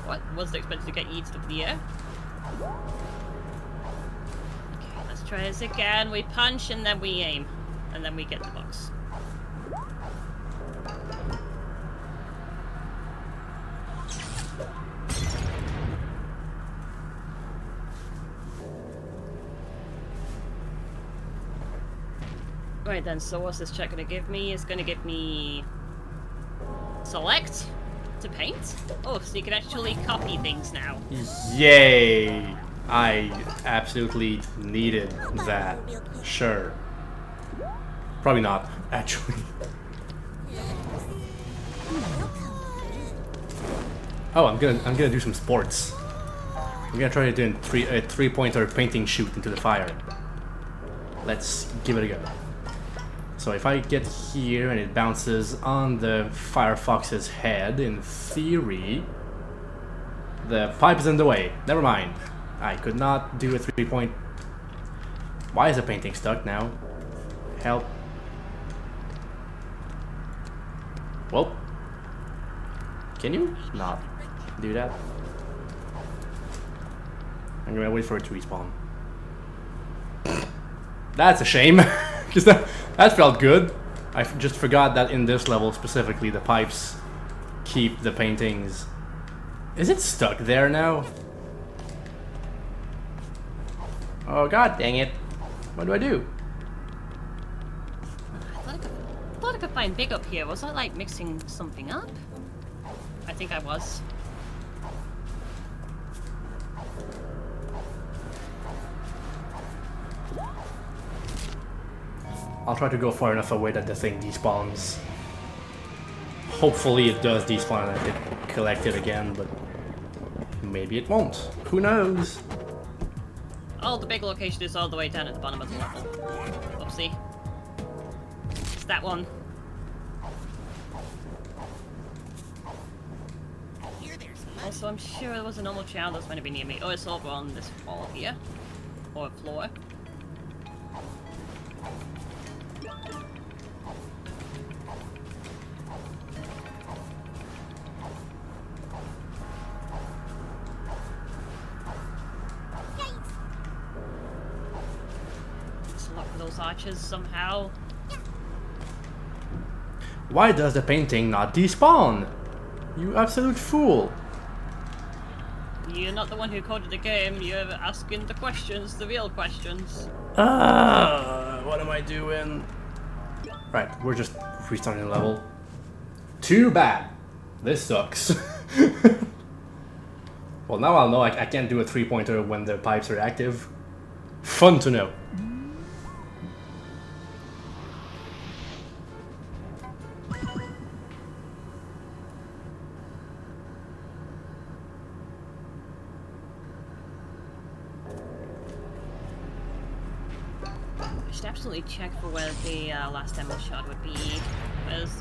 What? Wasn't expected to get yeeted up in the air. Okay, let's try this again. We punch and then we aim. And then we get the box. Right then, so what's this check gonna give me? It's gonna give me... Select to paint? Oh, so you can actually copy things now. Yay! I absolutely needed that. Sure. Probably not, actually. Oh, I'm gonna do some sports. I'm gonna try to do a three-pointer painting shoot into the fire. Let's give it a go. So if I get here and it bounces on the Firefox's head, in theory, the pipe is in the way. Never mind. I could not do a 3-point. Why is the painting stuck now? Help. Well, can you not do that? I'm gonna wait for it to respawn. That's a shame, because that felt good. I just forgot that in this level specifically, the pipes keep the paintings. Is it stuck there now? Oh god dang it. What do I do? I thought I could find big up here. Was I like mixing something up? I think I was. I'll try to go far enough away that the thing despawns. Hopefully it does despawn and I can collect it again, but maybe it won't. Who knows? Oh, the big location is all the way down at the bottom of the level. Oopsie. It's that one. Also, I'm sure there was a normal channel that's going to be near me. Oh, it's over on this wall here. Or floor. Let's lock those archers somehow. Why does the painting not despawn? You absolute fool. You're not the one who coded the game, you're asking the questions, the real questions. What am I doing? Right, we're just restarting the level. Too bad. This sucks. Well, now I'll know I can't do a 3-pointer when the pipes are active. Fun to know. I should absolutely check for where the last ammo shot would be. Where's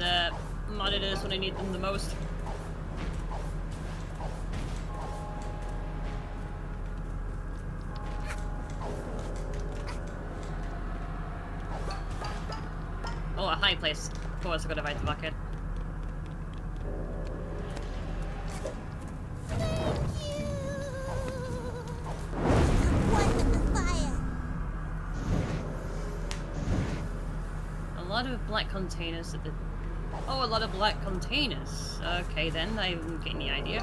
monitors when I need them the most? Oh, a high place. Of course, I gotta find the bucket. A lot of black containers at the... Oh, a lot of black containers. Okay then, I'm getting the idea.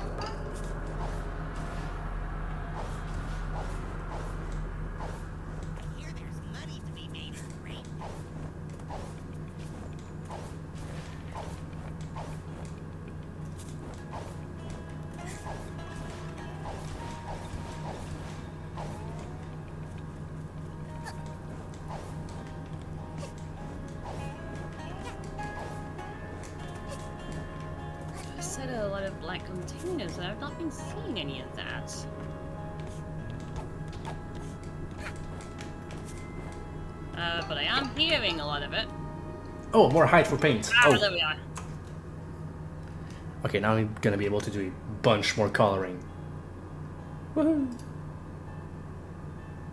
I hear there's money to be made in rain. I said a lot of black containers, and I've not been seeing any of that. But I am hearing a lot of it. Oh, more height for paint. Ah, Oh, there we are. okay, now I'm gonna be able to do a bunch more coloring. Woohoo!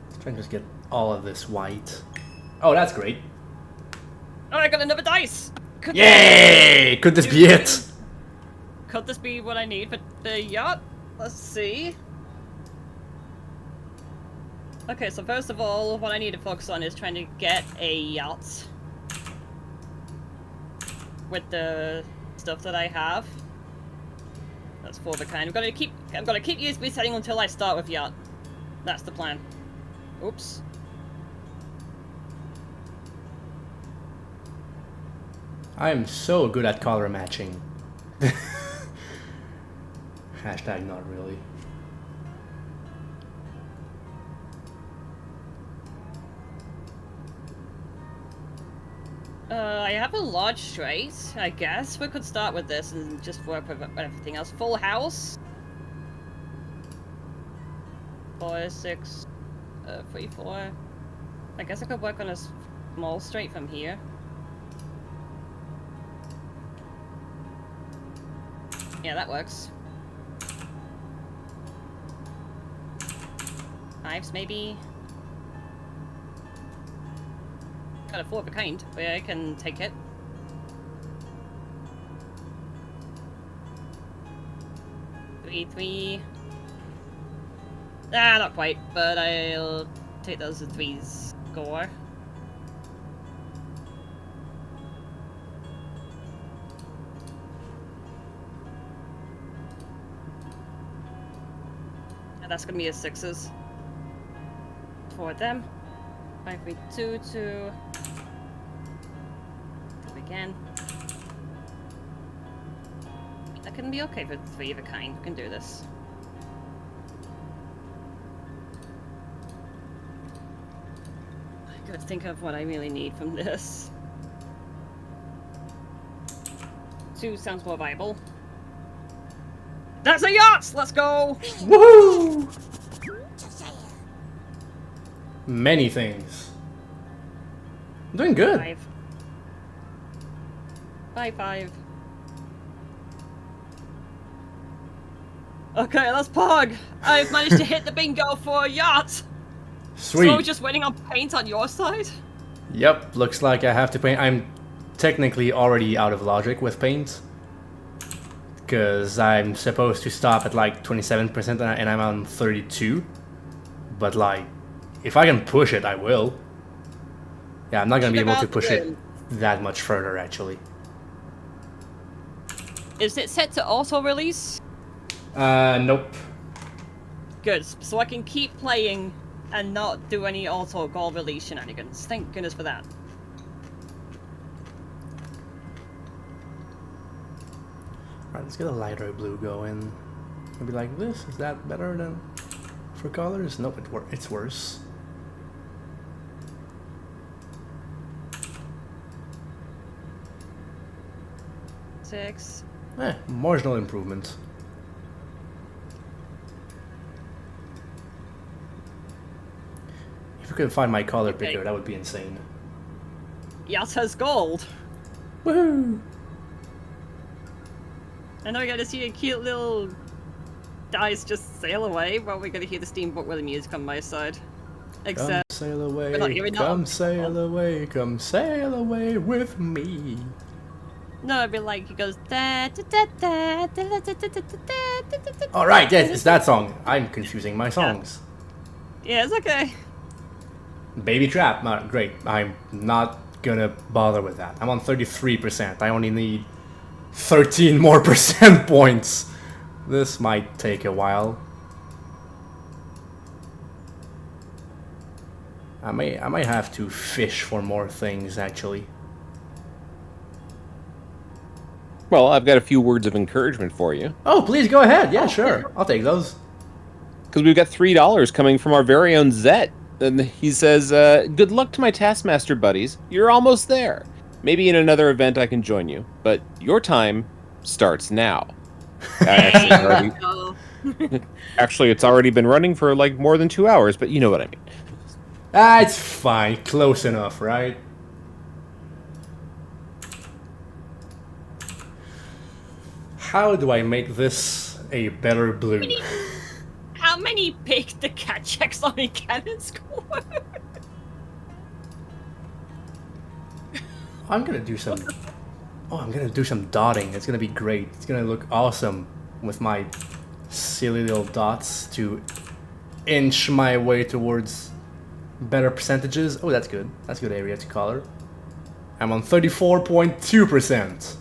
Let's try and just get all of this white. Oh, that's great. Oh, I got another dice! Could Yay! Could this be it? Could this be what I need for the yacht? Let's see. Okay, so first of all, what I need to focus on is trying to get a yacht with the stuff that I have. That's 4 of a kind. I'm gonna keep USB setting until I start with yacht. That's the plan. Oops. I am so good at color matching. Hashtag not really. I have a large straight. I guess we could start with this and just work with everything else. Full house. 4, 6, 3, 4. I guess I could work on a small straight from here. Yeah, that works. 5s maybe. Got a 4 of a kind, but I can take it. Three. Ah, not quite, but I'll take those as 3s score. And that's gonna be a 6s for them. 5, 3, 2, 2. Again. That can be okay for 3 of a kind. We can do this. I gotta think of what I really need from this. 2 sounds more viable. That's a yacht! Let's go! Woohoo! Many things. I'm doing good. 5. 5, 5. Okay, that's Pog. I've managed to hit the bingo for a yacht. Sweet. So we're just waiting on paint on your side? Yep, looks like I have to paint. I'm technically already out of logic with paint. Because I'm supposed to stop at like 27% and I'm on 32. But like, if I can push it, I will. Yeah, I'm not gonna be able to push it that much further, actually. Is it set to auto-release? Nope. Good, so I can keep playing and not do any auto-goal release shenanigans. Thank goodness for that. Alright, let's get a lighter blue going. Maybe like this? Is that better than for colors? Nope, it's worse. Six. Marginal improvement. If we could find my color picker, that would be insane. Yacht has gold. Woohoo! I know we got to see a cute little dice just sail away, but we're gonna hear the steamboat with the music on my side. Except come sail away, we're not hearing that. come sail away, come sail away with me. No, it'd be like he goes da da da da da da da da da da. All right, yes, it's that song. I'm confusing my songs. Yeah, it's okay. Baby Trap, great. I'm not gonna bother with that. I'm on 33%. I only need 13 more percent points. This might take a while. I might have to fish for more things, actually. Well, I've got a few words of encouragement for you. Oh, please go ahead. Yeah, sure. I'll take those. Because we've got $3 coming from our very own Zet. And he says, good luck to my Taskmaster buddies. You're almost there. Maybe in another event I can join you. But your time starts now. Actually, it's already been running for like more than 2 hours, but you know what I mean. Ah, it's fine. Close enough, right? How do I make this a better blue? How many picked the cat checks on a cannon score? I'm gonna do some. Oh, I'm gonna do some dotting. It's gonna be great. It's gonna look awesome with my silly little dots to inch my way towards better percentages. Oh, that's good. That's a good area to color. I'm on 34.2%.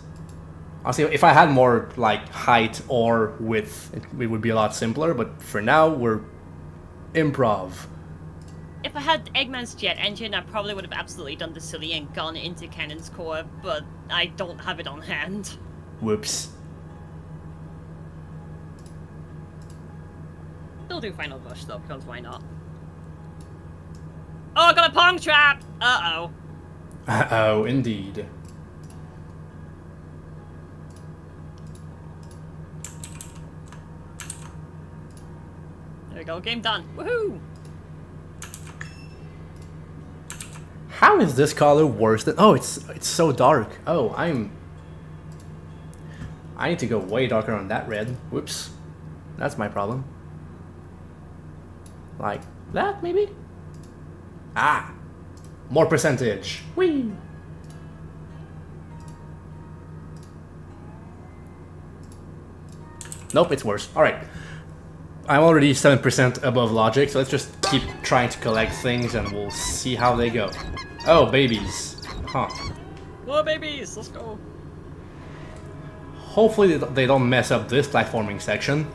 Honestly, if I had more like height or width, it would be a lot simpler. But for now, we're improv. If I had Eggman's jet engine, I probably would have absolutely done the silly and gone into Cannon's core, but I don't have it on hand. Whoops. Still do Final Rush though, because why not? Oh, I got a pong trap! Uh-oh. Uh-oh, indeed. There we go, game done. Woohoo! How is this color worse than... Oh, it's so dark. Oh, I need to go way darker on that red. Whoops. That's my problem. Like that, maybe? Ah! More percentage. Whee! Nope, it's worse. Alright. I'm already 7% above logic, so let's just keep trying to collect things and we'll see how they go. Oh, babies. Huh. More babies! Let's go. Hopefully they don't mess up this platforming section.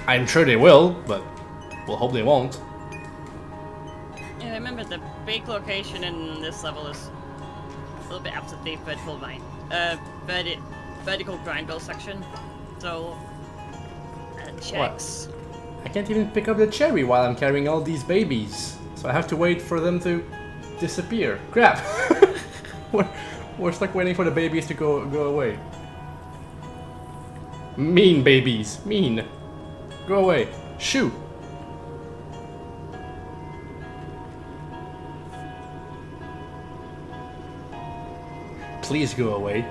I'm sure they will, but we'll hope they won't. Yeah, remember the big location in this level is a little bit after the vertical line. Vertical grind bill section. So, checks. What? I can't even pick up the cherry while I'm carrying all these babies. So I have to wait for them to disappear. Crap! We're stuck waiting for the babies to go away. Mean babies. Mean. Go away. Shoo! Please go away.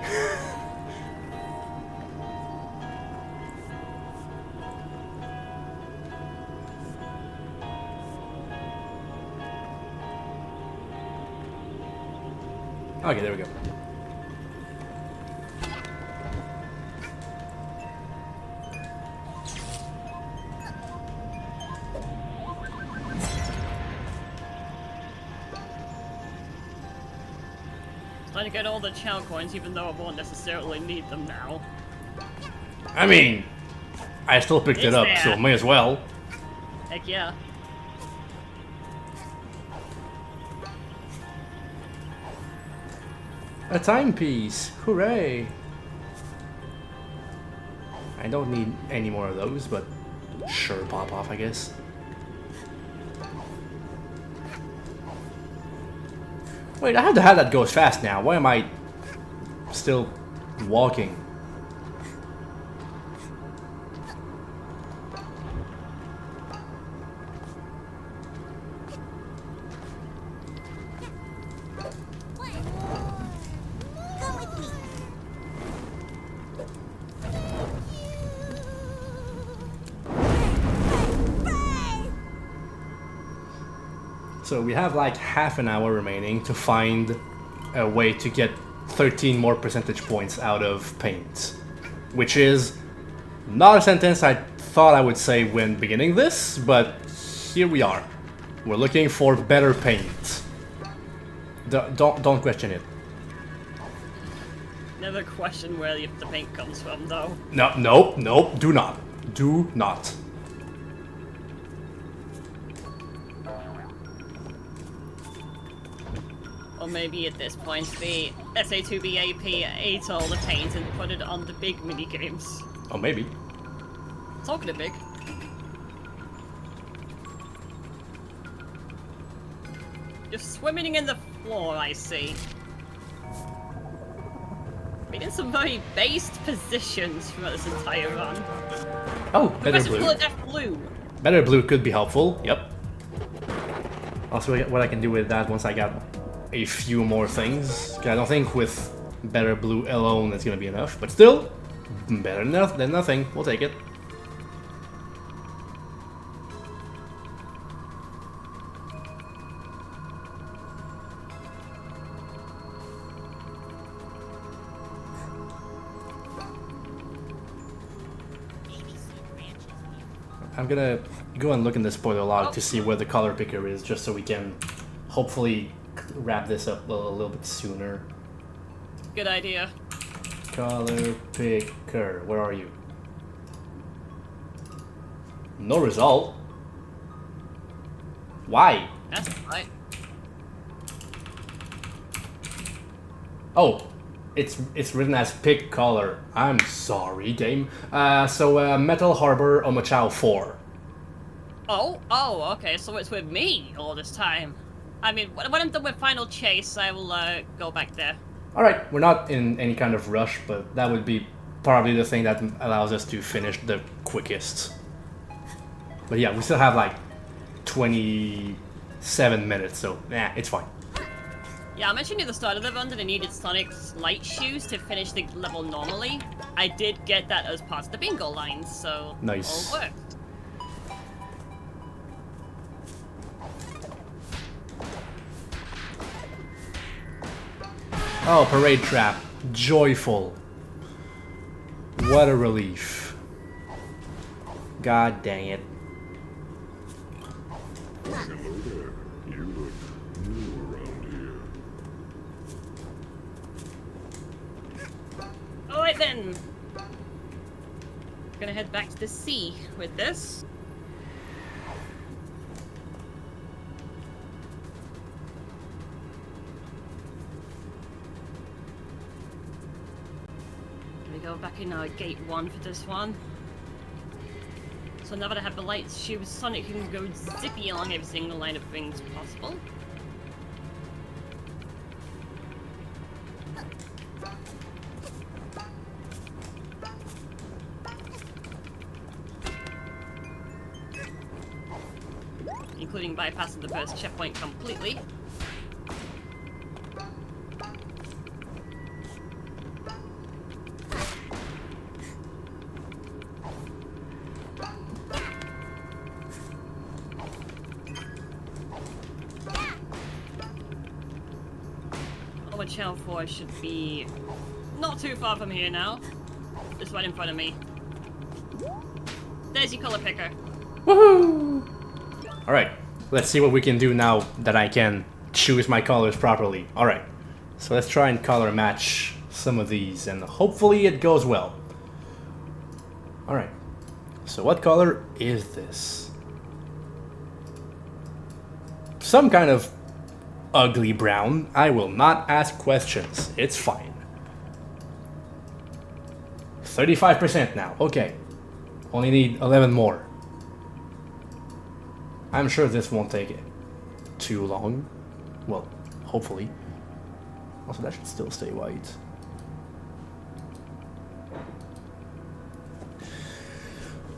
Okay, there we go. Trying to get all the chow coins, even though I won't necessarily need them now. I mean, I still picked it It's up, there. so may as well. Heck yeah. A timepiece! Hooray! I don't need any more of those, but sure, pop off, I guess. Wait, I have the hat that goes fast now. Why am I still walking? Come with me. So we have like half an hour remaining to find a way to get 13 more percentage points out of paint. Which is not a sentence I thought I would say when beginning this, but here we are. We're looking for better paint. Don't question it. Never question where the paint comes from, though. No, do not. Do not. Or maybe at this point the SA2BAP ate all the paint and put it on the big minigames. Oh, maybe. Talking of big. Just swimming in the floor, I see. Been in some very based positions throughout this entire run. Oh, better Progressive blue. Bullet F blue. Better blue could be helpful, yep. I'll see what I can do with that once I got a few more things. 'Cause I don't think with better blue alone it's gonna be enough, but still, better than nothing. We'll take it. I'm gonna go and look in the spoiler log to see where the color picker is, just so we can hopefully wrap this up a little bit sooner. Good idea. Color picker, where are you? No result. Why? That's right. Oh, it's written as pick color. I'm sorry, game. So Metal Harbor Omochao 4. Oh, okay, so it's with me all this time. I mean, when I'm done with Final Chase, I will go back there. Alright, we're not in any kind of rush, but that would be probably the thing that allows us to finish the quickest. But yeah, we still have like 27 minutes, so it's fine. Yeah, I mentioned at the start of the run that I needed Sonic's light shoes to finish the level normally. I did get that as part of the bingo lines, so Nice. all worked. Oh, parade trap. Joyful. What a relief. God dang it. Hello there. You look new around here. Alright then. Gonna head back to the sea with this. Gonna go back in gate 1 for this one. So now that I have the light shoes, Sonic can go zippy along every single line of things possible. Including bypassing the first checkpoint completely. watch out for should be not too far from here now. Just right in front of me. There's your color picker. Woohoo! Alright, let's see what we can do now that I can choose my colors properly. Alright, so let's try and color match some of these, and hopefully it goes well. Alright, so what color is this? Some kind of ugly brown. I will not ask questions. It's fine. 35% now. Okay. Only need 11 more. I'm sure this won't take it too long. Well, hopefully. Also, that should still stay white.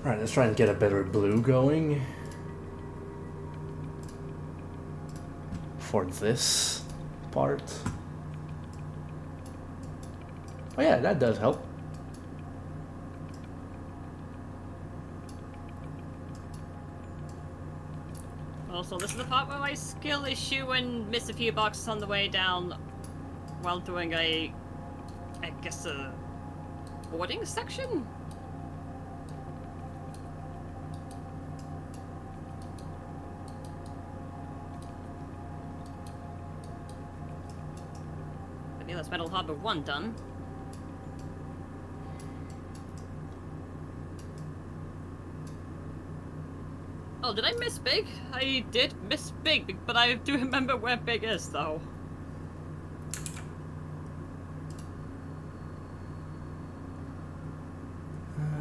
Alright, let's try and get a better blue going. For this part. Oh yeah, that does help. Also, this is the part where my skill issue and miss a few boxes on the way down while doing I guess a boarding section? Okay, that's Metal Harbor 1 done. Oh, did I miss Big? I did miss Big, but I do remember where Big is, though.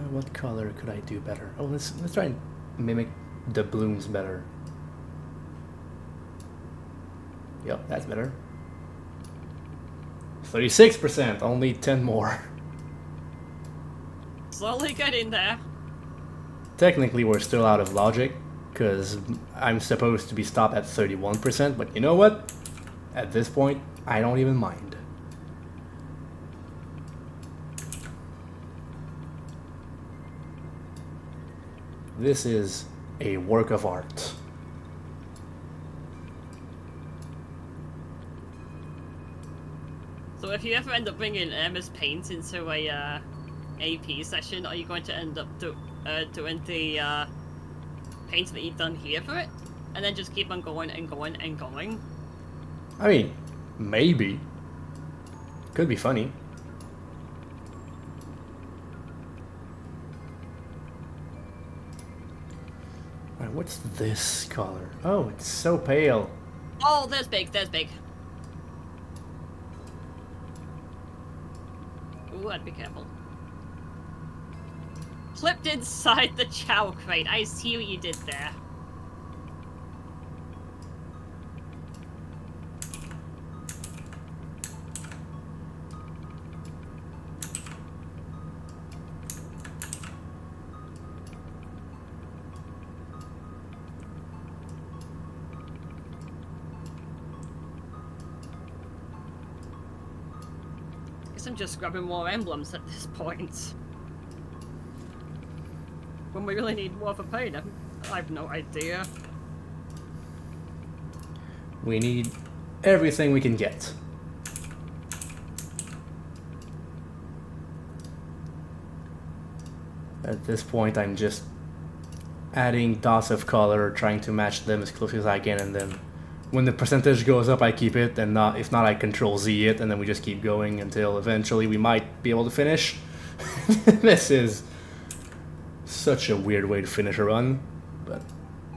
What color could I do better? Oh, let's try and mimic the balloons better. Yep, that's better. 36%, only 10 more. Slowly getting there. Technically, we're still out of logic, because I'm supposed to be stopped at 31%, but you know what? At this point, I don't even mind. This is a work of art. So if you ever end up bringing Emma's paint into a AP session, are you going to end up doing the paint that you've done here for it? And then just keep on going and going and going? I mean, maybe. Could be funny. Alright, what's this color? Oh, it's so pale. Oh, there's Big, there's Big. Ooh, I'd be careful. Flipped inside the chow crate. I see what you did there. Guess I'm just grabbing more emblems at this point. When we really need more for paint, I have no idea. We need everything we can get. At this point, I'm just adding dots of color, trying to match them as close as I can, and then when the percentage goes up, I keep it, and if not, I Control Z it, and then we just keep going until eventually we might be able to finish. This is such a weird way to finish a run, but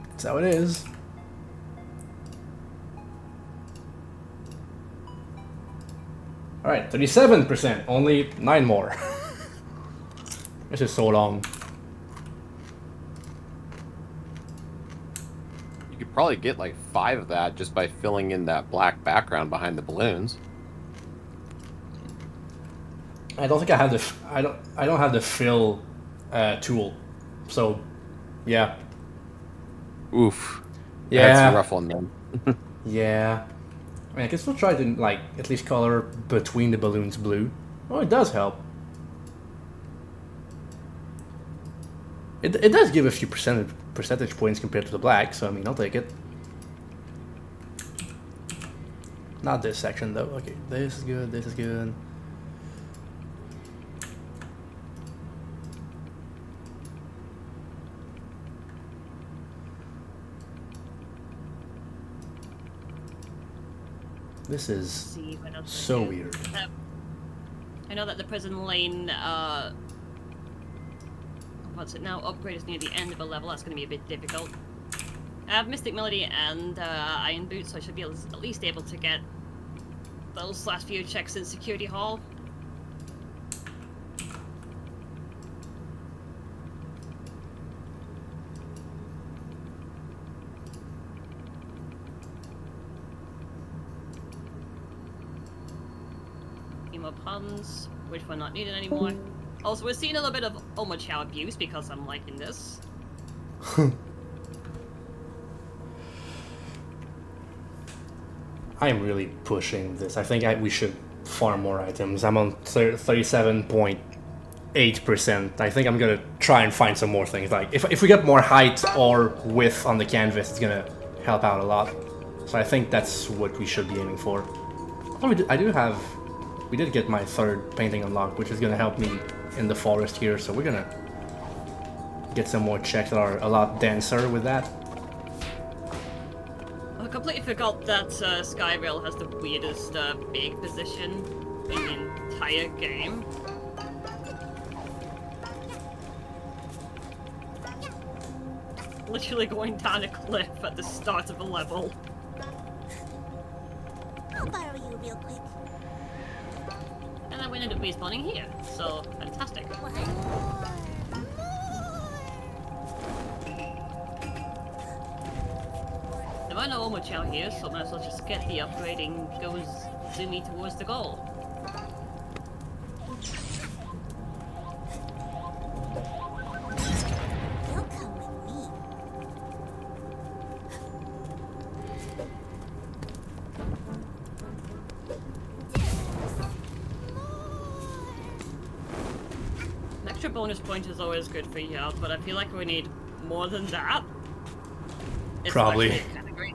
that's how it is. Alright, 37%, only 9 more. This is so long. You could probably get like 5 of that just by filling in that black background behind the balloons. I don't think I have the I don't have the fill tool, so yeah. Oof. Yeah. That's a rough one then. Yeah. I mean, I can still try to like at least color between the balloons blue. Oh, it does help. It does give a few percentage points compared to the black, so I mean, I'll take it. Not this section though. Okay, this is good, this is good. This is See what else so we do. weird. I know that the prison lane, what's it now? Upgrade is near the end of a level. That's going to be a bit difficult. I have Mystic Melody and Iron Boots, so I should be at least able to get those last few checks in Security Hall. More puns, which we're not needed anymore. Also, we're seeing a little bit of Omochow abuse because I'm liking this. I am really pushing this. I think we should farm more items. I'm on 37.8%. I think I'm gonna try and find some more things. Like, if we get more height or width on the canvas, it's gonna help out a lot. So I think that's what we should be aiming for. Oh, we did get my third painting unlocked, which is gonna help me in the forest here, so we're gonna get some more checks that are a lot denser with that. I completely forgot that Skyrail has the weirdest big position in the entire game. Literally going down a cliff at the start of a level. I'll borrow you real quick. And then we ended up respawning here, so fantastic. What? There are no Omochow here, so might as well just get the upgrade and go zoomy towards the goal. They'll come with me. An extra bonus point is always good for Yard, but I feel like we need more than that. Probably. Especially in category.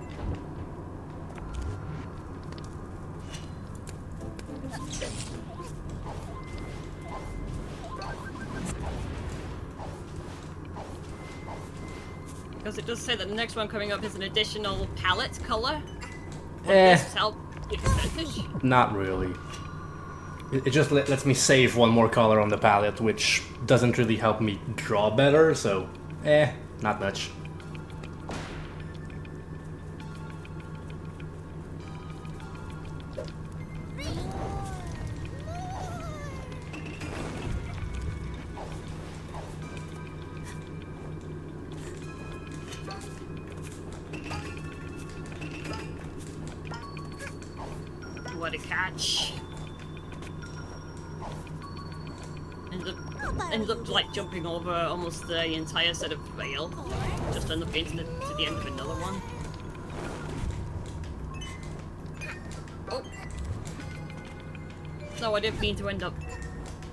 Because it does say that the next one coming up is an additional palette color. Would this help your percentage? Not really. It just lets me save one more color on the palette, which doesn't really help me draw better, so not much. What a catch. Ended up like jumping over almost the entire set of rail. Just ended up getting to the end of another one. Oh. No, I didn't mean to end up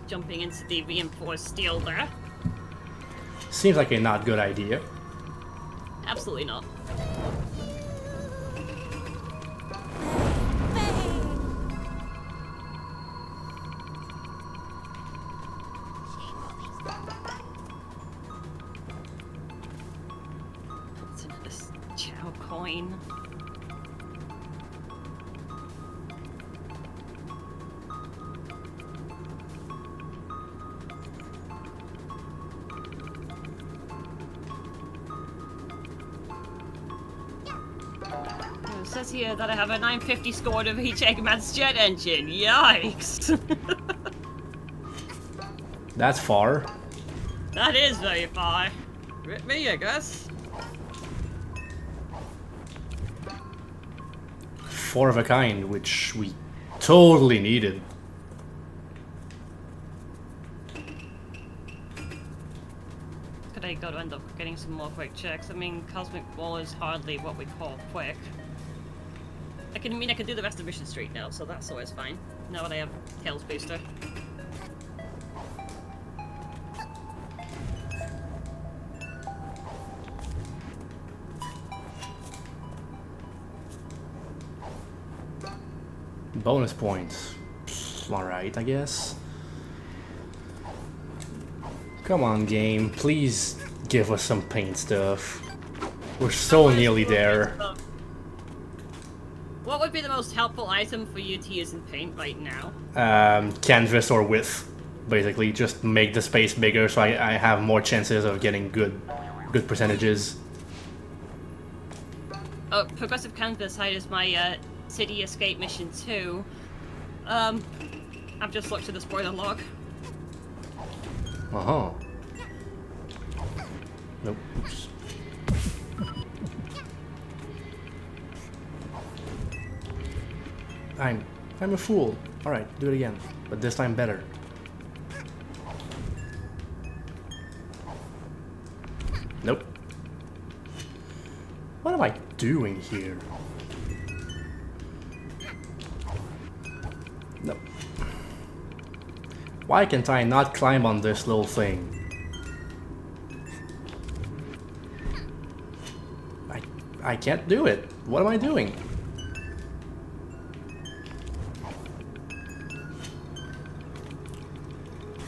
jumping into the reinforced steel there. Seems like a not good idea. Absolutely not. What's in this Chow coin? It says here that I have a 950 score to reach Eggman's jet engine. Yikes! That's far. That is very far. Rip me, I guess. 4 of a kind, which we totally needed. Could I go to end up getting some more quick checks? I mean, Cosmic Wall is hardly what we call quick. I can do the rest of Mission Street now, so that's always fine. Now that I have Tails Booster. Bonus points. Alright, I guess. Come on, game. Please give us some paint stuff. We're so nearly there. What would be the most helpful item for you to use in paint right now? Canvas or width. Basically, just make the space bigger so I have more chances of getting good percentages. Oh, progressive canvas height is my city escape mission 2. I've just looked at the spoiler log. Uh-huh. Nope. Oops. I'm a fool. Alright, do it again. But this time better. Nope. What am I doing here? Nope. Why can't I not climb on this little thing? I can't do it. What am I doing?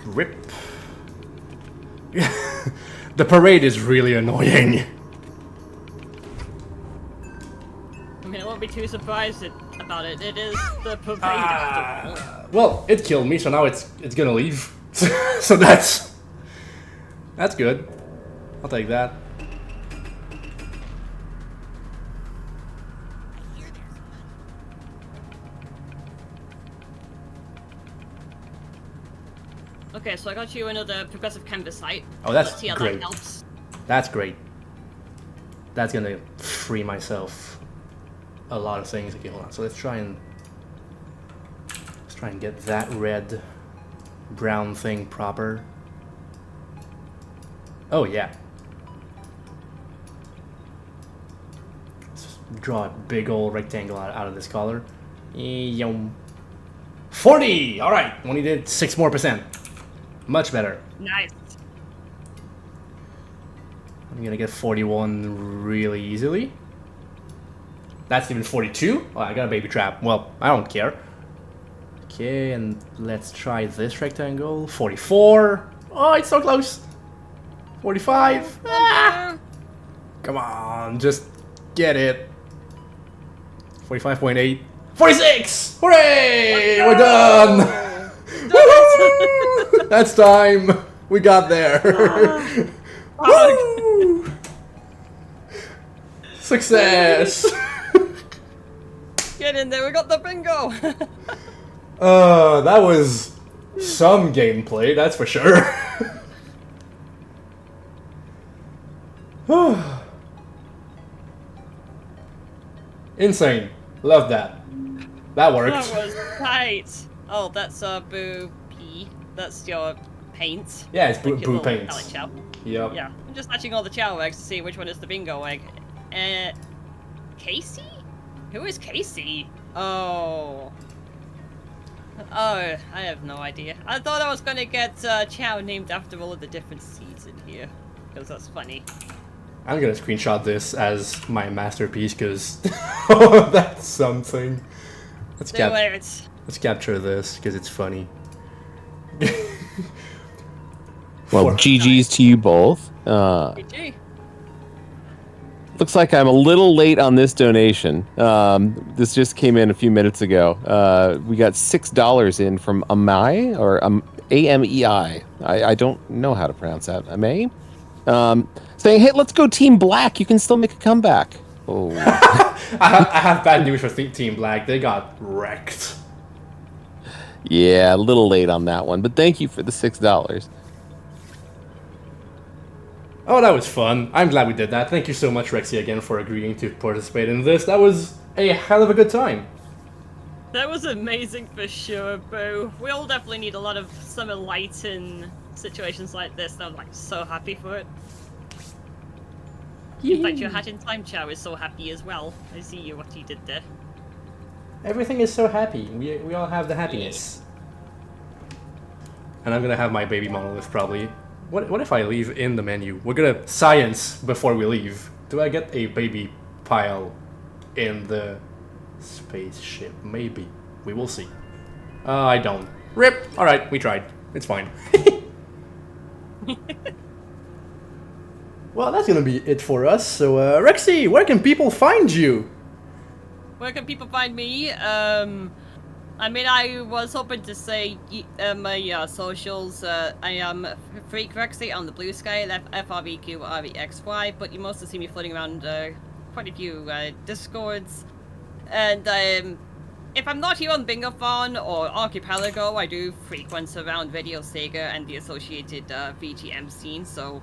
Rip. The parade is really annoying. I mean, I won't be too surprised about it. It is the parade after all. Well, it killed me, so now it's gonna leave. So that's good. I'll take that. Okay, so I got you another progressive canvas height. Oh, that's Let's see how great. that helps. That's great. That's gonna free myself a lot of things. Okay, hold on. So let's try and get that red brown thing proper. Oh yeah. Let's just draw a big old rectangle out of this color. 40! Alright, only did 6% more. Much better. Nice. I'm gonna get 41 really easily. That's even 42? Oh, I got a baby trap. Well, I don't care. Okay, and let's try this rectangle. 44. Oh, it's so close. 45. Ah! Come on, just get it. 45.8. 46! Hooray! We're done! Woohoo! That's time. We got there. Woo! Success! Get in there, we got the bingo! That was some gameplay, that's for sure. Insane. Love that. That worked. That was tight. Oh, that's Boo P. That's your paint. Yeah, it's Like your Boo little paint. palette chow. Yep. Yeah, I'm just matching all the chow eggs to see which one is the bingo egg. Casey? Who is Casey? Oh. Oh, I have no idea. I thought I was gonna get chow named after all of the different seeds in here. Because that's funny. I'm gonna screenshot this as my masterpiece because that's something. Let's capture this because it's funny. Well, GG's to you both. GG. Looks like I'm a little late on this donation. This just came in a few minutes ago. We got $6 in from Amei, or A-M-E-I. I don't know how to pronounce that. Amei? Saying, hey, let's go Team Black. You can still make a comeback. Oh. I have bad news for Team Black. They got wrecked. Yeah, a little late on that one, but thank you for the $6. Oh, that was fun. I'm glad we did that. Thank you so much, Rexy, again, for agreeing to participate in this. That was a hell of a good time. That was amazing for sure, Boo. We all definitely need a lot of summer light in situations like this. I'm like so happy for it. In fact, your hat in time chow is so happy as well. I see you what you did there. Everything is so happy. We all have the happiness. And I'm gonna have my baby monolith probably. What if I leave in the menu? We're gonna science before we leave. Do I get a baby pile in the spaceship? Maybe. We will see. I don't. Rip! Alright, we tried. It's fine. Well, that's gonna be it for us. So, Rexy, where can people find you? Where can people find me? I mean, I was hoping to say my socials. I am Freak Rexy on the Blue Sky, FREQREXY, but you mostly see me floating around quite a few Discords. And if I'm not here on Bingothon or Archipelago, I do frequent around Radio Sega and the associated VGM scene, so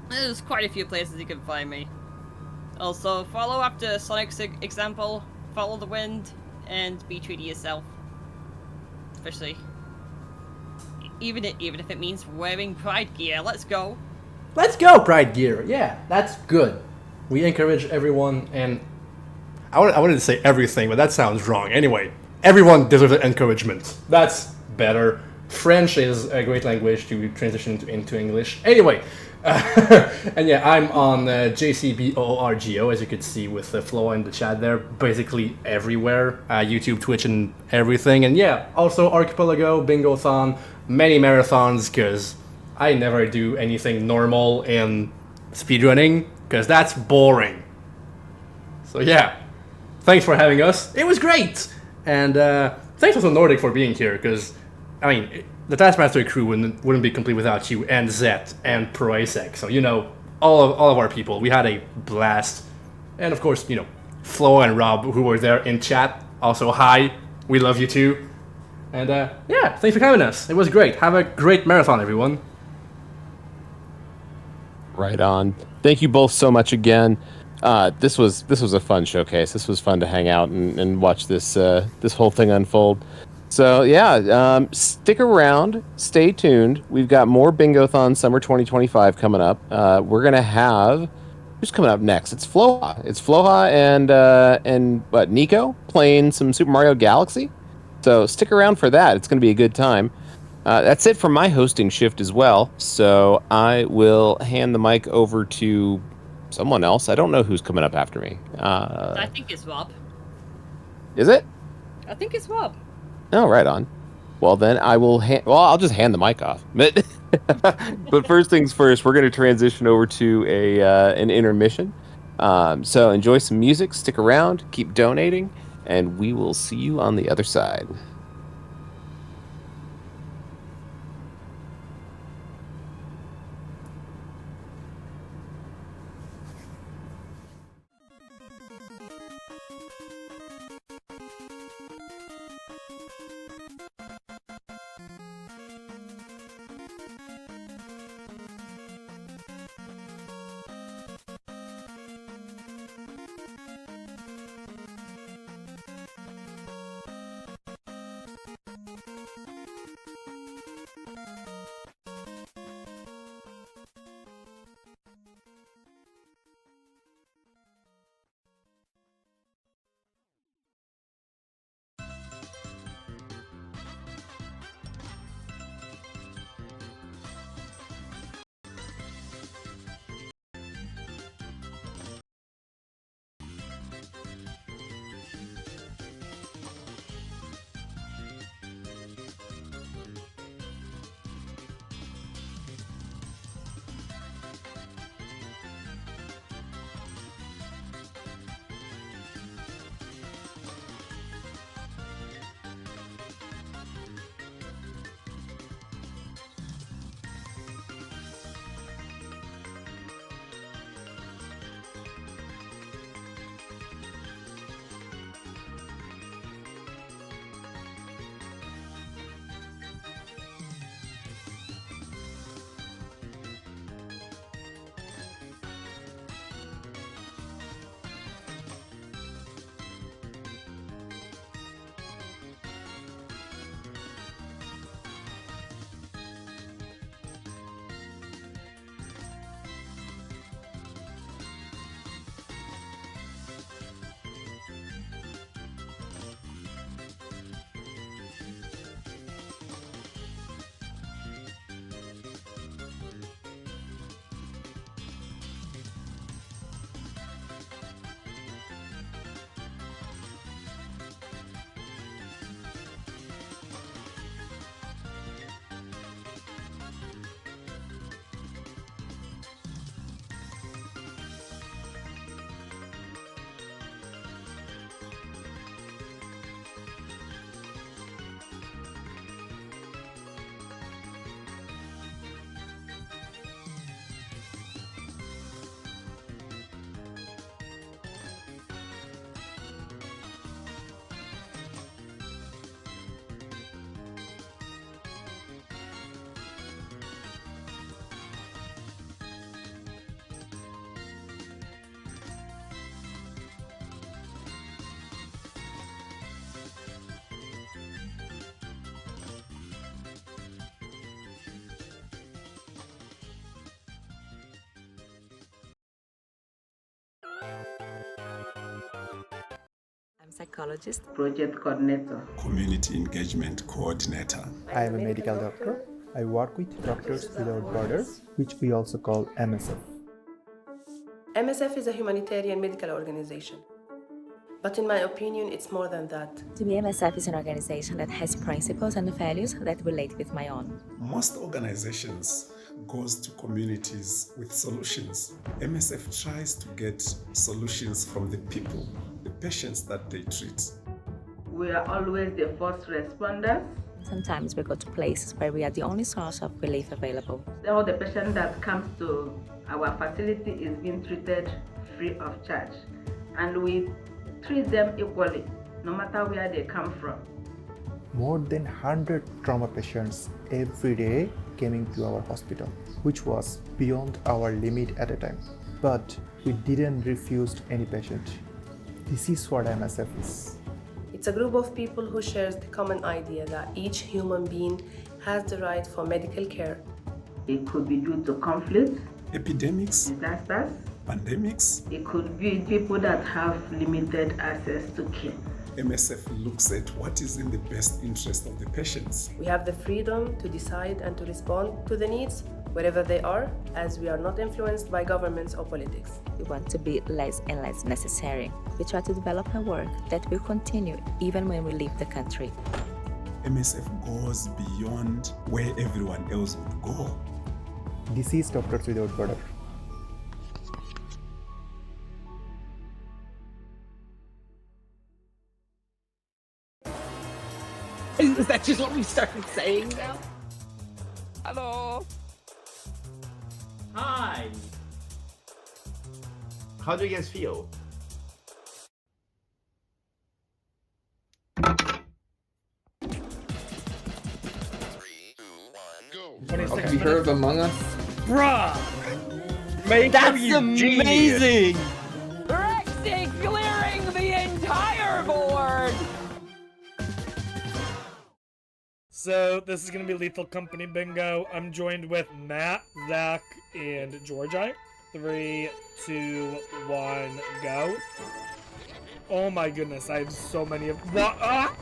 there's quite a few places you can find me. Also, follow after Sonic's example, follow the wind, and be true to yourself. Especially, even if it means wearing Pride gear. Let's go. Let's go, Pride gear. Yeah, that's good. We encourage everyone, and I wanted to say everything, but that sounds wrong. Anyway, everyone deserves encouragement. That's better. French is a great language to transition into English. Anyway, and yeah, I'm on JCBOORGO, as you could see with the Flo in the chat there, basically everywhere, YouTube, Twitch, and everything. And yeah, also Archipelago, Bingothon, many marathons, because I never do anything normal in speedrunning, because that's boring. So yeah, thanks for having us. It was great! And thanks also Nordic for being here, because, I mean, the Taskmaster crew wouldn't be complete without you, and Zet, and ProAsec. So, you know, all of our people. We had a blast. And of course, you know, Flo and Rob, who were there in chat. Also, hi. We love you too. And yeah, thanks for having us. It was great. Have a great marathon, everyone. Right on. Thank you both so much again. This was a fun showcase. This was fun to hang out and watch this this whole thing unfold. So yeah, stick around, stay tuned. We've got more Bingothon Summer 2025 coming up. We're gonna have who's coming up next? It's Floha. It's Floha and what, Nico playing some Super Mario Galaxy. So stick around for that. It's gonna be a good time. That's it for my hosting shift as well. So I will hand the mic over to someone else. I don't know who's coming up after me. I think it's Rob. Is it? I think it's Rob. Oh, right on. Well, then I will. I'll just hand the mic off. But first things first, we're going to transition over to an intermission. So enjoy some music. Stick around. Keep donating, and we will see you on the other side. I'm a psychologist. Project coordinator. Community engagement coordinator. I am a medical doctor. I work with Doctors Without Borders, which we also call MSF. MSF is a humanitarian medical organization. But in my opinion, it's more than that. To me, MSF is an organization that has principles and values that relate with my own. Most organizations goes to communities with solutions. MSF tries to get solutions from the people, the patients that they treat. We are always the first responders. Sometimes we go to places where we are the only source of relief available. So the patient that comes to our facility is being treated free of charge. And we treat them equally, no matter where they come from. More than 100 trauma patients every day came into our hospital, which was beyond our limit at a time. But we didn't refuse any patient. This is what MSF is. It's a group of people who shares the common idea that each human being has the right for medical care. It could be due to conflict, Epidemics, disasters. pandemics, It could be people that have limited access to care. MSF looks at what is in the best interest of the patients. We have the freedom to decide and to respond to the needs wherever they are, as we are not influenced by governments or politics. We want to be less and less necessary. We try to develop a work that will continue even when we leave the country. MSF goes beyond where everyone else would go. This is Doctors Without Borders. Is that just what we started saying now? Hello. Hi. How do you guys feel? Have you heard of Among Us? Bruh! That's amazing! Rexy clearing the entire board! So, this is gonna be Lethal Company Bingo. I'm joined with Matt, Zach, and Georgi. 3, 2, 1, go. Oh my goodness, I have so many of- What? Ah!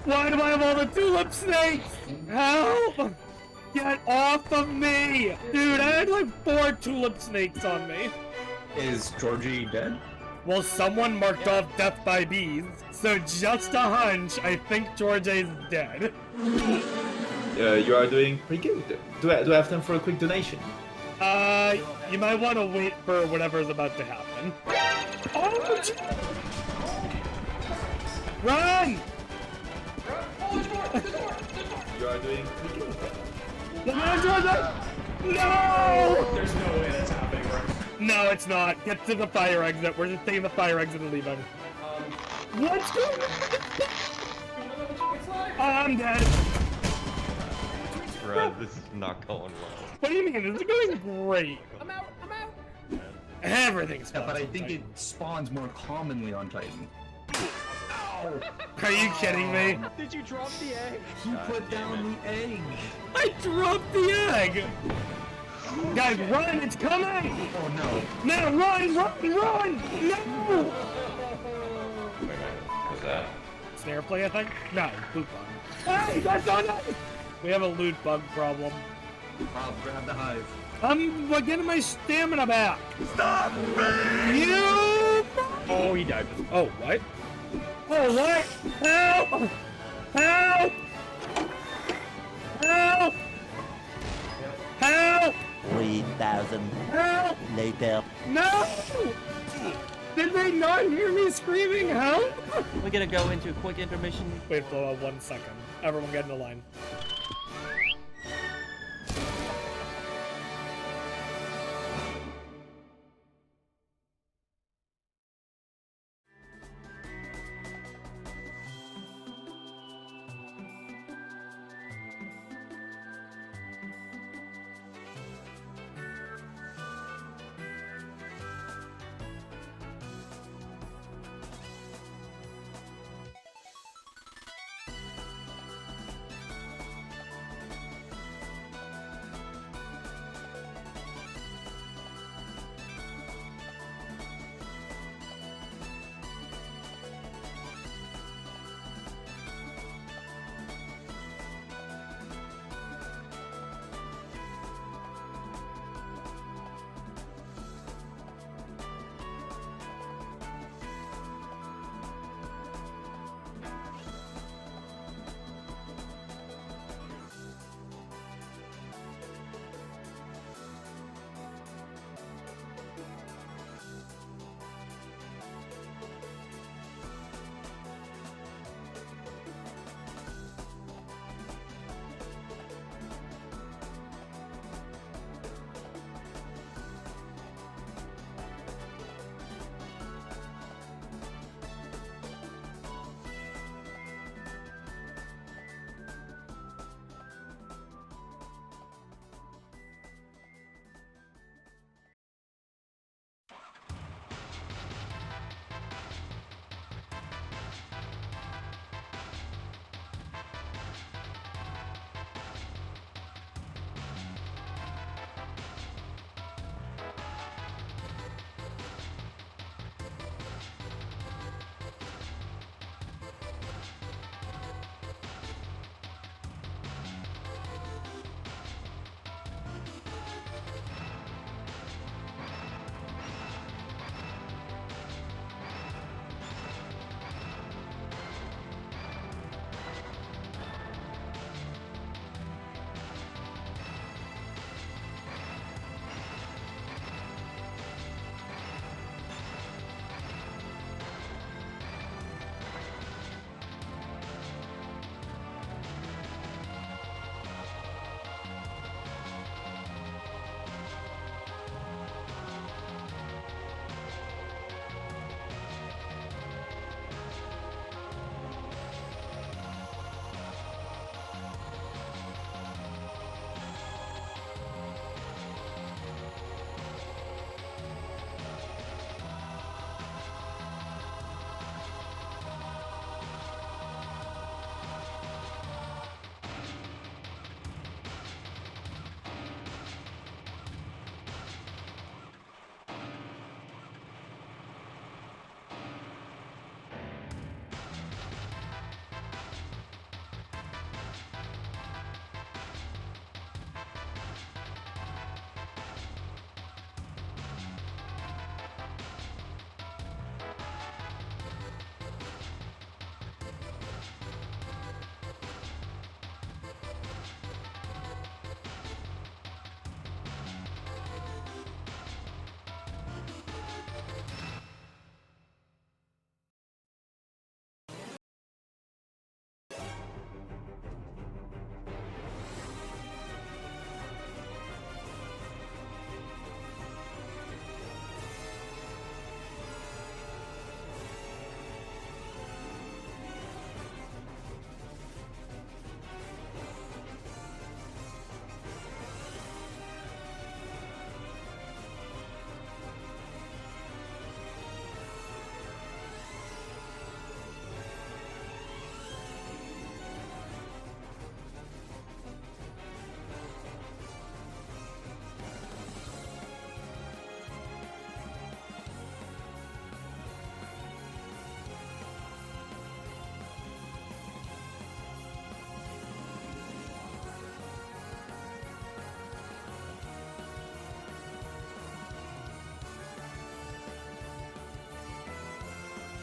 Why do I have all the tulip snakes? Help! Get off of me! Dude, I had like 4 tulip snakes on me. Is Georgie dead? Well, someone marked off death by bees, so just a hunch, I think Georgi's dead. You are doing pretty good. Do I have time for a quick donation? You might want to wait for whatever's about to happen. Oh, run! You are doing pretty good. No! There's no way that's happening, right? No, it's not. Get to the fire exit. We're just taking the fire exit and leaving. What's going on? I'm dead. Bruh, this is not going well. What do you mean? This is going great. I'm out. Everything's fine. But I think it spawns more commonly on Titan. Are you kidding me? Did you drop the egg? He put down the egg. I dropped the egg! Guys, run! It's coming! Oh no. No, run! No! What's that? Snare play, I think? No, loot bug. Hey, that's on us! We have a loot bug problem. Bob, grab the hive. I'm getting my stamina back! Stop me! You! Oh, he died. Oh, what? Oh, what? Help! Help! Help! Help! 3,000 Help! later. No! Did they not hear me screaming help? We're gonna go into a quick intermission. Wait for 1 second. Everyone get in the line.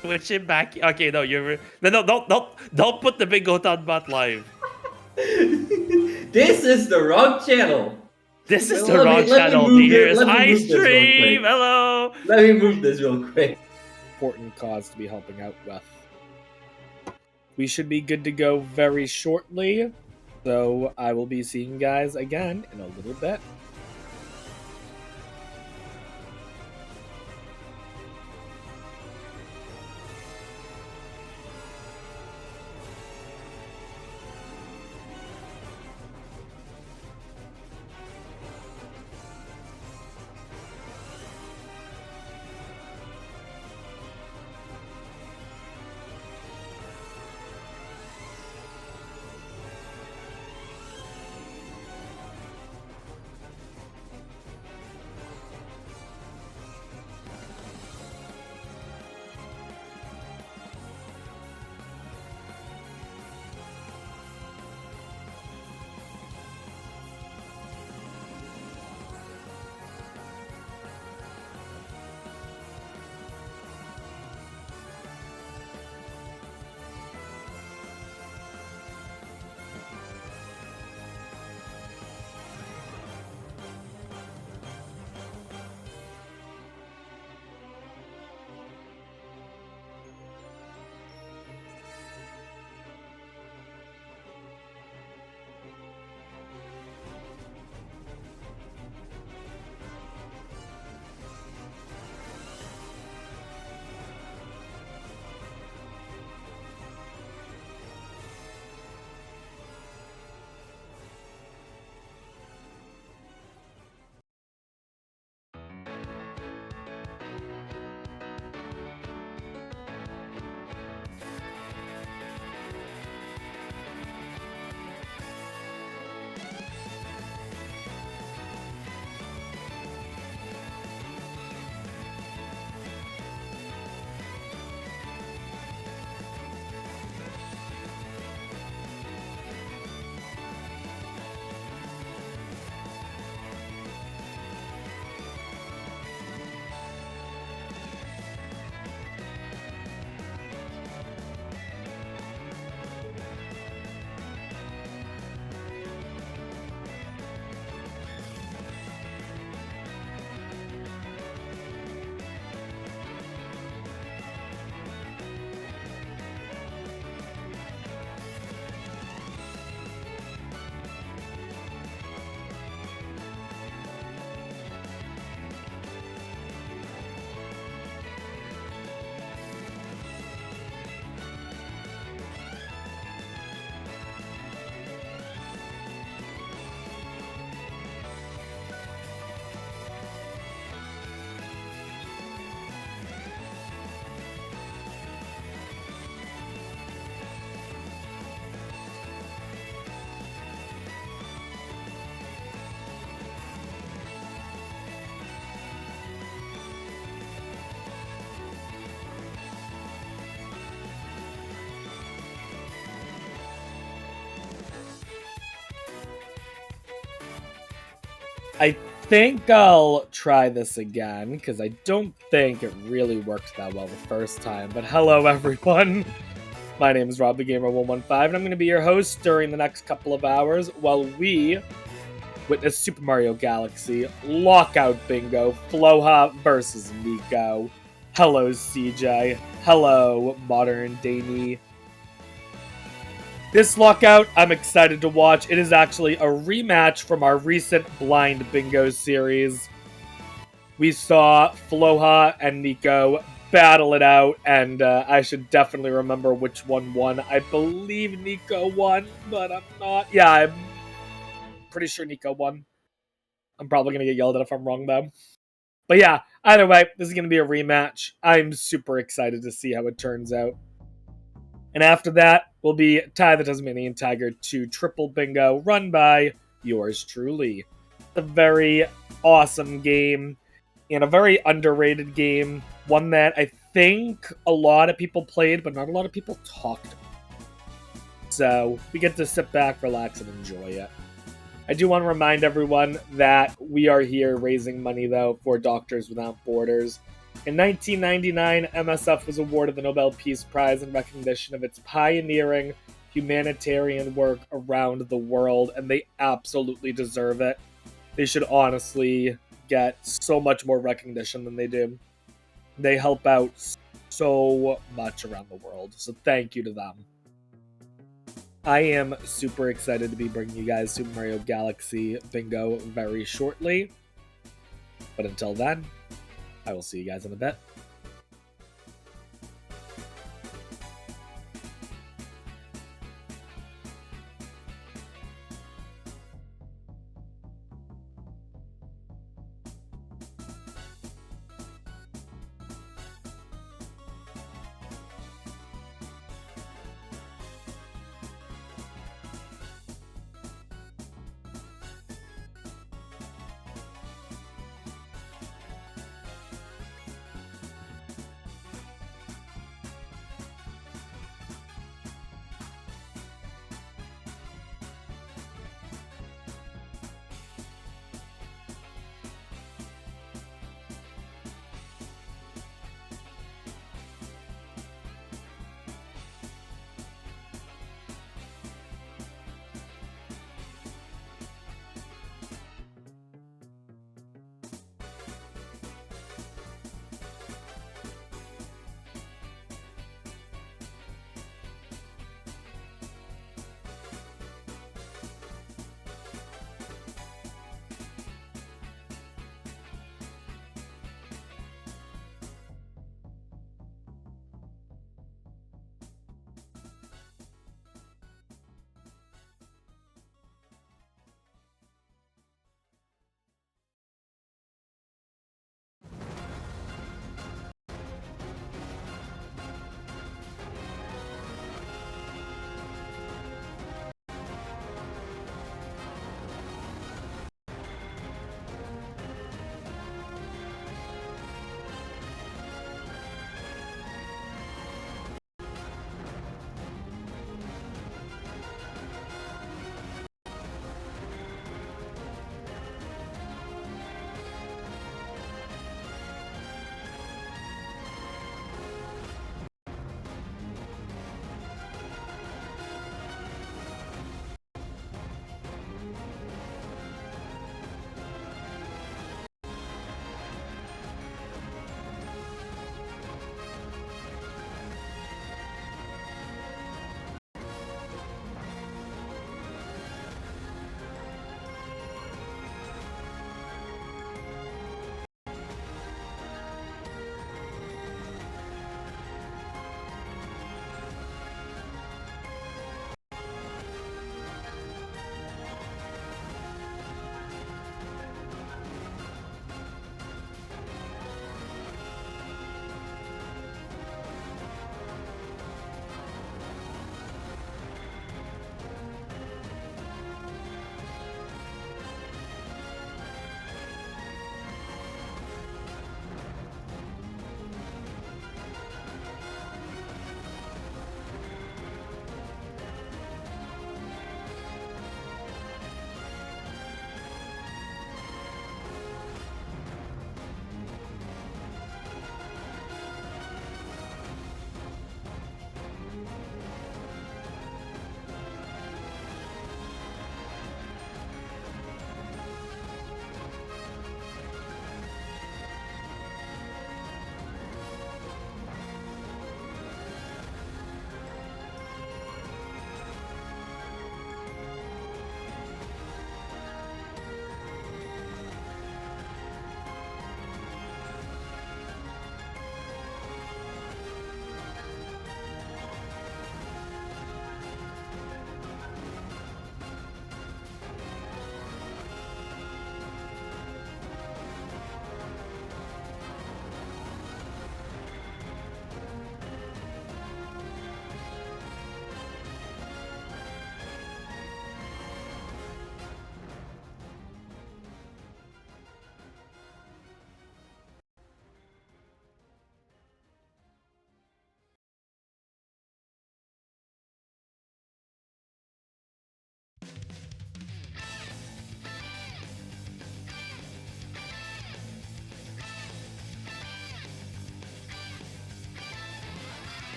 Switch it back. Okay, no, don't put the Bingothon bot live. This is the wrong channel. This is Well, the wrong channel. Here's iStream. Hello. Let me move this real quick. Important cause to be helping out with. We should be good to go very shortly. So I will be seeing you guys again in a little bit. I think I'll try this again, because I don't think it really worked that well the first time. But hello, everyone. My name is Rob the Gamer115, and I'm going to be your host during the next couple of hours while we witness Super Mario Galaxy Lockout Bingo Floha versus Nico. Hello, CJ. Hello, Modern Daney. This lockout, I'm excited to watch. It is actually a rematch from our recent Blind Bingo series. We saw Floha and Nico battle it out, and I should definitely remember which one won. I believe Nico won, but I'm not. Yeah, I'm pretty sure Nico won. I'm probably going to get yelled at if I'm wrong, though. But yeah, either way, this is going to be a rematch. I'm super excited to see how it turns out. And after that will be Ty the Tasmanian Tiger 2 Triple Bingo, run by yours truly. A very awesome game, and a very underrated game. One that I think a lot of people played, but not a lot of people talked about. So we get to sit back, relax, and enjoy it. I do want to remind everyone that we are here raising money, though, for Doctors Without Borders. In 1999, MSF was awarded the Nobel Peace Prize in recognition of its pioneering humanitarian work around the world, and they absolutely deserve it. They should honestly get so much more recognition than they do. They help out so much around the world, so thank you to them. I am super excited to be bringing you guys Super Mario Galaxy Bingo very shortly. But until then, I will see you guys in a bit.